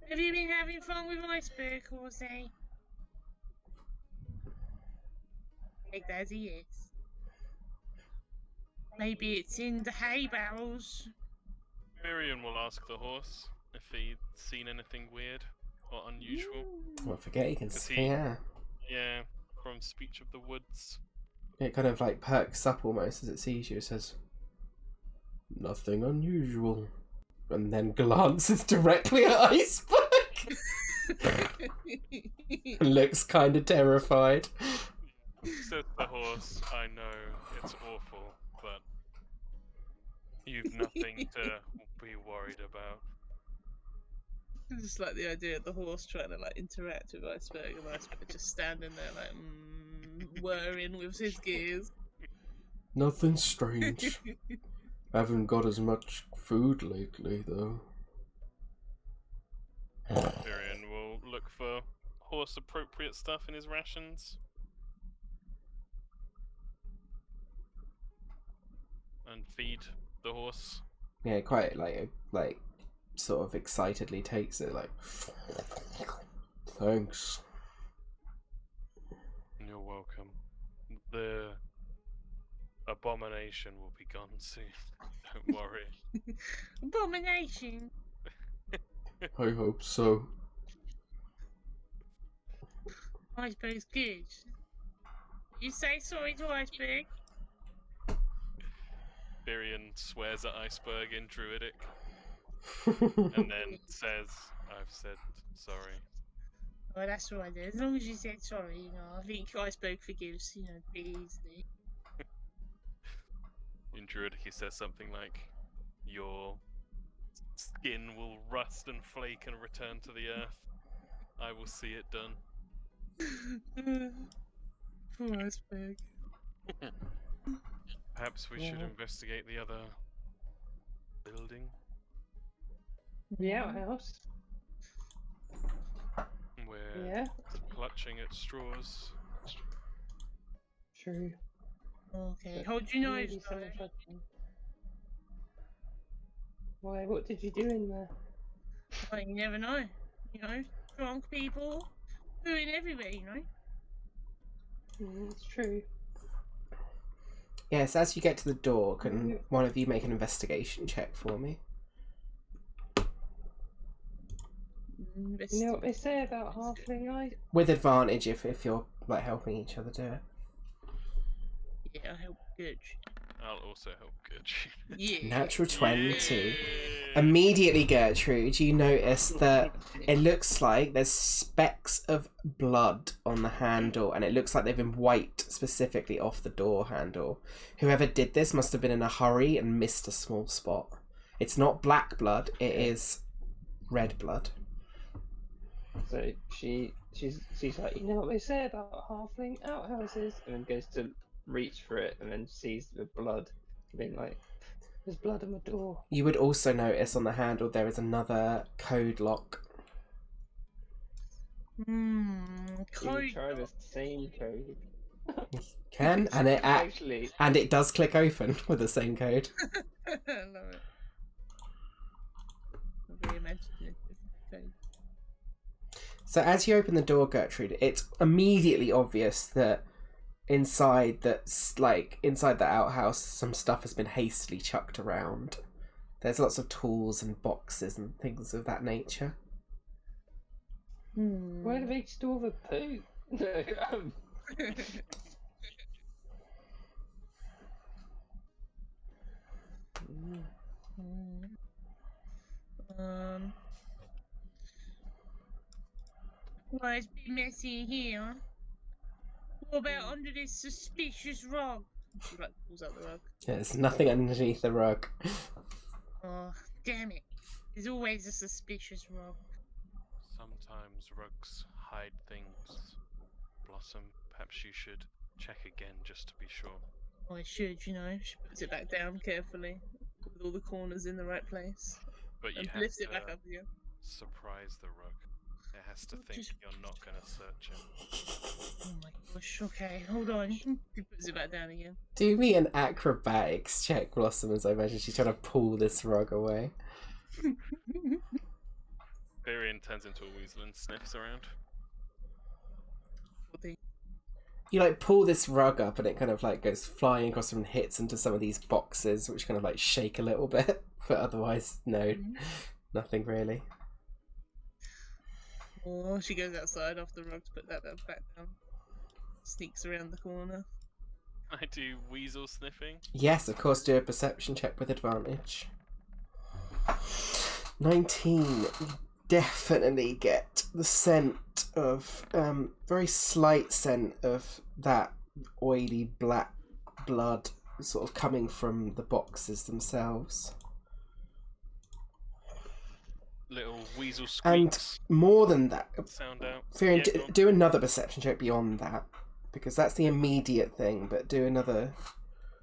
Have you been having fun with Iceberg, Horsey? Like that's a yes. Maybe it's in the hay barrels. Pyrian will ask the horse if he'd seen anything weird or unusual. Well, forget you can Is see. he- Yeah. Yeah, from Speech of the Woods. It kind of like perks up almost as it sees you. It says, "Nothing unusual," and then glances directly at Iceberg and looks kind of terrified. Says the horse, I know it's awful, but you've nothing to be worried about. I just like the idea of the horse trying to like interact with Iceberg and Iceberg just standing there like whirring with his gears. Nothing strange. Haven't got as much food lately, though. Pyrian will look for horse appropriate stuff in his rations. And feed the horse. Yeah, quite like sort of excitedly takes it like, Thanks. You're welcome. The abomination will be gone soon. Don't worry. Abomination. I hope so. Iceberg's good. You say sorry to Iceberg? Pyrian swears at Iceberg in Druidic and then says, I've said sorry. Well, that's all right then. As long as you said sorry, you know, I think Iceberg forgives, you know, pretty easily. In Druidic he says something like, your skin will rust and flake and return to the earth. I will see it done. Poor Iceberg. Perhaps we should Yeah. investigate the other building. The outhouse. We're Yeah, clutching at straws. true. Okay, hold your nose, Maybe some though. of them. Why? What did you do in there? Well, you never know. You know, drunk people, pooing everywhere, you know. It's true. yes. As you get to the door, can one of you make an investigation check for me? You know what they say about halfling eyes? With advantage if you're like helping each other do it. Yeah, I help good. I'll also help Gertrude. Yeah. Natural 20. Yay! Immediately, Gertrude, you notice that it looks like there's specks of blood on the handle, and it looks like they've been wiped specifically off the door handle. Whoever did this must have been in a hurry and missed a small spot. It's not black blood, it is red blood. So she's like, You know what they say about halfling outhouses? and then goes to reach for it, and then sees the blood, being like, There's blood on the door. You would also notice on the handle there is another code lock. "Can you Code. try the same code?" Can and it Actually, and it does click open with the same code. I love it. Very imaginative code. So as you open the door, Gertrude, it's immediately obvious that inside the outhouse, some stuff has been hastily chucked around. There's lots of tools and boxes and things of that nature. Where do they store the poo? Well, it's a bit messy in here. What about under this suspicious rug? She like pulls out the rug. There's nothing underneath the rug. Oh, damn it. There's always a suspicious rug. Sometimes rugs hide things. Blossom, perhaps you should check again just to be sure. Oh, I should, you know. She puts it back down carefully, with all the corners in the right place. But you And have lifts to it back up again. surprise the rug. It has to think Just- you're not going to search it. Oh my gosh, okay, hold on. She puts it back down again. Do me an acrobatics check, Blossom, as I imagine she's trying to pull this rug away. Varian turns into a weasel and sniffs around. You like pull this rug up and it kind of like goes flying across and hits into some of these boxes, which kind of like shake a little bit, but otherwise, no, nothing really. Oh, she goes outside off the rug to put that back down. Sneaks around the corner. I do weasel sniffing. Yes, of course, do a perception check with advantage. 19. You definitely get the scent of, very slight scent of that oily black blood sort of coming from the boxes themselves. Little weasel And squeaks more than that, sound out. Firion, Yeah, go on. do another perception check beyond that, because that's the immediate thing, but do another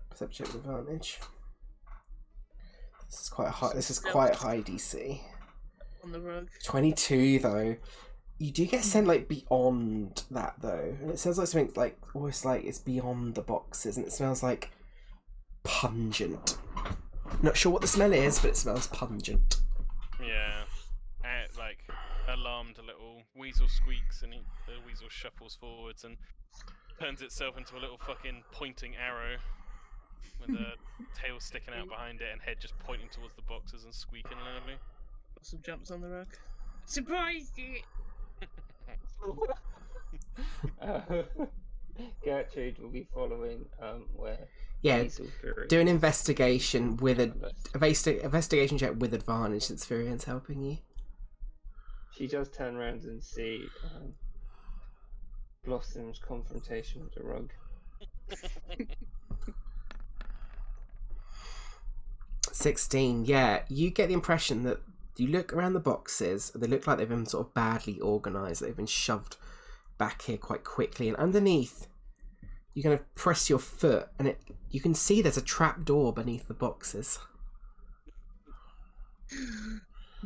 perception check with advantage. This is quite high. This is quite high DC. On the rug. 22 though. You do get sent like beyond that though, and it sounds like something like almost like it's beyond the boxes, and it smells like pungent. Not sure what the smell is, but it smells pungent. Yeah. Like, alarmed a little. Weasel squeaks and the weasel shuffles forwards and turns itself into a little fucking pointing arrow with a tail sticking out behind it and head just pointing towards the boxes and squeaking loudly. Some jumps on the rug. Surprised it! Gertrude will be following where Yeah, Hazel Fury. do an investigation with investigation check with advantage since Furion's helping you. She does turn around and see Blossom's confrontation with the rug. 16. Yeah, you get the impression that you look around the boxes, they look like they've been sort of badly organised, they've been shoved back here quite quickly, and underneath you kind of press your foot and you can see there's a trap door beneath the boxes.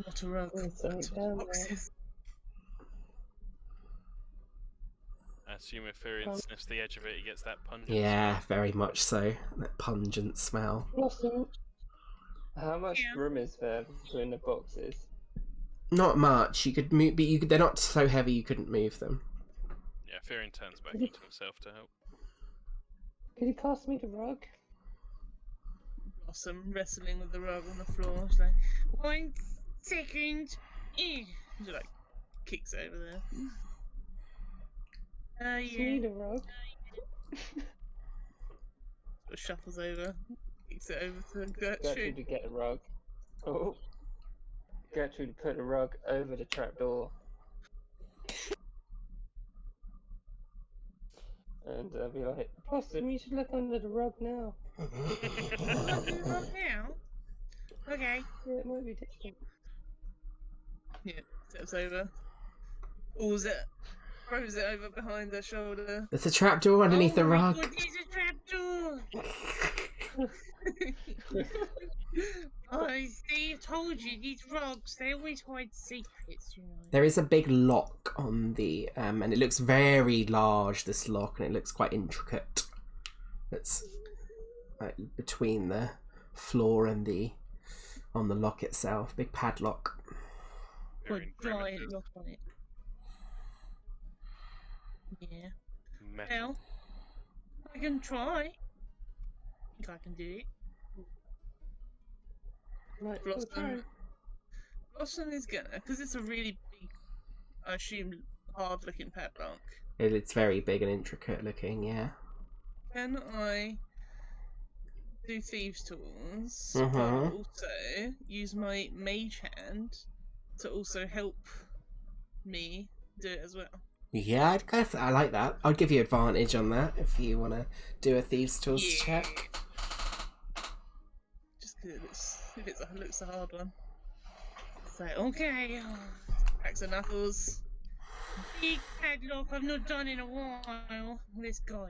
Not a rug. There's something That's down there. boxes. I assume if Furion sniffs the edge of it, he gets that pungent Yeah, very much so. That pungent smell. Blossom, How much Yeah. room is there between the boxes? Not much. You could move, but they're not so heavy you couldn't move them. smell. Yeah, Furion turns back into himself to help. could you pass me the rug? Blossom wrestling with the rug on the floor. She's like, 1 second. She like kicks it over there. Do you Yeah. need a rug? of shuffles over, kicks it over to Gertrude Gertrude. to get a rug. Oh. Gertrude to put a rug over the trapdoor. And be like, Blossom, you should look under the rug now. Look in the rug now. Okay. Yeah, it might be different. Yeah, steps over. Pulls it, throws it over behind her shoulder. There's a trapdoor underneath the my rug. God, there's a trapdoor! I see, told you, these rugs, they always hide secrets, you know. There is a big lock on the and it looks very large, this lock, and it looks quite intricate. It's like between the floor and on the lock itself. Big padlock. Put Very a giant primitive. lock on it. Yeah. Metal. Well, I can try. I think I can do it. Might as well Blossom. try. Blossom is gonna, because it's a really big, I assume, hard-looking padlock. It's very big and intricate looking, yeah. Can I do thieves' tools, Mhm. but also use my mage hand to also help me do it as well? Yeah, I like that. I'd give you advantage on that if you want to do a thieves' tools check. Just because it looks a hard one. So, okay. Cracks her knuckles. Big padlock I've not done in a while. Let's go.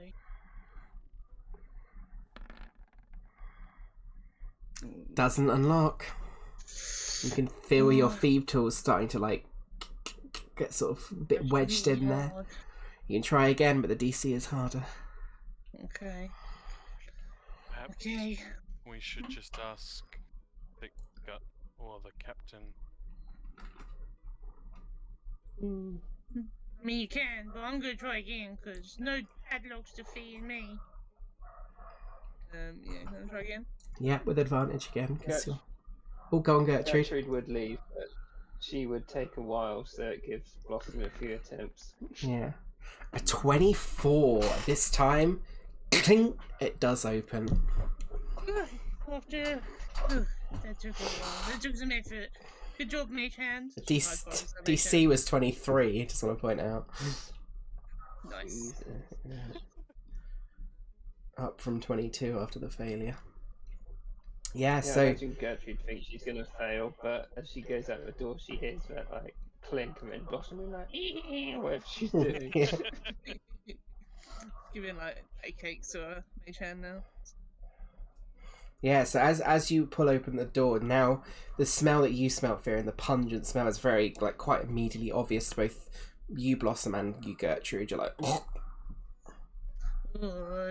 Doesn't unlock. You can feel your thieves' tools starting to like get sort of a bit That's wedged really in there. hard. You can try again, but the DC is harder. Okay. Perhaps Okay. we should just ask the gut or the captain. Hmm. I mean, you can, but I'm gonna try again because no padlocks defeating me. Yeah, can I try again? Yeah, with advantage again. 'Cause Gert- you're... Oh, go on, Gertrude. Gertrude would leave, but she would take a while, so it gives Blossom a few attempts. Yeah. A 24 this time. Clink! It does open. After. That took a while. That took some effort. Good job, mage hand. The High five to that mage DC hand. was 23, just want to point out. Nice. Up from 22 after the failure. Yeah, Yeah, I so imagine Gertrude thinks she's gonna fail, but as she goes out the door, she hears that like clink, and then Blossom is like, whatever she's doing. yeah. Giving like pancakes to a mage hand now. Yeah, so as you pull open the door, now the smell that you smelt, Fear, and the pungent smell is very like quite immediately obvious to both you, Blossom, and you, Gertrude. You're like, Oh,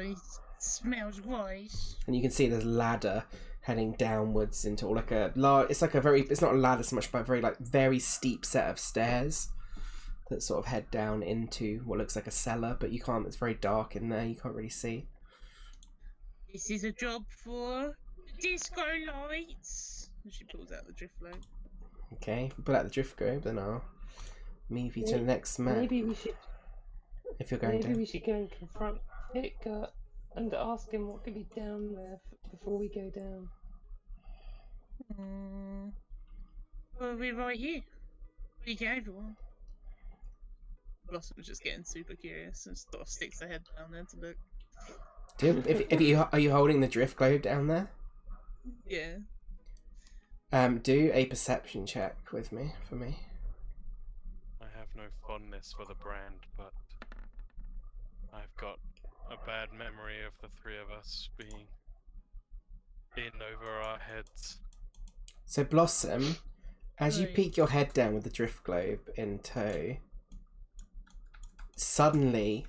it smells gross. and you can see there's a ladder heading downwards into like a large. It's like a very. It's not a ladder so much, but a very steep set of stairs that sort of head down into what looks like a cellar, but you can't. It's very dark in there. You can't really see. This is a job for disco lights. And she pulls out the drift load. Okay, pull out the drift globe, then I'll move you to the next map. Maybe we should. If you're going Maybe down. we should go and confront Hitgut and ask him what could be down there before we go down. Well, we're right here. Be careful. Blossom's just getting super curious and sort of sticks her head down there to look. If you are you holding the drift globe down there? Yeah. Do a perception check with me for me. I have no fondness for the brand, but I've got a bad memory of the three of us being in over our heads. So Blossom, as you Right. peek your head down with the drift globe in tow, suddenly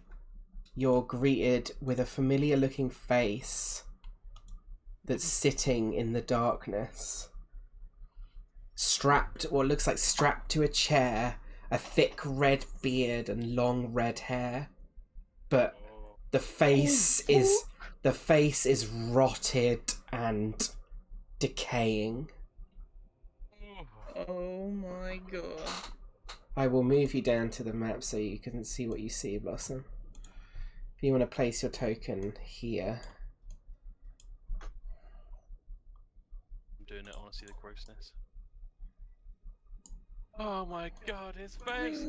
you're greeted with a familiar looking face that's sitting in the darkness. Strapped, what looks like strapped to a chair, a thick red beard and long red hair. But Oh, the face is rotted and decaying. Oh my god. I will move you down to the map so you can see what you see, Blossom. If you want to place your token here, doing it, honestly, the grossness. Oh my god, his face!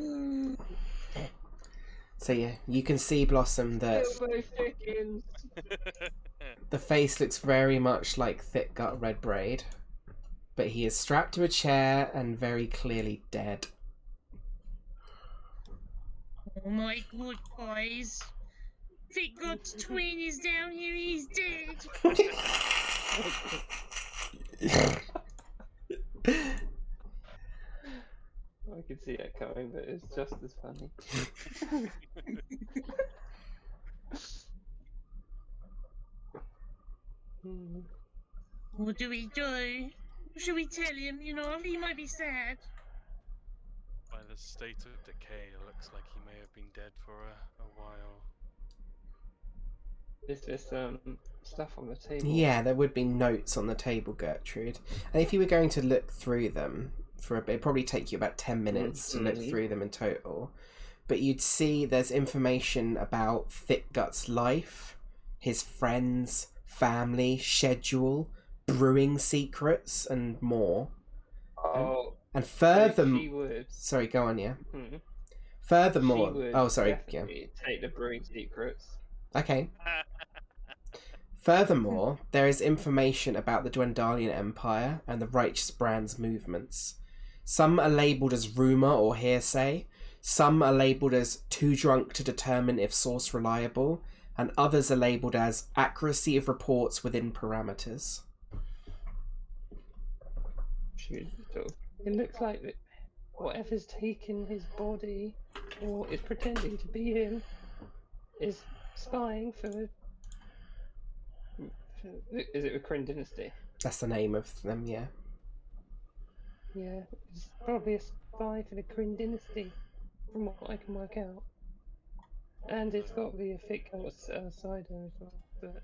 So yeah, you can see, Blossom, that Bilbo Chickens. the face looks very much like Thick Gut Red Braid, but he is strapped to a chair and very clearly dead. Oh my god, guys. Thick God's twin is down here, he's dead. I could see it coming, but it's just as funny. What do we do? Should we tell him? You know, he might be sad. By the state of decay, it looks like he may have been dead for a while. Is this stuff on the table? Yeah, there would be notes on the table, Gertrude. And if you were going to look through them for a bit, it'd probably take you about 10 minutes to look through them in total. But you'd see there's information about Thick Gut's life, his friends, family, schedule, brewing secrets, and more. Oh, And she furthermore... would. Sorry, go on, yeah. Hmm. Furthermore... She would Oh, sorry, yeah. definitely take the brewing secrets. Okay. Furthermore, there is information about the Dwendalian Empire and the Righteous Brand's movements. Some are labelled as rumour or hearsay, some are labelled as too drunk to determine if source reliable, and others are labelled as accuracy of reports within parameters. She would sort of, It looks like that whatever's taken his body, or is pretending to be him, is spying for. is it the Kryn dynasty? That's the name of them, yeah. Yeah, it's probably a spy for the Kryn dynasty, from what I can work out. And it's got the thick cider as well. But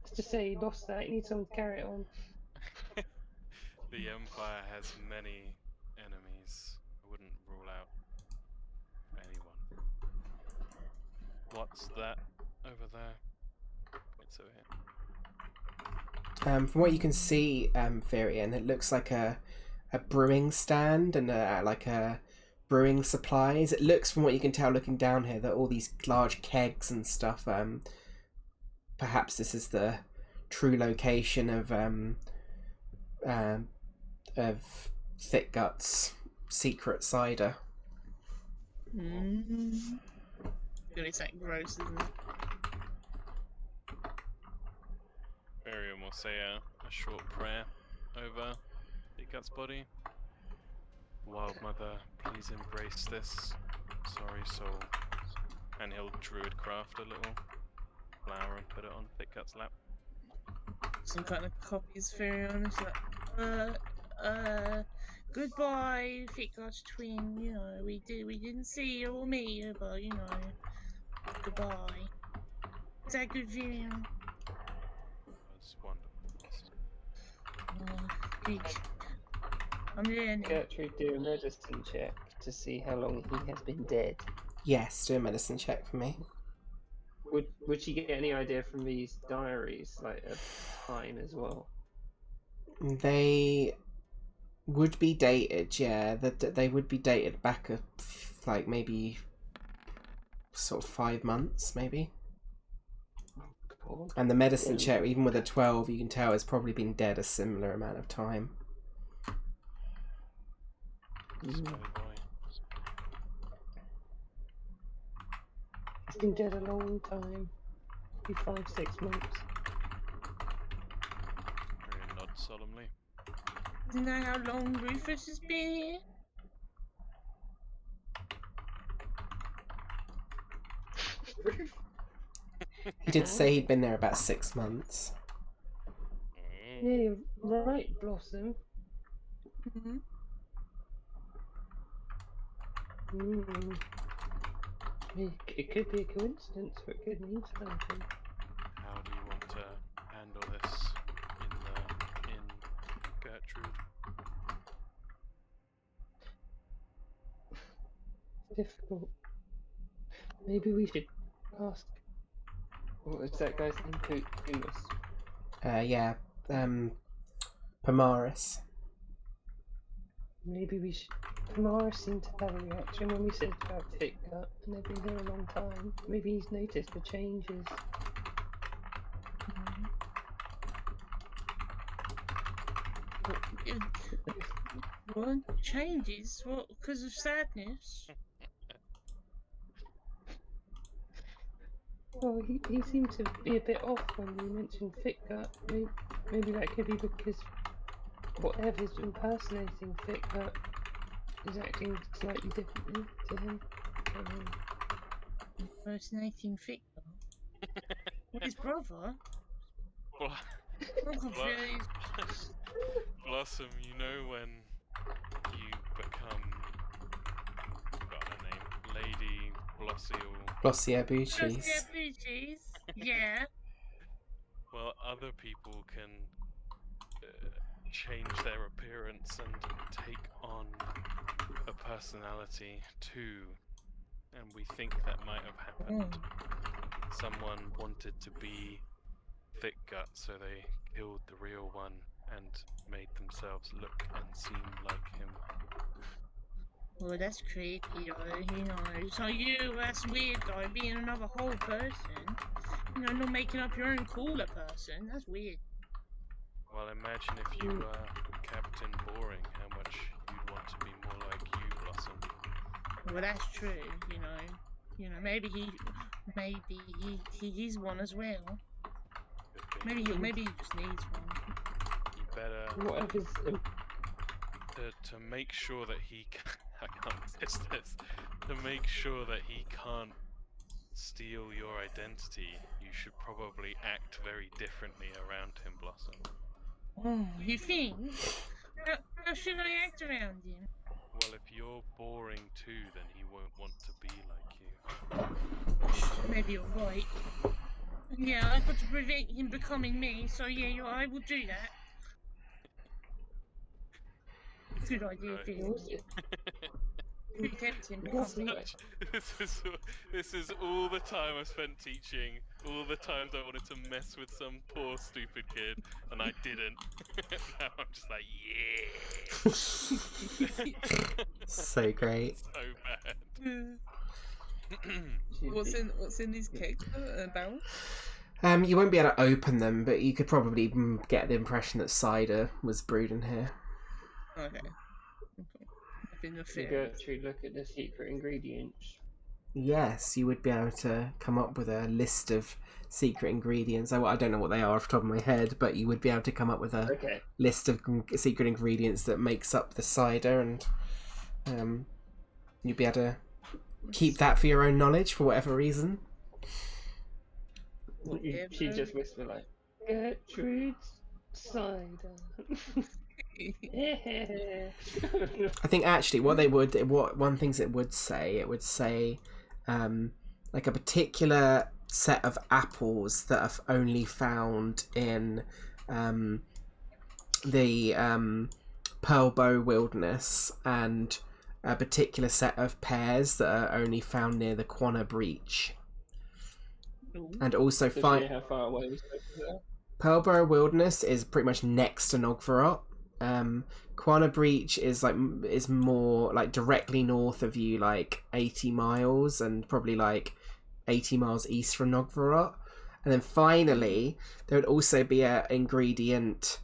let's just say he lost that. He needs someone to carry it on. The Empire has many enemies. I wouldn't rule out anyone. What's that over there? Points over here. From what you can see, Firian, it looks like a brewing stand and like a brewing supplies. It looks, from what you can tell looking down here, that all these large kegs and stuff. Perhaps this is the true location of Thick Gut's secret cider. Mm. Gonna sound gross, isn't it? Miriam will say a short prayer over Thickgut's body. Wild Mother, please embrace this sorry soul. And he'll druidcraft a little flower and put it on Thickgut's lap. Some kind of copies very honest, like, goodbye, Thick God's twin, you know, we didn't see you or meet you, but, you know, goodbye. Is that good, Vivian? That's wonderful. I'm learning. Gertrude, do a medicine check to see how long he has been dead. Yes, do a medicine check for me. Would she get any idea from these diaries, like of time as well? They would be dated, yeah. They would be dated back like maybe sort of 5 months, maybe. God. And the medicine check, even with a 12, you can tell has probably been dead a similar amount of time. Smelly boy. He's been dead a long time. Be 5-6 months. Miriam nods solemnly. Isn't that how long Rufus has been here? He did say he'd been there about 6 months. Yeah, you're right, Blossom. Mm-hmm. Mm. It could be a coincidence, but it could mean something. How do you want to handle this in Gertrude? It's difficult. Maybe we should ask. What was that guy's name? Who was? Yeah. Pamaris. Maybe we should. Kamara seemed to have a reaction when we said about Thick Gut, and they've been here a long time. Maybe he's noticed the changes. What changes? What? Because of sadness? Well, he seemed to be a bit off when you mentioned Thick Gut. Maybe that could be because whatever's impersonating Thick Gut is acting slightly differently to him. Impersonating Victor? His brother? Bl- I'm confused. Blossom, you know when you become, got her name, Lady Glossier Bouchies. Just Bouchies. Yeah. Well, other people can change their appearance and take on a personality too, and we think that might have happened. Someone wanted to be Thick Gut, so they killed the real one and made themselves look and seem like him. Well, that's creepy, though, you know. So that's weird, though, being another whole person. You know, not making up your own cooler person. That's weird. Well, imagine if you were Captain Boring, how much you'd want to be more like you, Blossom. Well, that's true, you know. You know, maybe he is one as well. Maybe he just needs one. You better Whatever's to make sure that he I can't resist this. To make sure that he can't steal your identity, you should probably act very differently around him, Blossom. Oh, you think? How should I act around him? Well, if you're boring too, then he won't want to be like you. Maybe you're right. Yeah, I've got to prevent him becoming me, so yeah, I will do that. Good idea, Phil. Protect him becoming me. This is all the time I spent teaching, all the times I wanted to mess with some poor stupid kid, and I didn't. Now I'm just like, yeah. So great. So bad. What's in these cakes? Barrels? You won't be able to open them, but you could probably get the impression that cider was brewed in here. Okay. Gertrude, look at the secret ingredients. Yes, you would be able to come up with a list of secret ingredients. I don't know what they are off the top of my head, but you would be able to come up with a list of secret ingredients that makes up the cider, and you'd be able to keep that for your own knowledge for whatever reason. She just whispered like, Gertrude's cider. I think actually one thing it would say like a particular set of apples that are only found in the Pearlbow Wilderness, and a particular set of pears that are only found near the Quanah Breach. And also how far away was that? Pearlbow Wilderness is pretty much next to Nogvarot. Quanah Breach is more like directly north of you, like 80 miles, and probably like 80 miles east from Nogvarot. And then finally, there would also be an ingredient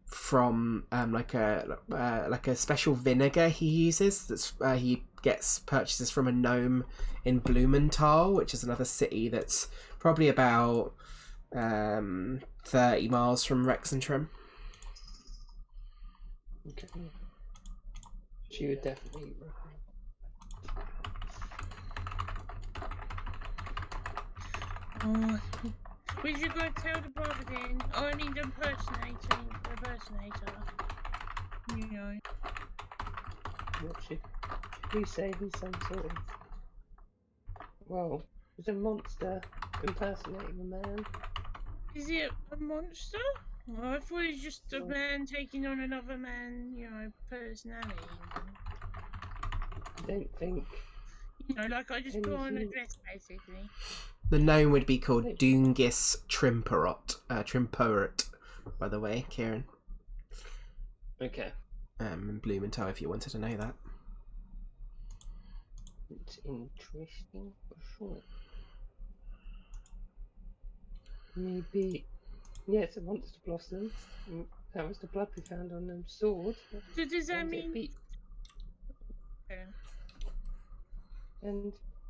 from like a special vinegar he uses. That's he purchases from a gnome in Blumenthal, which is another city that's probably about 30 miles from Rexentrum. Okay. She would definitely. Would you go tell the brother then? Oh, I need impersonator. You know. What should we say? He's some sort of. Well, he's a monster impersonating a man. Is he a monster? Well, I thought he was just a man taking on another man, you know, personality. I don't think. You know, like I just put on a dress, basically. The gnome would be called Dungis Trimperot. by the way, Kieran. Okay. In Blumenthal, if you wanted to know that. It's interesting for sure. Maybe. Yes, it wants to blossom. That was the blood we found on the sword. So does that And mean?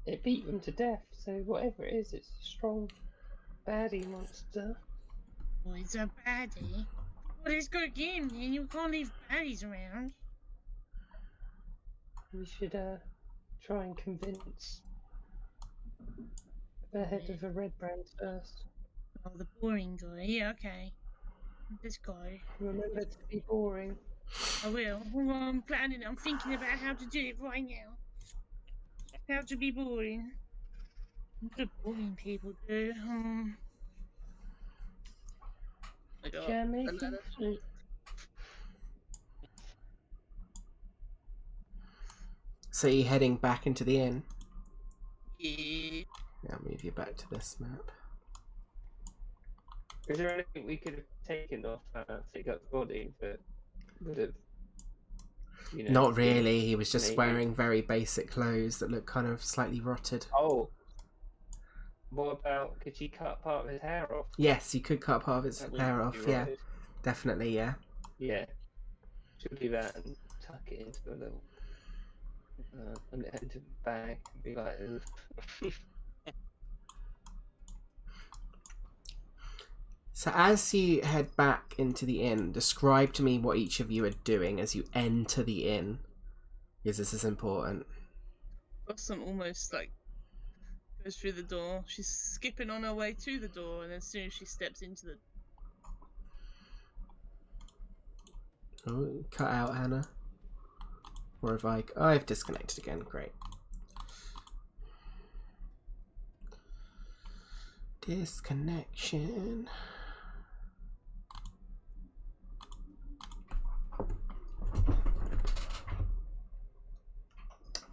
it beat them to death. So whatever it is, it's a strong baddie monster. Oh, it's a baddie. Well, it's got a game, and you can't leave baddies around. We should try and convince the head of the Red Brand first. Oh, the boring guy. Yeah, okay. This guy. Remember to be boring. I will. Well, I'm planning. I'm thinking about how to do it right now. How to be boring. What do boring people do? I got Jam a making? lot of- So you're heading back into the inn? Yeah. I'll move you back to this map. Is there anything we could have taken off Sigurt's body that would have, you know? Not really, he was just maybe- wearing very basic clothes that look kind of slightly rotted. Oh. What about, could she cut part of his hair off? Yes, you could cut part of his That would hair be off, yeah. right. Definitely, yeah. Yeah. Should do that and tuck it into a little, into the bag and be like, ugh. So as you head back into the inn, describe to me what each of you are doing as you enter the inn, because this is important. Blossom almost like goes through the door. She's skipping on her way to the door, and as soon as she steps into the Oh, cut out, Hannah. Or have I... Oh, I've disconnected again, great. Disconnection.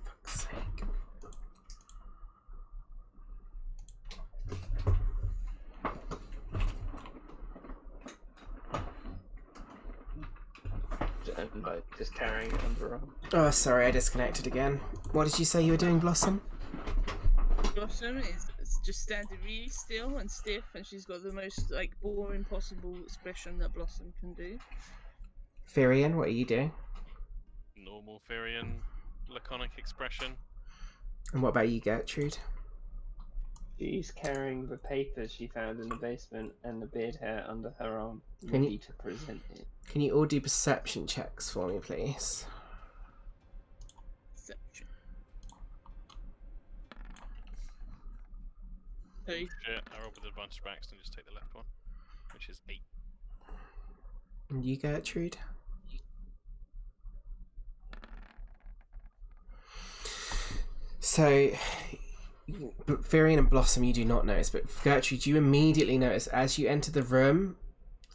Fuck's sake. And like just carrying it under her arm. Oh, sorry, I disconnected again. What did you say you were doing, Blossom? Blossom is just standing really still and stiff, and she's got the most like boring possible expression that Blossom can do. Firion, what are you doing? Normal Firion laconic expression. And what about you, Gertrude? She's carrying the papers she found in the basement and the beard hair under her arm, Can ready you- to present it. Can you all do perception checks for me, please? Perception. So Shit, I rolled with advantage back, so just take the left one, which is 8. And you, Gertrude? So, Firion and Blossom you do not notice, but Gertrude, you immediately notice as you enter the room,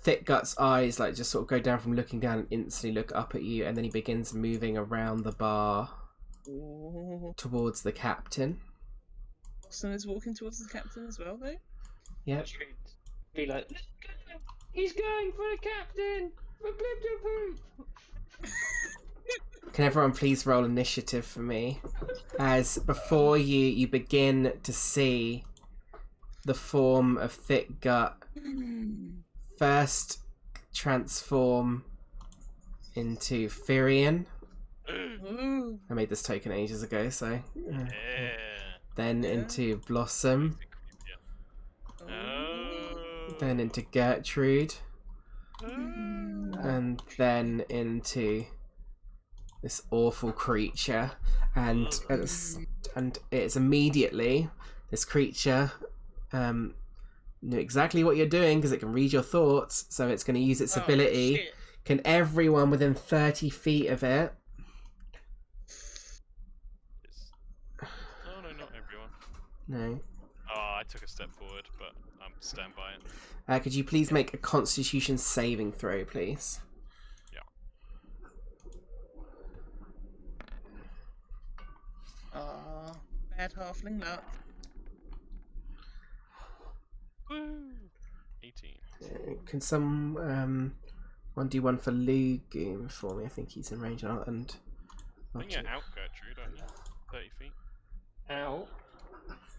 Thickgut's eyes like just sort of go down from looking down and instantly look up at you, and then he begins moving around the bar towards the captain. Blossom is walking towards the captain as well, though. Yep. Be like, "Look at him! He's going for the captain! For Blip-Dip-Poop!" Can everyone please roll initiative for me? As before you begin to see the form of Thickgut first transform into Firion. Ooh. I made this token ages ago, so... Yeah. Then Yeah. into Blossom, Oh. then into Gertrude, Oh. and then into this awful creature. And it's immediately, this creature knew exactly what you're doing because it can read your thoughts, so it's going to use its Oh, ability. shit. Can everyone within 30 feet of it... Oh no, not everyone. No. Oh, I took a step forward, but I'm stand by it. Could you please make a Constitution saving throw, please? Aw, bad halfling luck. Woo! 18. Can some 1d1 for Lugu for me? I think he's in range and. I think you're out, Gertrude, aren't you? 30 feet Out.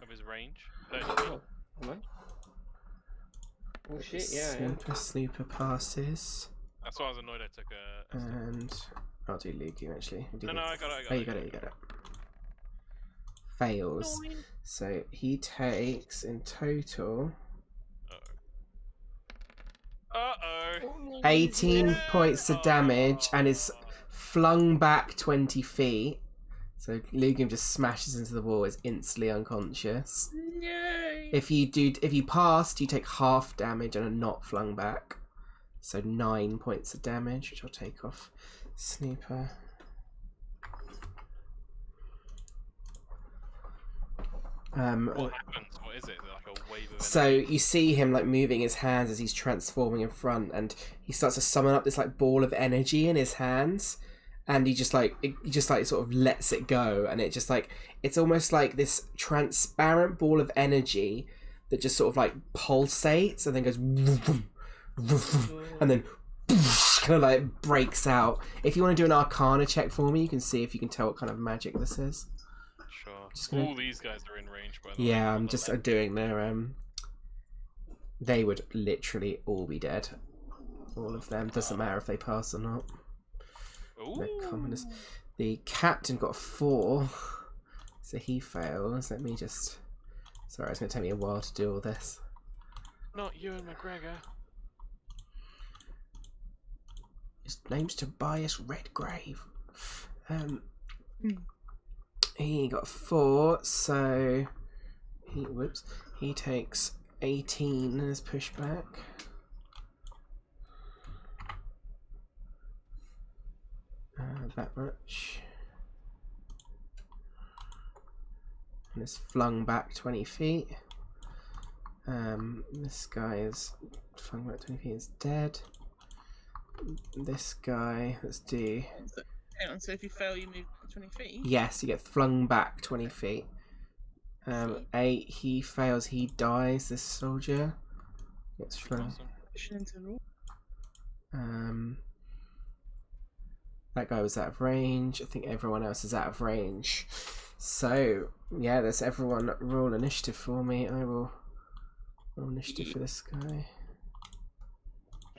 of his range. 30 feet. Oh, am I? Oh shit, yeah. I am. Snooper passes. That's why I was annoyed I took a step. And I'll do Lugu actually. No, I got it. Oh, you got it. Fails. So he takes in total Uh-oh. 18 points of damage and is flung back 20 feet. So Lugim just smashes into the wall, is instantly unconscious. Yay! If you passed, you take half damage and are not flung back. So 9 points of damage, which I'll take off Snooper. What happens? What is it? Like a wave of So energy? you see him like moving his hands as he's transforming in front, and he starts to summon up this like ball of energy in his hands, and he just like sort of lets it go, and it just like it's almost like this transparent ball of energy that just sort of like pulsates and then goes and then kind of like breaks out. If you want to do an Arcana check for me, you can see if you can tell what kind of magic this is. Sure. gonna- All these guys are in range, by the way. Yeah, on I'm the just left. doing their they would literally all be dead. All of them. Doesn't matter if they pass or not. They're commoners. The captain got 4, so he fails. Let me just. Sorry, it's going to take me a while to do all this. Not Ewan McGregor. His name's Tobias Redgrave. He got 4, so he takes 18 as pushback. That much. And is flung back 20 feet. This guy is flung back 20 feet, is dead. This guy, let's do. Hang on, so if you fail, you move 20 feet? Yes, you get flung back 20 feet. 8, he fails, he dies, this soldier. Gets flung. Awesome. That guy was out of range. I think everyone else is out of range. So, yeah, that's everyone. Roll initiative for me. I will roll initiative for this guy.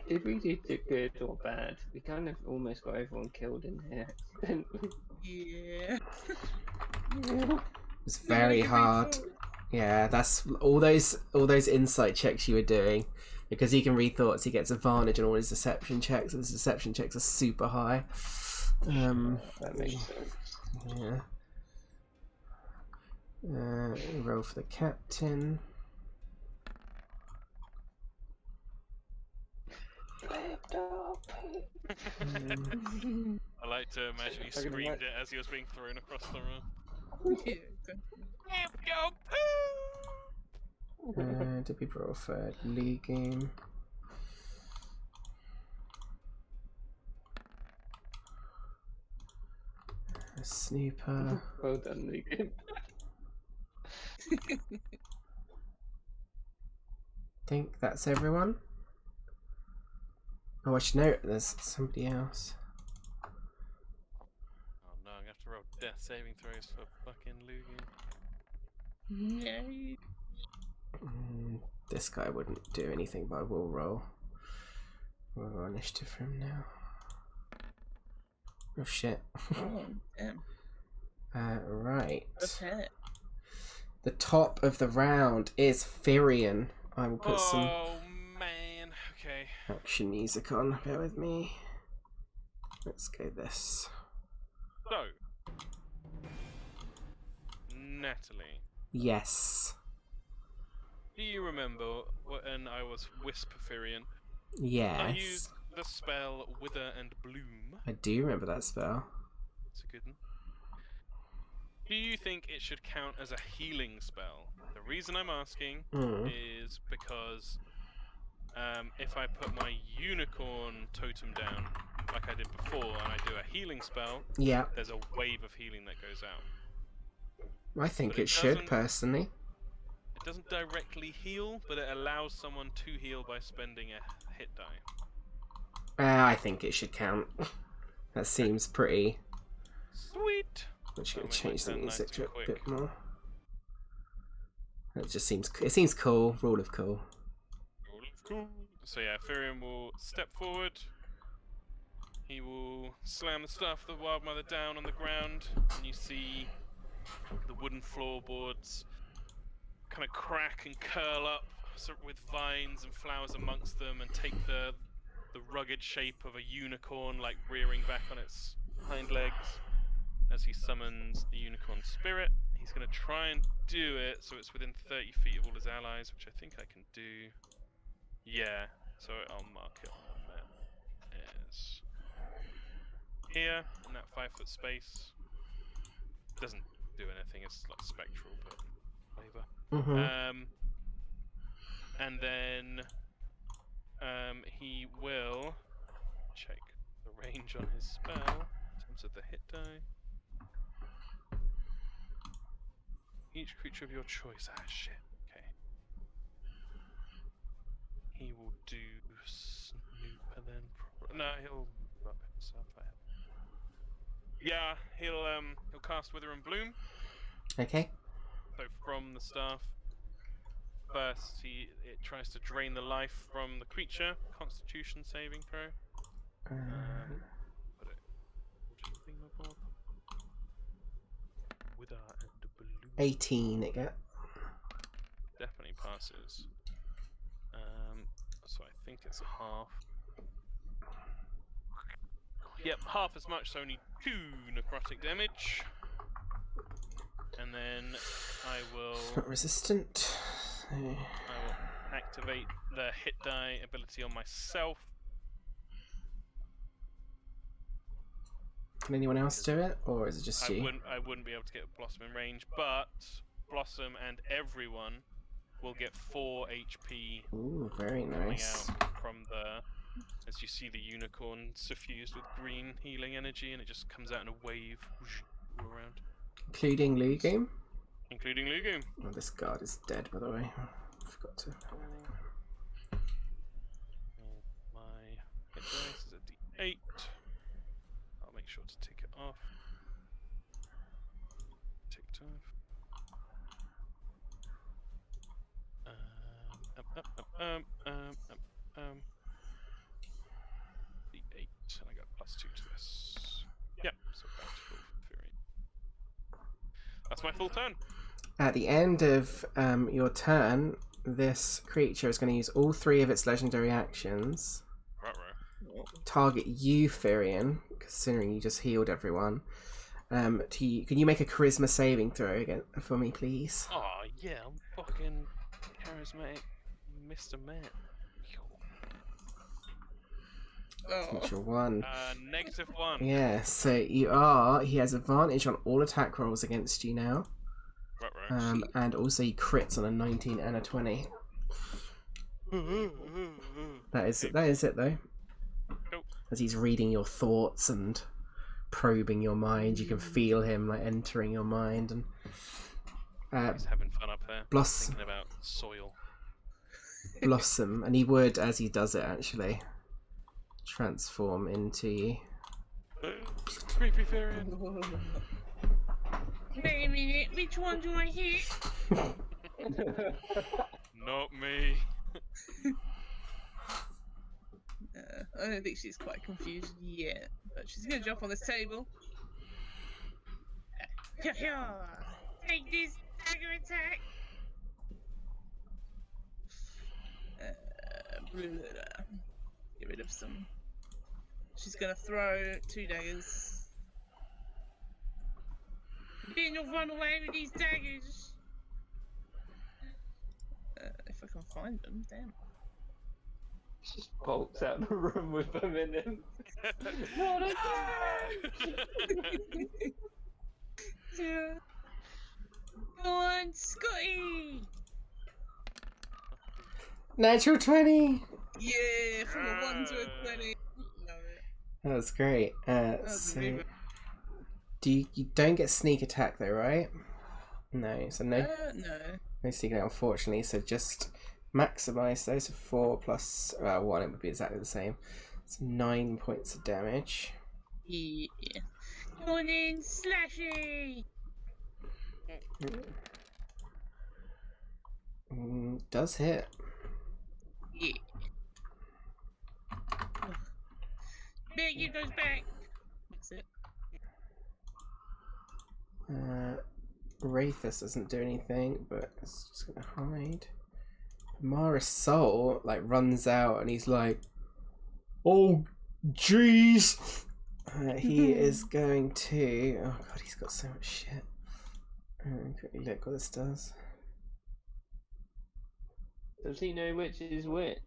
Did we do good or bad? We kind of almost got everyone killed in here. Yeah. It's very hard. Yeah, that's all those insight checks you were doing. Because he can read thoughts, he gets advantage on all his deception checks, and his deception checks are super high. That makes sense. Yeah. Roll for the captain. I like to imagine he I can screamed imagine. it as he was being thrown across the room. Yeah, exactly. Did we roll for league game? Snooper. Well done, Luke. Think that's everyone. Oh, I should note there's somebody else. Oh no, I'm gonna have to roll death saving throws for fucking Lugan. Yay. This guy wouldn't do anything, but I will roll. We'll roll initiative for him now. Oh shit. Oh, damn. Right. Okay. The top of the round is Firion. I will put some Oh man, okay. action music on. Bear with me. Let's go this. So, Natalie, Yes. do you remember when I was Wisperfirian? I Yes. used the spell Wither and Bloom. I do remember that spell. It's a good one. Do you think it should count as a healing spell? The reason I'm asking is because if I put my unicorn totem down, like I did before, and I do a healing spell, Yeah. there's a wave of healing that goes out. I think But it it should, doesn't- personally. It doesn't directly heal, but it allows someone to heal by spending a hit die. I think it should count. That seems pretty. Sweet. I'm just gonna That'll make my change the turn music nice to and a quick. bit more. It just seems. It seems cool. Rule of cool. So yeah, Firion will step forward. He will slam the stuff, the Wild Mother, down on the ground, and you see the wooden floorboards kind of crack and curl up with vines and flowers amongst them, and take the rugged shape of a unicorn, like rearing back on its hind legs as he summons the unicorn spirit. He's going to try and do it so it's within 30 feet of all his allies, which I think I can do. Yeah, so I'll mark it on the map as here, in that 5-foot space. Doesn't do anything, it's like spectral, but flavor. And then he will check the range on his spell in terms of the hit die. Each creature of your choice. Ah, shit. Okay. He will do Snooper then. No, he'll move up himself. Yeah, he'll cast Wither and Bloom. Okay. So from the staff, first it tries to drain the life from the creature. Constitution saving throw. Put it. Wither and Bloom. 18 it get. Definitely passes. So I think it's half. Yep, half as much, so only 2 necrotic damage. And then I will Not resistant. activate the hit die ability on myself. Can anyone else do it, or is it just you? I wouldn't be able to get Blossom in range, but Blossom and everyone will get 4 HP. Ooh, very coming nice. out from as you see the unicorn suffused with green healing energy, and it just comes out in a wave all around. Including Lugoom? Including Lugoom. Oh, this guard is dead, by the way. I forgot to. My hit dice is a D8. I'll make sure to tick it off. Ticked off. D8, and I got +2 to this. Yep, so bountiful Fury. That's my full turn. At the end of your turn, this creature is going to use all 3 of its legendary actions. Ruh-roh. Target you, Firion, considering you just healed everyone. Can you make a charisma saving throw again for me, please? Oh yeah, I'm fucking charismatic, Mr. Man. Natural 1. -1. Yeah, so he has advantage on all attack rolls against you now. Ruh-roh. And also he crits on a 19 and a 20. That is it though. Nope. As he's reading your thoughts and probing your mind, you can feel him like entering your mind, and He's having fun up there. Blossom. Thinking about soil. Blossom, and he would, as he does it, actually transform into you. Creepy Fairy. Wait a minute, which one do I hit? Not me. I don't think she's quite confused yet, but she's gonna jump on this table. Take this dagger attack. Get rid of some. She's gonna throw 2 daggers. You better not run away with these daggers. If I can find them, damn. Just bolts out the room with them in him. Not again! Yeah. Go on, Scotty! Natural 20! Yeah, from a 1 to a 20. Love it. That was great. So you don't get sneak attack though, right? No, so no. No. Basically, unfortunately, so just maximise those. 4 plus 1, it would be exactly the same. It's 9 points of damage. Yeah. Come on in, Slashy! Does hit. Yeah. There, give those back. That's it. Wraithus doesn't do anything, but it's just gonna hide. Mara's soul like runs out and he's like, "Oh, jeez!" He is going to. Oh god, he's got so much shit. Quickly look what this does. Does he know which is which?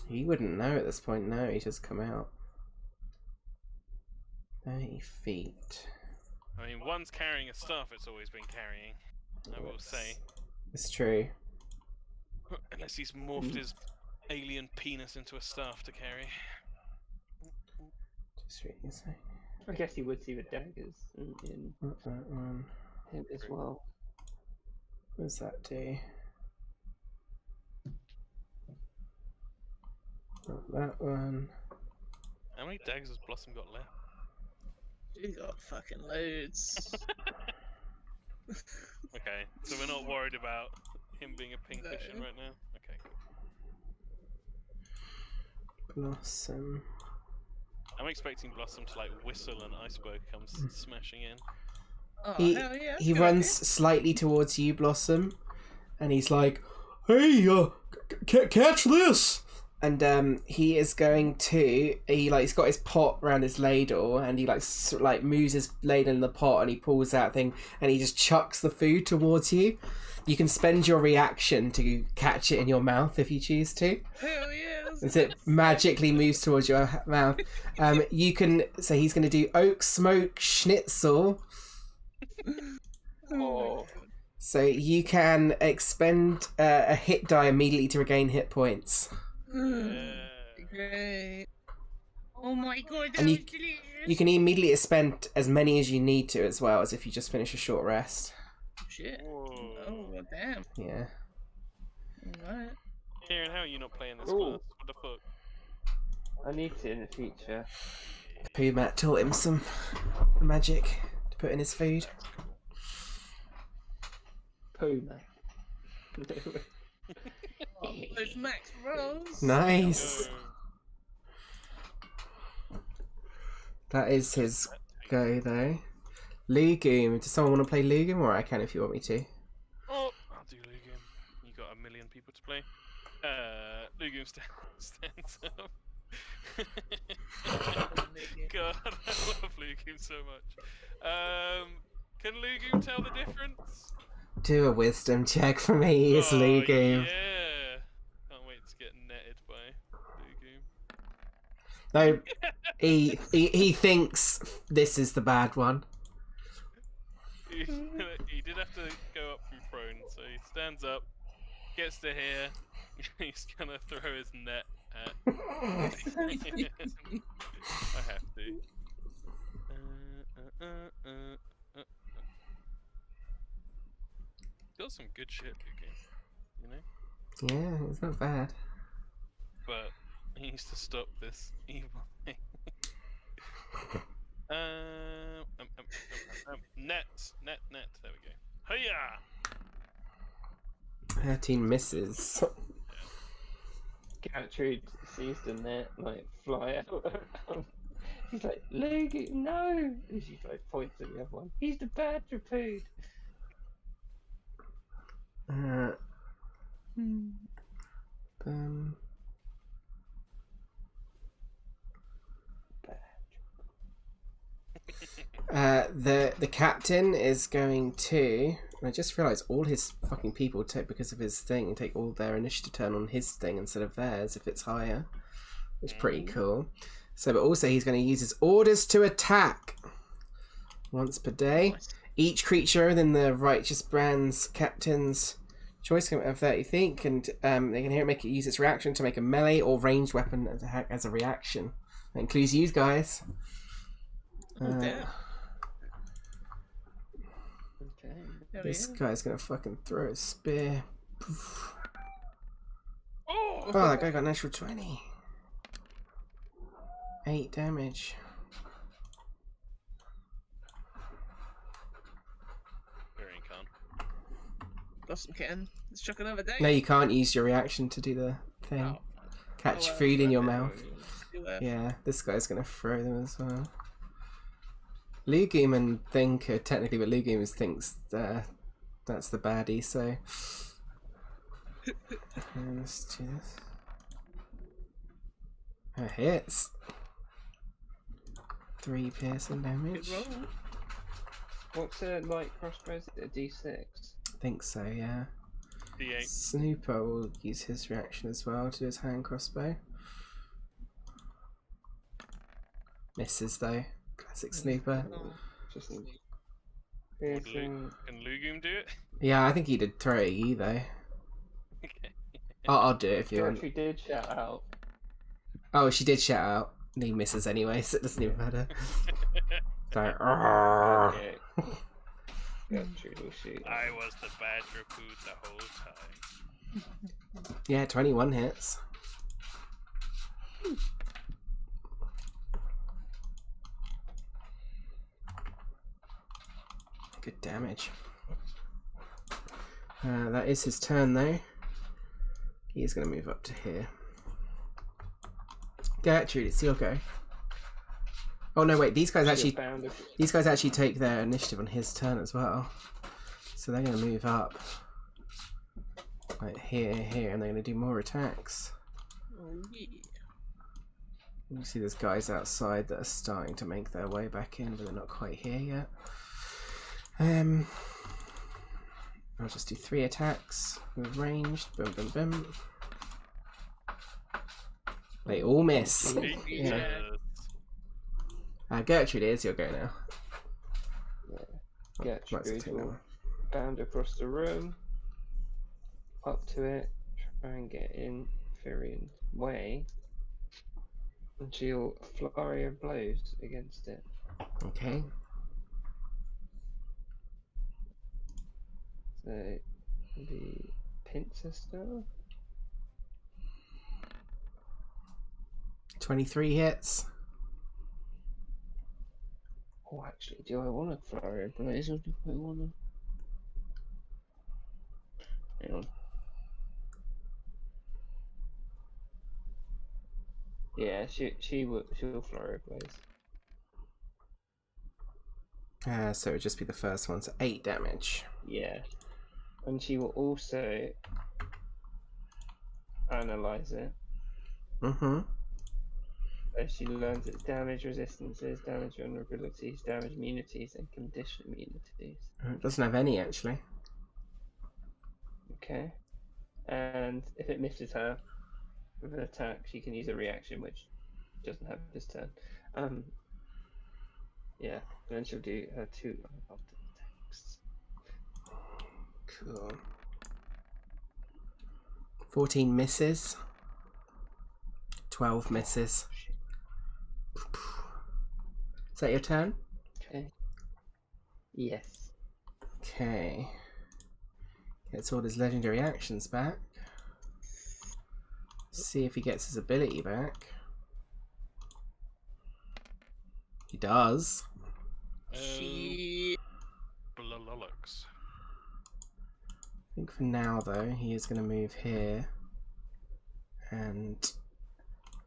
He wouldn't know at this point. No, he's just come out. 30 feet. I mean, one's carrying a staff it's always been carrying, I will say. It's true. Unless he's morphed his alien penis into a staff to carry. Just reading a sec. I guess he would see the daggers in Not that one. him as well. What does that do? Not that one. How many daggers has Blossom got left? She's got fucking loads. Okay, so we're not worried about him being a pincushion right now? Okay, cool. Blossom. I'm expecting Blossom to like whistle and Iceberg comes smashing in. Oh, He hell yeah. that's he a good runs idea. slightly towards you, Blossom, and he's like, "Hey, catch this!" And he is going to. He's got his pot around his ladle, and he like moves his ladle in the pot, and he pulls that thing, and he just chucks the food towards you. You can spend your reaction to catch it in your mouth if you choose to. Hell yeah. that's As it nice. magically moves towards your mouth. You can. So he's going to do oak smoke schnitzel. Oh, So you can expend a hit die immediately to regain hit points. Yeah. Great. Oh my god, that And was delicious. You can immediately expend as many as you need to, as well as if you just finish a short rest. Shit. Whoa. Oh, well, damn. Yeah. Alright. Kieran, how are you not playing this Ooh. class? What the fuck? I need to in the future. Pumat taught him some magic to put in his food. Puma. Those max rolls. Nice. No. That is his go, though. Legume. Does someone want to play Legume, or I can if you want me to? Oh, I'll do Legume. You got a million people to play. Legume stands up. God, I love Legume so much. Can Legume tell the difference? Do a wisdom check for me, it's Legume. Yeah. Can't wait to get netted by Legume. No, he thinks this is the bad one. He did have to go up from prone, so he stands up, gets to here, he's gonna throw his net at. I have to. Got some good shit, Luke, you know? Yeah, it's not bad. But he needs to stop this evil thing. Net, there we go. Hiya! 13 misses. Gertrude sees the net like fly out. She's like, Legume, no! And she like points at the other one. He's the badger food. The captain is going to. I just realised all his fucking people take because of his thing and take all their initiative turn on his thing instead of theirs if it's higher. It's pretty cool. So, but also he's going to use his orders to attack once per day. Nice. Each creature within the Righteous Brand's captain's choice can have 30 feet, and they can hear it use its reaction to make a melee or ranged weapon attack as a reaction. That includes you guys. Oh, damn. Okay. Hell This yeah. guy's gonna fucking throw a spear. Poof. Oh! Oh, that guy got an natural 20. 8 damage. Varian can't. Blossom kitten. Let's chuck another day. No, you can't use your reaction to do the thing. Oh. Catch Oh, well, food in your okay. mouth. Yeah. Yeah, this guy's gonna throw them as well. Lugum and Thinker, technically, but Lugum thinks that's the baddie, so. Let's do this. Hits. 3 piercing damage. Good roll. What's a light crossbow? Is it a D6? I think so, yeah. D8. Snooper will use his reaction as well to his hand crossbow. Misses though. Classic Snooper. Oh. Just Would piercing. Can Lugum do it? Yeah, I think he did throw at you though. Okay. I'll do it if you want. Gertrude did shout out. Oh, she did shout out. He misses anyway, so it doesn't even matter. So, Okay. Gertrude will shoot. I was the bad recruit the whole time. yeah, 21 hits. Good damage. That is his turn though. He's going to move up to here. Gertrude, it's your go. Oh no, wait, these guys actually take their initiative on his turn as well. So they're going to move up. Right here, and they're going to do more attacks. Oh, yeah. You see there's guys outside that are starting to make their way back in, but they're not quite here yet. I'll just do 3 attacks with ranged. Boom, boom, boom. They all miss. Yeah. Gertrude, it's your go now. Yeah. Might as well Gertrude take that will one. bound across the room. Up to it. Try and get in Firian's way. And she'll flurry of blows against it. Okay. So the pincer stuff. 23 hits. Oh, actually, do I want a flurry of blows or do I want to? Hang on. Yeah, she'll flurry of blows. So it would just be the first one, so 8 damage. Yeah, and she will also analyze it. Mm-hmm. So she learns its damage resistances, damage vulnerabilities, damage immunities, and condition immunities. It doesn't have any actually. Okay. And if it misses her with an attack, she can use a reaction, which doesn't have this turn. Yeah, and then she'll do her 2 after attacks. Cool. 14 misses. 12 misses. Is that your turn? Okay. Yes. Okay. Gets all his legendary actions back. See if he gets his ability back. He does. Shit. Blalolox. I think for now though, he is going to move here. And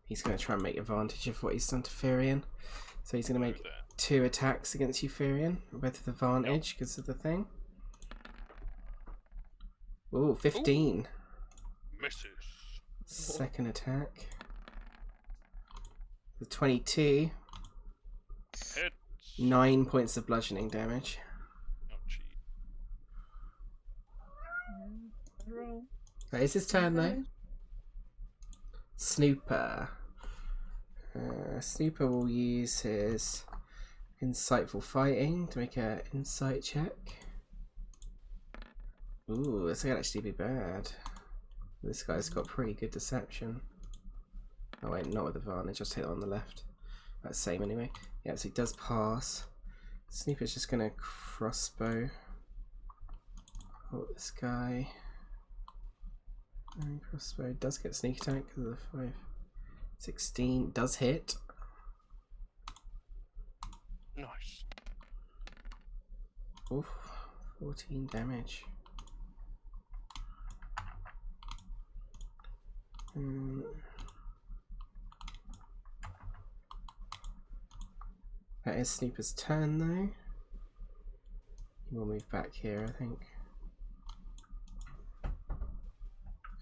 he's going to try and make advantage of what he's done to Firian. So he's going to make 2 attacks against you, Firian, with advantage because of the thing. Ooh, 15. Misses. Second attack. The 22. Hits. 9 points of bludgeoning damage. Ouchie. Roll. That is his turn though. Snooper. Snooper will use his insightful fighting to make an insight check. Ooh, this could actually be bad. This guy's got pretty good deception. Oh wait, not with advantage, I'll take it on the left. That's the same anyway. Yeah, so he does pass. Snooper's just gonna crossbow. Oh, this guy. And crossbow does get sneak attack because of the 5. 16 does hit. Nice. Oof, 14 damage. That is Snooper's turn though. He will move back here, I think.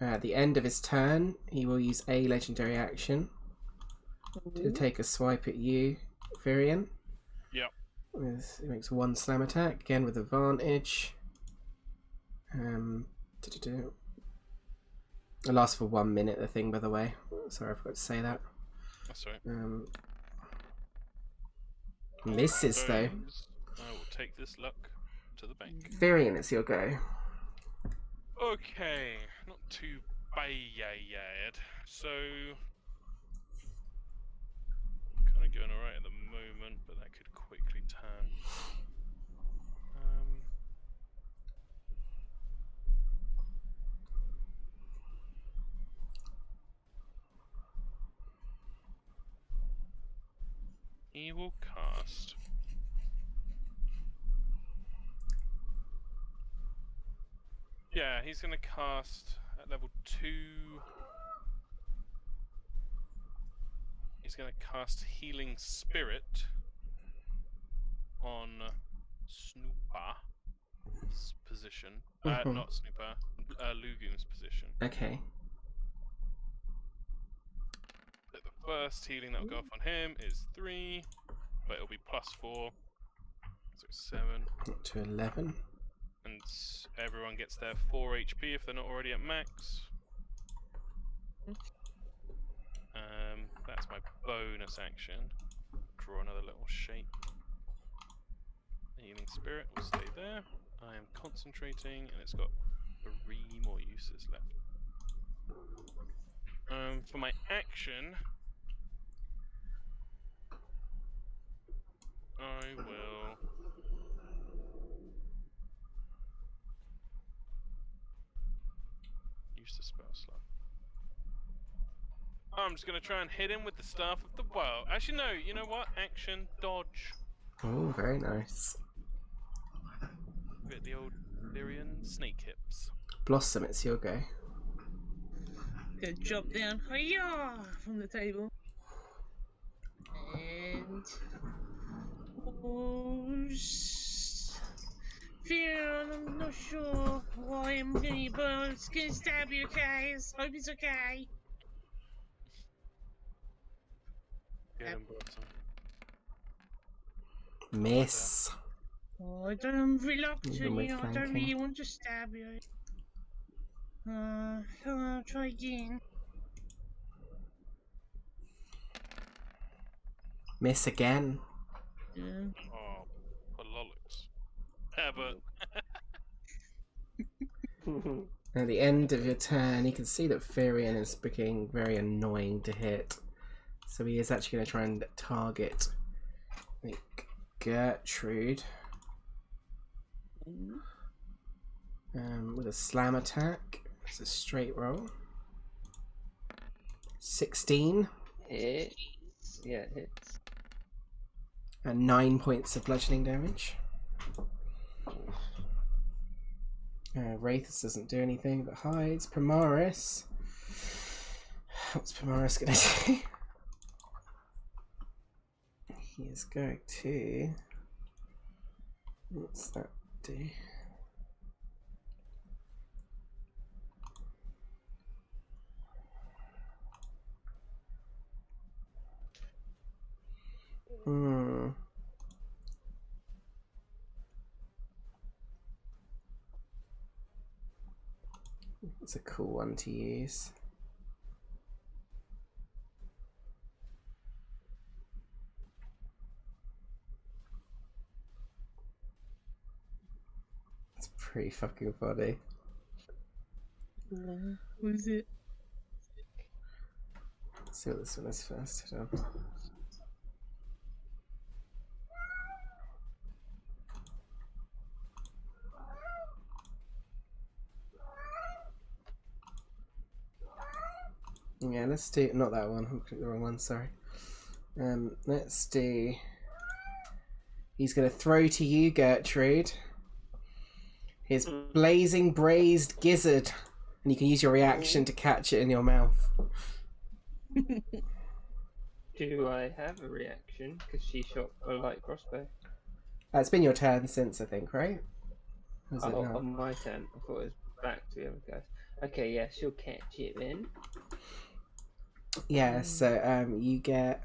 At the end of his turn, he will use a legendary action to take a swipe at you, Virion. Yep. He makes 1 slam attack, again with advantage. It lasts for 1 minute, the thing, by the way. Sorry, I forgot to say that. That's right. Misses, though. I will take this luck to the bank. Virion, it's your go. Okay, not too bad. So, kind of going alright at the moment, but that could quickly turn. He will cast. Yeah, he's going to cast at level 2. He's going to cast Healing Spirit on Snooper's position. Not Snooper, Lugum's position. Okay. So the first healing that will go off on him is 3, but it'll be +4. So 7. Up to 11. And everyone gets their 4 HP if they're not already at max. That's my bonus action. Draw another little shape. Healing Spirit will stay there. I am concentrating, and it's got 3 more uses left. For my action, I will use the spell slot. I'm just going to try and hit him with the Staff of the Wild. Actually, no, you know what? Action, dodge. Oh, very nice. Bit the old Lyrian snake hips. Blossom, it's your go. Gonna drop down, hiya, from the table. And Fear, I'm not sure why I'm gonna, but I'm just gonna stab you, guys. Hope it's okay. Get him, Blossom. Miss. Oh, I'm reluctant, Even with I don't flanking. really want to stab you. I'll try again. Miss again. Yeah. Oh, Pololix. But At the end of your turn, you can see that Firion is becoming very annoying to hit. So he is actually going to try and target Gertrude. With a slam attack. It's a straight roll. 16. Hits. Yeah, it hits. And 9 points of bludgeoning damage. Wraiths doesn't do anything but hides. Primaris. What's Primaris going to do? He is going to... What's that do? It's a cool one to use. It's pretty fucking funny. What is it? Let's see what this one is first. Hold on. Yeah, let's do not that one. I clicked the wrong one. Sorry. Let's do. He's gonna throw to you, Gertrude. His blazing braised gizzard, and you can use your reaction to catch it in your mouth. Do I have a reaction? Because she shot a light crossbow. It's been your turn since, I think, right? Was it not? On my turn. I thought it was back to the other guys. Okay, yeah, she'll catch it then. Yeah, so you get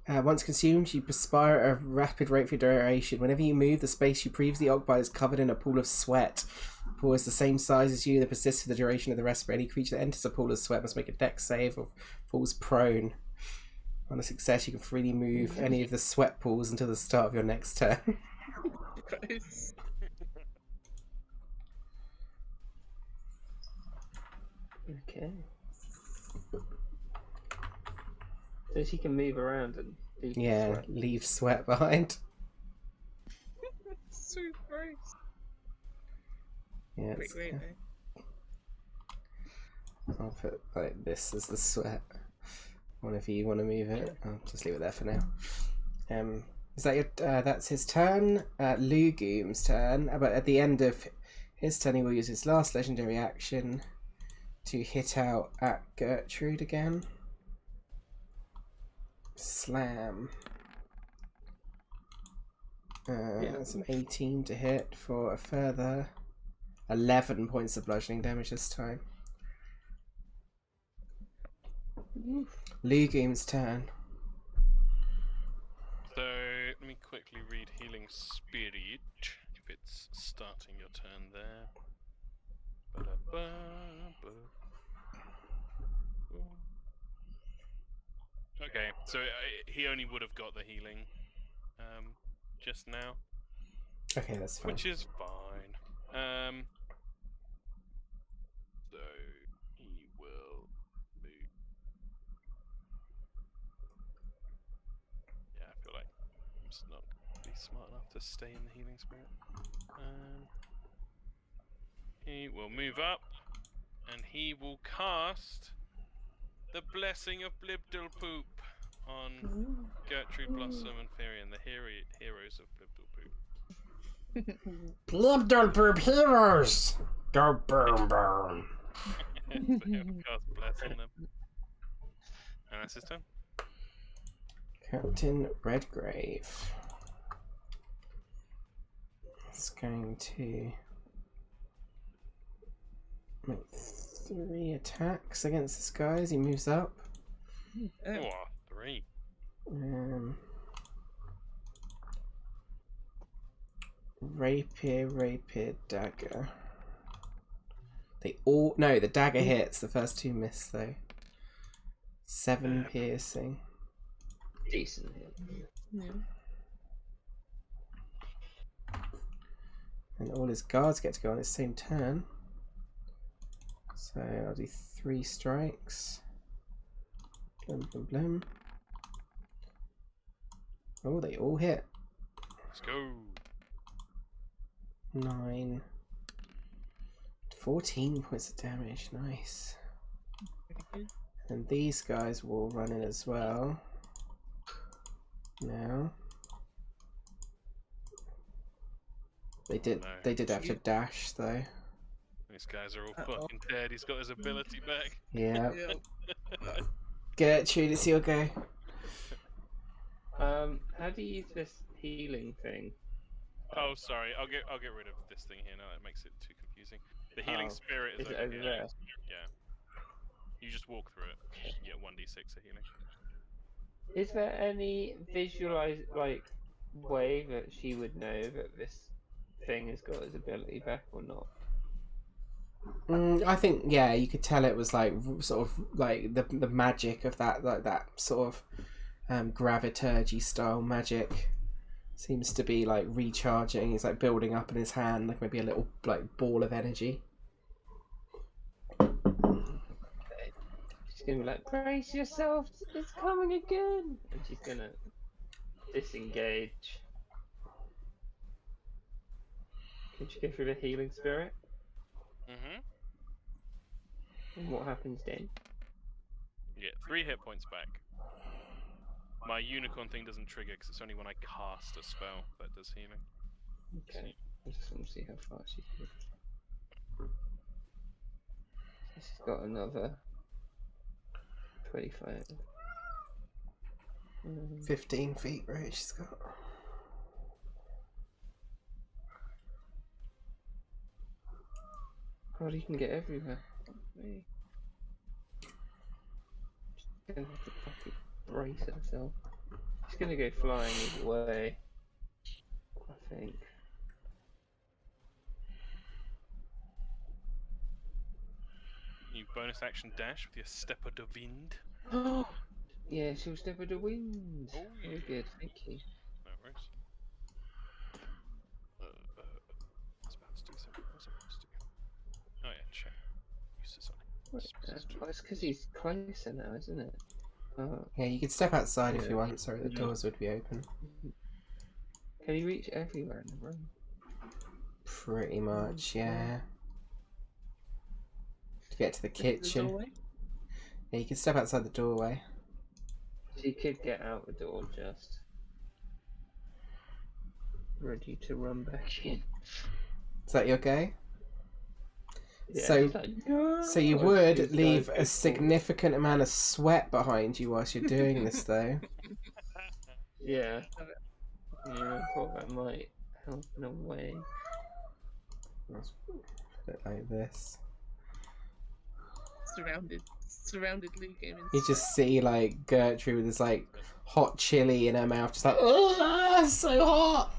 once consumed, you perspire at a rapid rate for duration. Whenever you move, the space you previously occupied is covered in a pool of sweat. The pool is the same size as you that persists for the duration of the rest. But any creature that enters a pool of sweat must make a dex save or falls prone. On a success, you can freely move any of the sweat pools until the start of your next turn. Gross. Okay. So she can move around and leave Yeah, sweat. leave sweat behind. So gross. Yeah, Pretty great, though. I'll put like this as the sweat. One if you want to move it, I'll just leave it there for now. Is that your? That's his turn. Lugoom's turn. But at the end of his turn, he will use his last legendary action to hit out at Gertrude again. Slam. That's an 18 to hit for a further 11 points of bludgeoning damage this time. Lugoom's turn. So let me quickly read Healing Spirit if it's starting your turn there. Okay, so he only would have got the healing just now, Okay, that's fine. which is fine. So he will move. Yeah, I feel like I'm just not really smart enough to stay in the healing spirit. He will move up, and he will cast the Blessing of Blibdlepoop on Gertrude, Blossom, and Firion, the heroes of Blibdlepoop. Blibdlepoop heroes! Go boom boom! So he'll cast Bless on them. And that's his turn. Captain Redgrave. It's going to make 3 attacks against this guy as he moves up. Oh, 3. Rapier, dagger. They all no, the dagger hits. The first 2 miss though. 7 piercing. Decent hit. Yeah. And all his guards get to go on his same turn. So I'll do 3 strikes. Blum, blum, blum. Oh, they all hit. Let's go. 9. 14 points of damage. Nice. And these guys will run in as well. Now. They did have to dash though. These guys are all fucking dead. He's got his ability back. Yeah. Yeah. Gertrude, it's your go. How do you use this healing thing? Oh, sorry. I'll get rid of this thing here now. That makes it too confusing. The healing spirit is it over over here. there? Yeah. You just walk through it. You get 1d6 of healing. Is there any way that she would know that this thing has got its ability back or not? I think you could tell it was like sort of like the magic of that, like that sort of graviturgy style magic seems to be like recharging. It's like building up in his hand, like maybe a little like ball of energy. She's gonna be like, brace yourself, it's coming again, and she's gonna disengage. Can she go through the healing spirit? Mm-hmm. And what happens then? You get 3 hit points back. My unicorn thing doesn't trigger because it's only when I cast a spell that does healing. Okay. I just want to see how far she can. She's got another 25. 15 feet, right? She's got. God, you can get everywhere. Me. She's gonna have to fucking brace herself. She's gonna go flying either way. I think. You bonus action dash with your Step of the Wind. Oh! Yeah, she'll step with the wind. Oh, Very yeah. good, thank you. No worries. I was about to do something. What was I supposed to do? Oh yeah, check. Uses on it. It's because he's closer now, isn't it? Oh. Yeah, you could step outside if Yeah. you want. Sorry, the Yeah. doors would be open. Can you reach everywhere in the room? Pretty much, yeah. To get to the kitchen. Yeah, you can step outside the doorway. She could get out the door just ready to run back in. Is that your go? Yeah, So- she's like, "No!" So you Or would she's leave like, a significant amount of sweat behind you whilst you're doing this, though. Yeah. Yeah, I thought that might help in a way. Let's put it like this. Surrounded Lou gaming. You just see like Gertrude with this like hot chili in her mouth, just like, oh, it's so hot.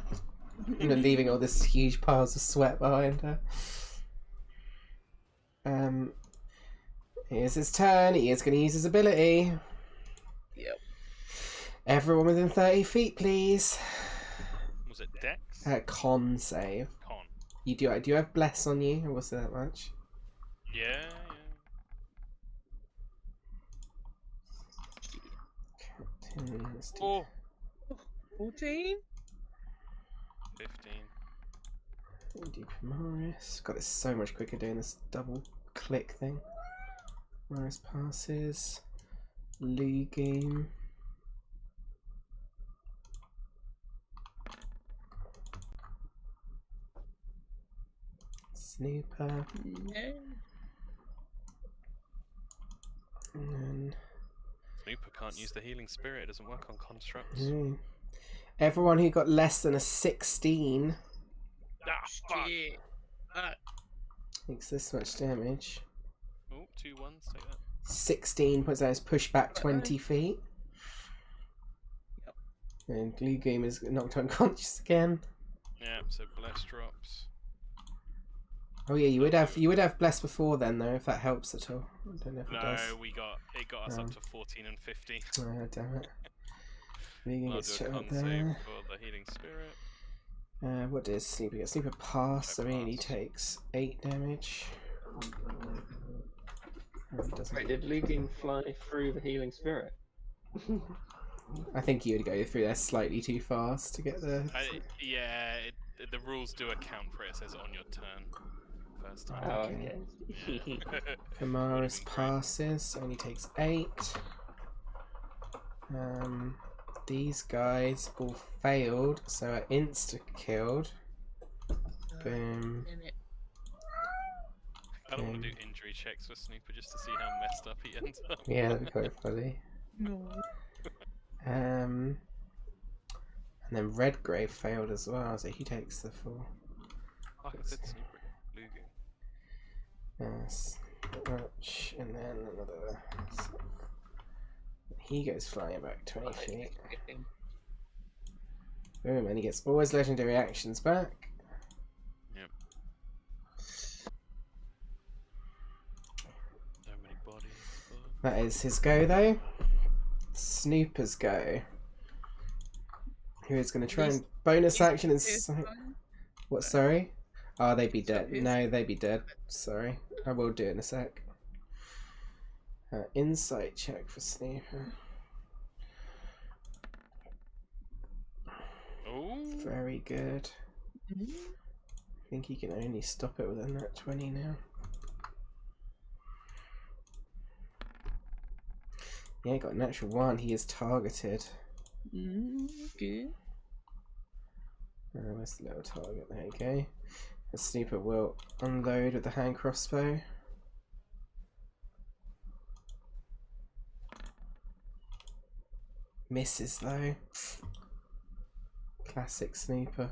You know, leaving all this huge piles of sweat behind her. Here's his turn. He is going to use his ability. Yep. Everyone within 30 feet, please. Was it Dex? Con save. Con. You do you have bless on you, or was it that much? Yeah. Let's do Oh. 14? 15. Deep Morris. God, it's so much quicker doing this double click thing. Morris passes. Lee game. Snooper. No. And then. Snooper can't use the healing spirit. It doesn't work on constructs. Everyone who got less than a 16 Ah, fuck. Shit. takes this much damage. Oh, 2 1s. Take that. 16 puts those push back 20 feet. Yep. And Glue Game is knocked unconscious again. Yeah. So bless drops. Oh yeah, you would have bless before then though, if that helps at all. I don't know if it does. No, it got us up to 14 and 15. Oh, damn it. Glue Game I'll gets do a shut con up save there. for the healing spirit. What does Snooper get? Snooper pass, so he only Pass. takes 8 damage. Doesn't. Wait, did Lugin fly through the healing spirit? I think you would go through there slightly too fast to get there. Yeah, the rules do account for it. It says on your turn. First time. Oh, Okay. okay. Kamaris Would've been great. passes, only takes 8. These guys all failed, so are insta-killed. Boom. In it. I don't want to do injury checks for Snooper just to see how messed up he ends up. Yeah, that'd be quite funny. No. And then Redgrave failed as well, so he takes the full. Like I said, Snooper. Lugu. Ouch, and then another. He goes flying back 20 feet. Boom, and he gets all his legendary actions back. Yep. So many bodies. That is his go though. Snooper's go. Who is going to try and bonus action and. What, sorry? Oh, they'd be dead. No, they'd be dead. Sorry. I will do it in a sec. Insight check for Snooper. Oh. Very good. I think he can only stop it within that 20 now. Yeah, got a natural 1. He is targeted. Okay. Where's the little target? There you go. The Snooper will unload with the hand crossbow. Misses though. Classic Snooper.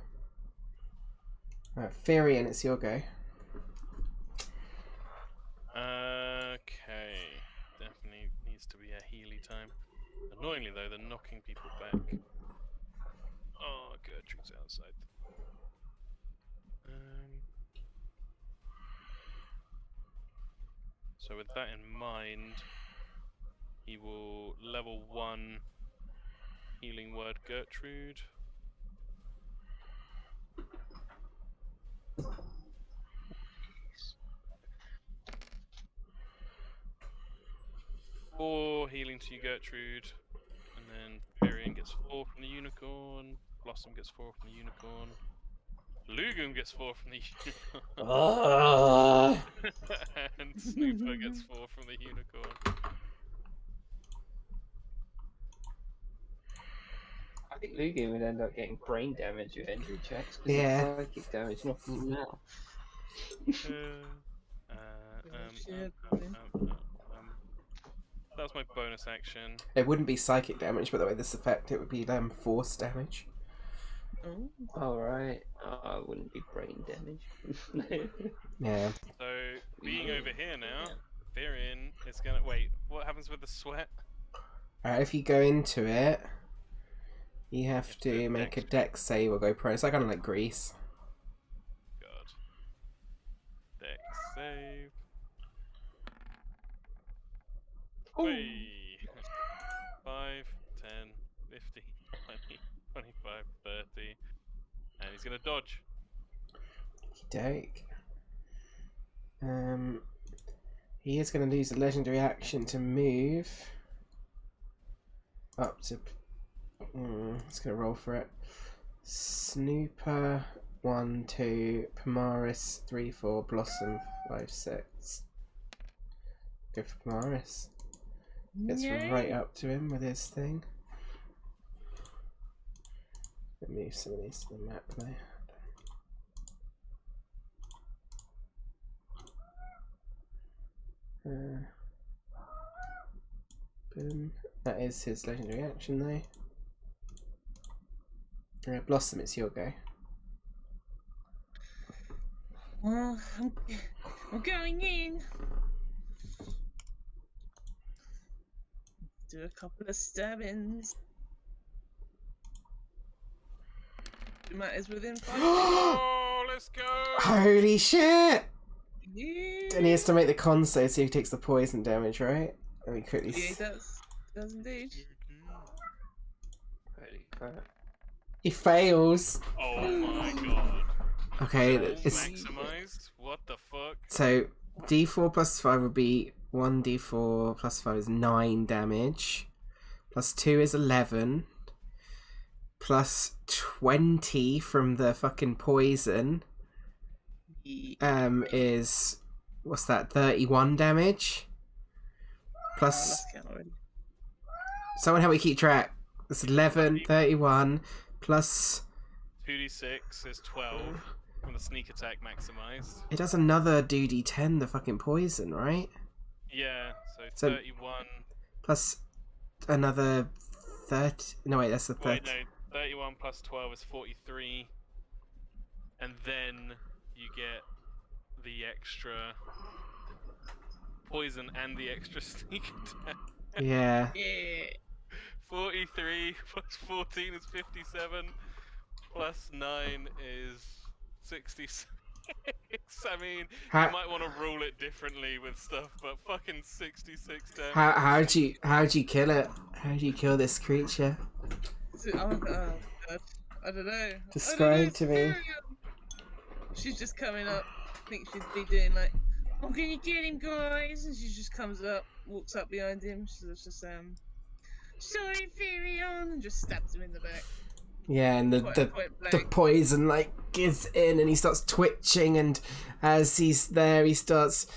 Right, Firion, it's your go. Okay. Definitely needs to be a Healy time. Annoyingly though, they're knocking people back. Oh, Gertrude's outside. So with that in mind, he will level 1 healing word Gertrude. Four healing to you, Gertrude, and then Firion gets 4 from the unicorn. Blossom gets 4 from the unicorn. Lugum gets 4 from the unicorn. And Snooper gets 4 from the unicorn. I think Lugia would end up getting brain damage with injury checks because Yeah. it's psychic damage, knocking him out. That was my bonus action. It wouldn't be psychic damage, by the way, this effect, it would be force damage. Oh. Alright. Oh, it wouldn't be brain damage. Yeah. So, being over here now, Firion is gonna... Wait, what happens with the sweat? Alright, if you go into it, you have have to do to a make a dex dex save or go prone. It's like kind of like grease. God. Dex save. Whee! 5, 10, 15, 20, 25, 30. And he's gonna dodge. Doke. He is going to lose a legendary action to move up to. Let's go roll for it. Snooper 1, 2, Pamaris 3, 4, Blossom 5, 6. Go for Pamaris. Gets right up to him with his thing. Let me move some of these to the map there. Boom. That is his legendary action though. Blossom, it's your go. Well, I'm going in. Do a couple of stabbings. Matt is within 5 feet. Oh, let's go! Holy shit! Yeah. And he has to make the con save so he takes the poison damage, right? Let me quickly. Yeah, he does. Does indeed. Holy crap. He fails. Oh my god. Okay, All it's maximized? What the fuck? so D4 plus 5 would be 1d4 plus 5 is 9 damage. Plus 2 is 11. Plus 20 from the fucking poison is, what's that, 31 damage? Plus, someone help me keep track. It's 11, 31, plus... 2d6 is 12 from the sneak attack maximized. It does another 2d10, the fucking poison, right? Yeah, So- 31... Plus another 30... No, wait, that's the 30. Wait, no. 31 plus 12 is 43. And then you get the extra poison and the extra sneak attack. Yeah. Yeah. 43 plus 14 is 57. Plus 9 is 66. I mean, How- you might want to rule it differently with stuff, but fucking 66 damage. How'd you kill it? How'd you kill this creature? Oh god. I don't know. Describe to me. She's just coming up. I think she'd be doing like, "I'm gonna get him, guys," and she just comes up, walks up behind him. She's just "Sorry, Firion," and just stabs him in the back. Yeah, and the Point the blank. poison like gives in, and he starts twitching, and as he's there, he starts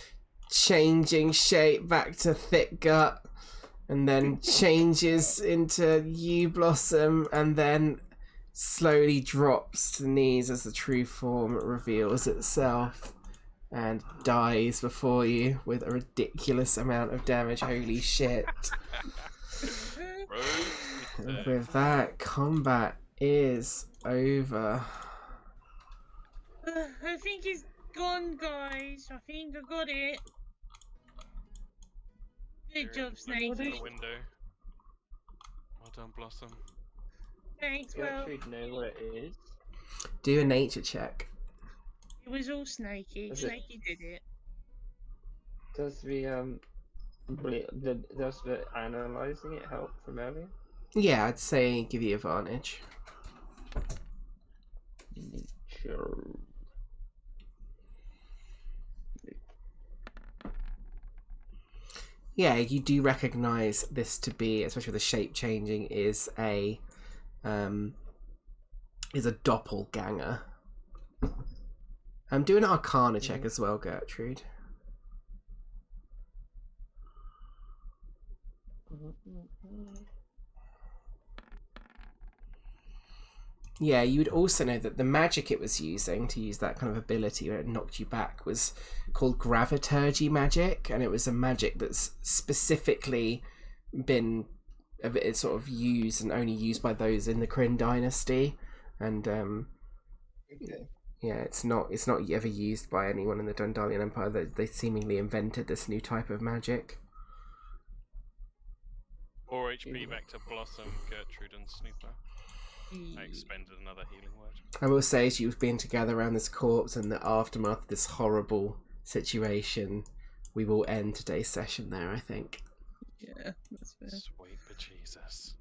changing shape back to thick gut, and then changes into you, Blossom, and then slowly drops to the knees as the true form reveals itself and dies before you with a ridiculous amount of damage. Holy shit. And with that, combat is over. I think it's gone, guys. I think I got it. Good job, Snake. The window. Well done, Blossom. Thanks, well, Gertrude know what it is. Do a nature check. it was all Snakey. Is it- Snakey did it. Does the analysing it help from earlier? Yeah, I'd say give you advantage. Sure. Yeah, you do recognise this to be, especially with the shape changing, is a doppelganger. I'm doing an Arcana check as well, Gertrude. Yeah, you would also know that the magic it was using to use that kind of ability where it knocked you back was called graviturgy magic, and it was a magic that's specifically been it's sort of used and only used by those in the Kryn dynasty, and Okay. yeah, it's not ever used by anyone in the Dundalian Empire. They seemingly invented this new type of magic. 4 HP back to Blossom, Gertrude, and Snooper. I expended another healing word. I will say, as you've been together around this corpse and the aftermath of this horrible situation, we will end today's session there, I think. Yeah, that's fair. Sweet bejesus.